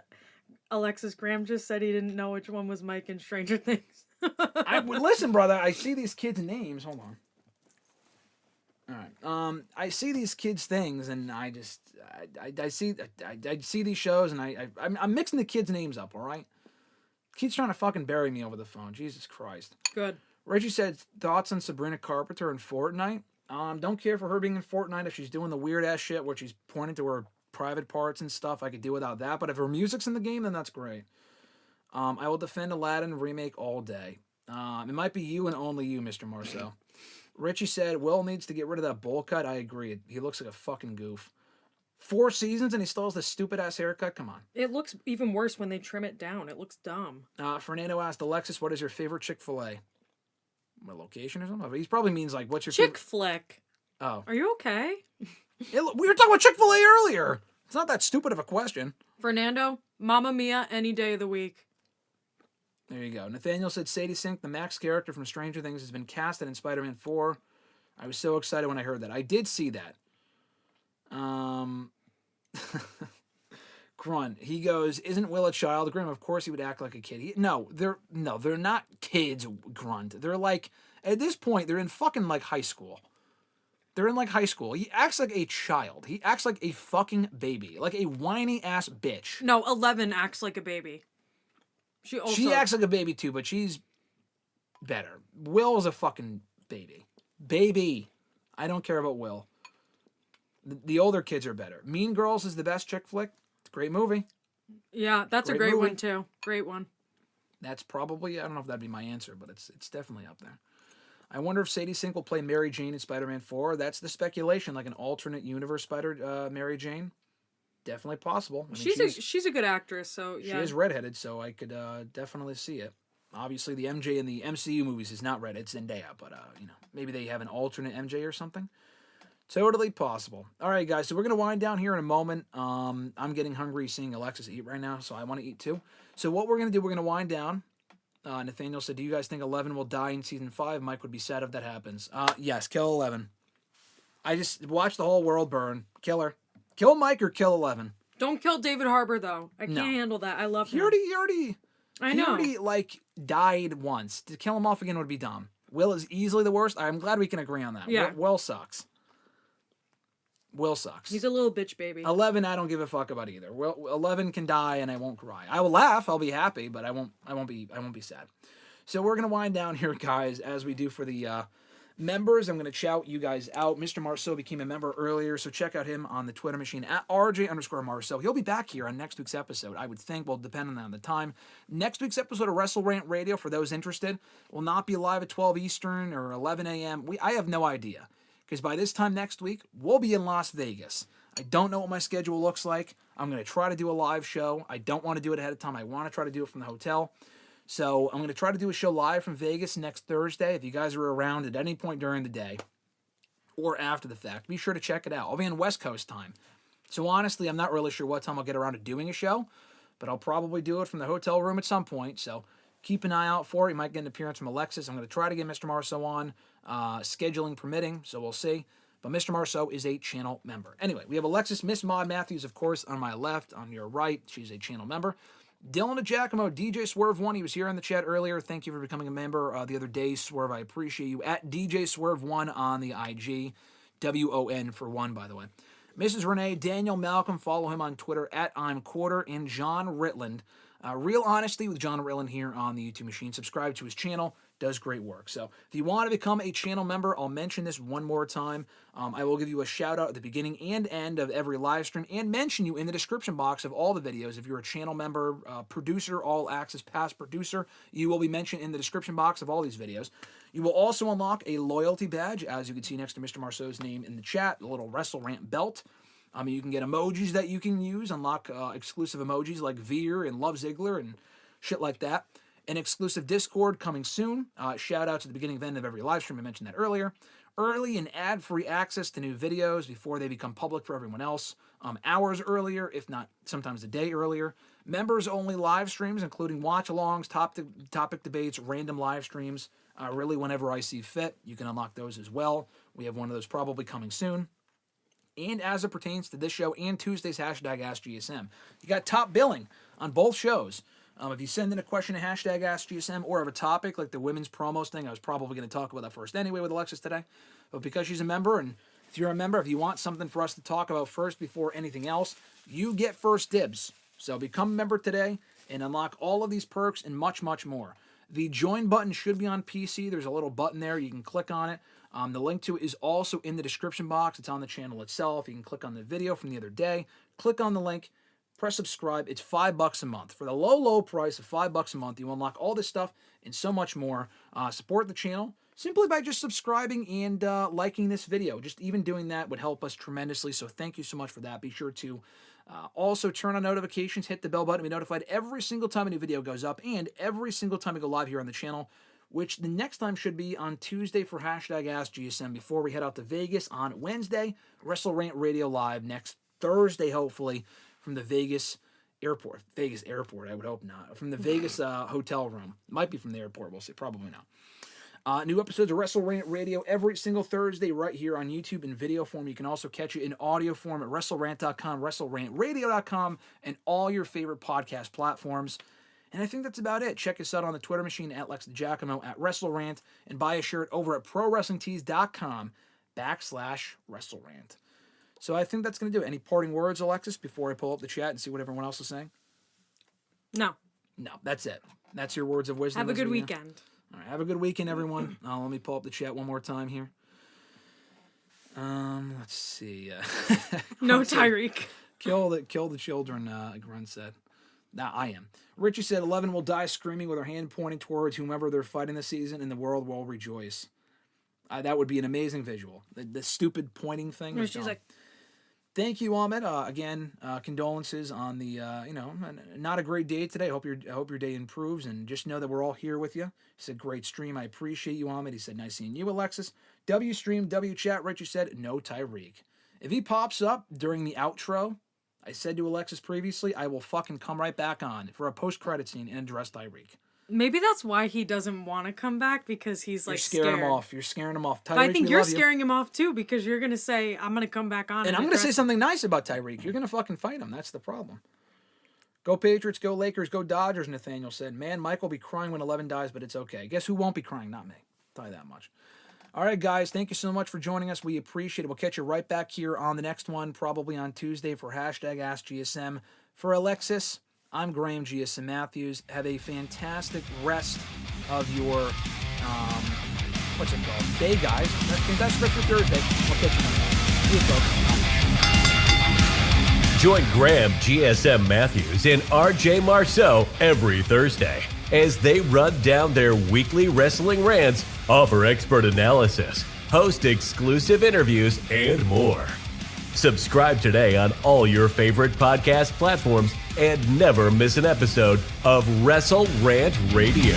Alexis, Graham just said he didn't know which one was Mike in Stranger Things. Listen, brother, I see these kids' names. Hold on. All right. I see these kids' things, and I see these shows, and I'm mixing the kids' names up. All right. Kids trying to fucking bury me over the phone. Jesus Christ. Good. Reggie said thoughts on Sabrina Carpenter in Fortnite. Don't care for her being in Fortnite if she's doing the weird ass shit where she's pointing to her private parts and stuff. I could do without that. But if her music's in the game, then that's great. I will defend Aladdin remake all day. It might be you and only you, Mr. Marceau. Richie said, Will needs to get rid of that bowl cut. I agree. He looks like a fucking goof. 4 seasons and he still has this stupid-ass haircut? Come on. It looks even worse when they trim it down. It looks dumb. Fernando asked, Alexis, what is your favorite Chick-fil-A? My location or something? He probably means, like, what's your Chick Flick. Oh. Are you okay? We were talking about Chick-fil-A earlier. It's not that stupid of a question. Fernando, Mamma Mia, any day of the week. There you go. Nathaniel said Sadie Sink, the Max character from Stranger Things, has been casted in Spider-Man 4. I was so excited when I heard that. I did see that. Grunt. He goes, isn't Will a child? Grim, of course he would act like a kid. They're not kids, Grunt. They're like, at this point, they're in fucking like high school. They're in like high school. He acts like a child. He acts like a fucking baby. Like a whiny ass bitch. No, 11 acts like a baby. She acts like a baby too, but she's better. Will is a fucking baby. Baby. I don't care about Will. The older kids are better. Mean Girls is the best chick flick. It's a great movie. Yeah, that's a great one too. Great one. That's probably, I don't know if that'd be my answer, but it's definitely up there. I wonder if Sadie Sink will play Mary Jane in Spider-Man 4. That's the speculation, like an alternate universe Mary Jane. Definitely possible. I mean, she's a good actress, so yeah. She is redheaded, so I could definitely see it. Obviously, the MJ in the MCU movies is not red; it's Zendaya. But maybe they have an alternate MJ or something. Totally possible. All right, guys. So we're gonna wind down here in a moment. I'm getting hungry seeing Alexis eat right now, so I want to eat too. So what we're gonna do? We're gonna wind down. Nathaniel said, "Do you guys think 11 will die in season 5? Mike would be sad if that happens." Yes, kill 11. I just watch the whole world burn. Kill her. Kill Mike or kill 11. Don't kill David Harbour though. I can't handle that. I love him. He already died once. To kill him off again would be dumb. Will is easily the worst. I'm glad we can agree on that. Yeah. Will sucks. Will sucks. He's a little bitch baby. 11, I don't give a fuck about either. 11 can die and I won't cry. I will laugh. I'll be happy, but I won't be sad. So we're gonna wind down here, guys, as we do for the members. I'm going to shout you guys out. Mr. Marceau became a member earlier, so check out him on the Twitter machine at RJ_Marceau. He'll be back here on next week's episode, I would think, well, depending on the time. Next week's episode of WrestleRant Radio, for those interested, will not be live at 12 Eastern or 11 a.m. I have no idea, because by this time next week, we'll be in Las Vegas. I don't know what my schedule looks like. I'm going to try to do a live show. I don't want to do it ahead of time. I want to try to do it from the hotel. So I'm going to try to do a show live from Vegas next Thursday. If you guys are around at any point during the day or after the fact, be sure to check it out. I'll be on West Coast time. So honestly, I'm not really sure what time I'll get around to doing a show, but I'll probably do it from the hotel room at some point. So keep an eye out for it. You might get an appearance from Alexis. I'm going to try to get Mr. Marceau on, scheduling permitting, so we'll see. But Mr. Marceau is a channel member. Anyway, we have Alexis, Miss Maud Matthews, of course, on my left. On your right, she's a channel member. Dylan Giacomo, DJ Swerve1, he was here in the chat earlier. Thank you for becoming a member the other day, Swerve. I appreciate you. At DJ Swerve1 on the IG. WON for 1, by the way. Mrs. Renee, Daniel Malcolm, follow him on Twitter at I'm Quarter, and John Ritland. Real Honesty with John Ritland here on the YouTube machine. Subscribe to his channel. Does great work. So if you want to become a channel member, I'll mention this one more time. I will give you a shout out at the beginning and end of every live stream and mention you in the description box of all the videos. If you're a channel member, producer, all access pass producer, you will be mentioned in the description box of all these videos. You will also unlock a loyalty badge, as you can see next to Mr. Marceau's name in the chat, a little WrestleRant belt. You can get emojis that you can use, unlock exclusive emojis like Veer and Love Ziggler and shit like that. An exclusive Discord coming soon. Shout out to the beginning and end of every live stream. I mentioned that earlier. Early and ad-free access to new videos before they become public for everyone else. Hours earlier, if not sometimes a day earlier. Members-only live streams, including watch-alongs, topic debates, random live streams. Really, whenever I see fit, you can unlock those as well. We have one of those probably coming soon. And as it pertains to this show and Tuesday's hashtag AskGSM, you got top billing on both shows. If you send in a question to hashtag AskGSM or have a topic like the women's promos thing, I was probably going to talk about that first anyway with Alexis today. But because she's a member, and if you're a member, if you want something for us to talk about first before anything else, you get first dibs. So become a member today and unlock all of these perks and much, much more. The join button should be on PC. There's a little button there. You can click on it. The link to it is also in the description box. It's on the channel itself. You can click on the video from the other day. Click on the link. Press subscribe. It's $5 a month. For the low, low price of $5 a month, you unlock all this stuff and so much more. Support the channel simply by just subscribing and liking this video. Just even doing that would help us tremendously. So thank you so much for that. Be sure to also turn on notifications, hit the bell button to be notified every single time a new video goes up and every single time we go live here on the channel, which the next time should be on Tuesday for hashtag AskGSM before we head out to Vegas on Wednesday. WrestleRant Radio live next Thursday, hopefully, from the Vegas airport, I would hope not. From the Vegas hotel room. Might be from the airport, we'll see. Probably not. New episodes of WrestleRant Radio every single Thursday right here on YouTube in video form. You can also catch it in audio form at WrestleRant.com, WrestleRantRadio.com, and all your favorite podcast platforms. And I think that's about it. Check us out on the Twitter machine at LexDiGiacomo, at WrestleRant, and buy a shirt over at ProWrestlingTees.com/WrestleRant. So I think that's going to do it. Any parting words, Alexis, before I pull up the chat and see what everyone else is saying? No. No, that's it. That's your words of wisdom. Have a good weekend. All right, have a good weekend, everyone. Let me pull up the chat one more time here. Let's see. No, Tyreek. Kill the children, Grunt said. Nah, I am. Richie said 11 will die screaming with her hand pointing towards whomever they're fighting this season, and the world will rejoice. That would be an amazing visual. The stupid pointing thing. She's like, thank you, Ahmed. Again, condolences on the not a great day today. I hope your day improves, and just know that we're all here with you. He said, great stream. I appreciate you, Ahmed. He said, nice seeing you, Alexis. W stream, W chat. Richie said, no Tyreek. If he pops up during the outro, I said to Alexis previously, I will fucking come right back on for a post-credit scene and address Tyreek. Maybe that's why he doesn't want to come back, because he's like scaring him off. You're scaring him off. Tyreek, but I think you're scaring him off too, because you're gonna say, I'm gonna come back on. And I'm gonna say something nice about Tyreek. You're gonna fucking fight him. That's the problem. Go Patriots, go Lakers, go Dodgers, Nathaniel said. Man, Mike will be crying when 11 dies, but it's okay. Guess who won't be crying? Not me. I'll tell you that much. All right, guys, thank you so much for joining us. We appreciate it. We'll catch you right back here on the next one, probably on Tuesday for hashtag AskGSM. For Alexis, I'm Graham GSM Matthews. Have a fantastic rest of your, what's it called? Day, guys. Fantastic rest of your Thursday. We'll catch you next time. See you, folks. Join Graham GSM Matthews and RJ Marceau every Thursday as they run down their weekly wrestling rants, offer expert analysis, host exclusive interviews, and more. Subscribe today on all your favorite podcast platforms and never miss an episode of WrestleRant Radio.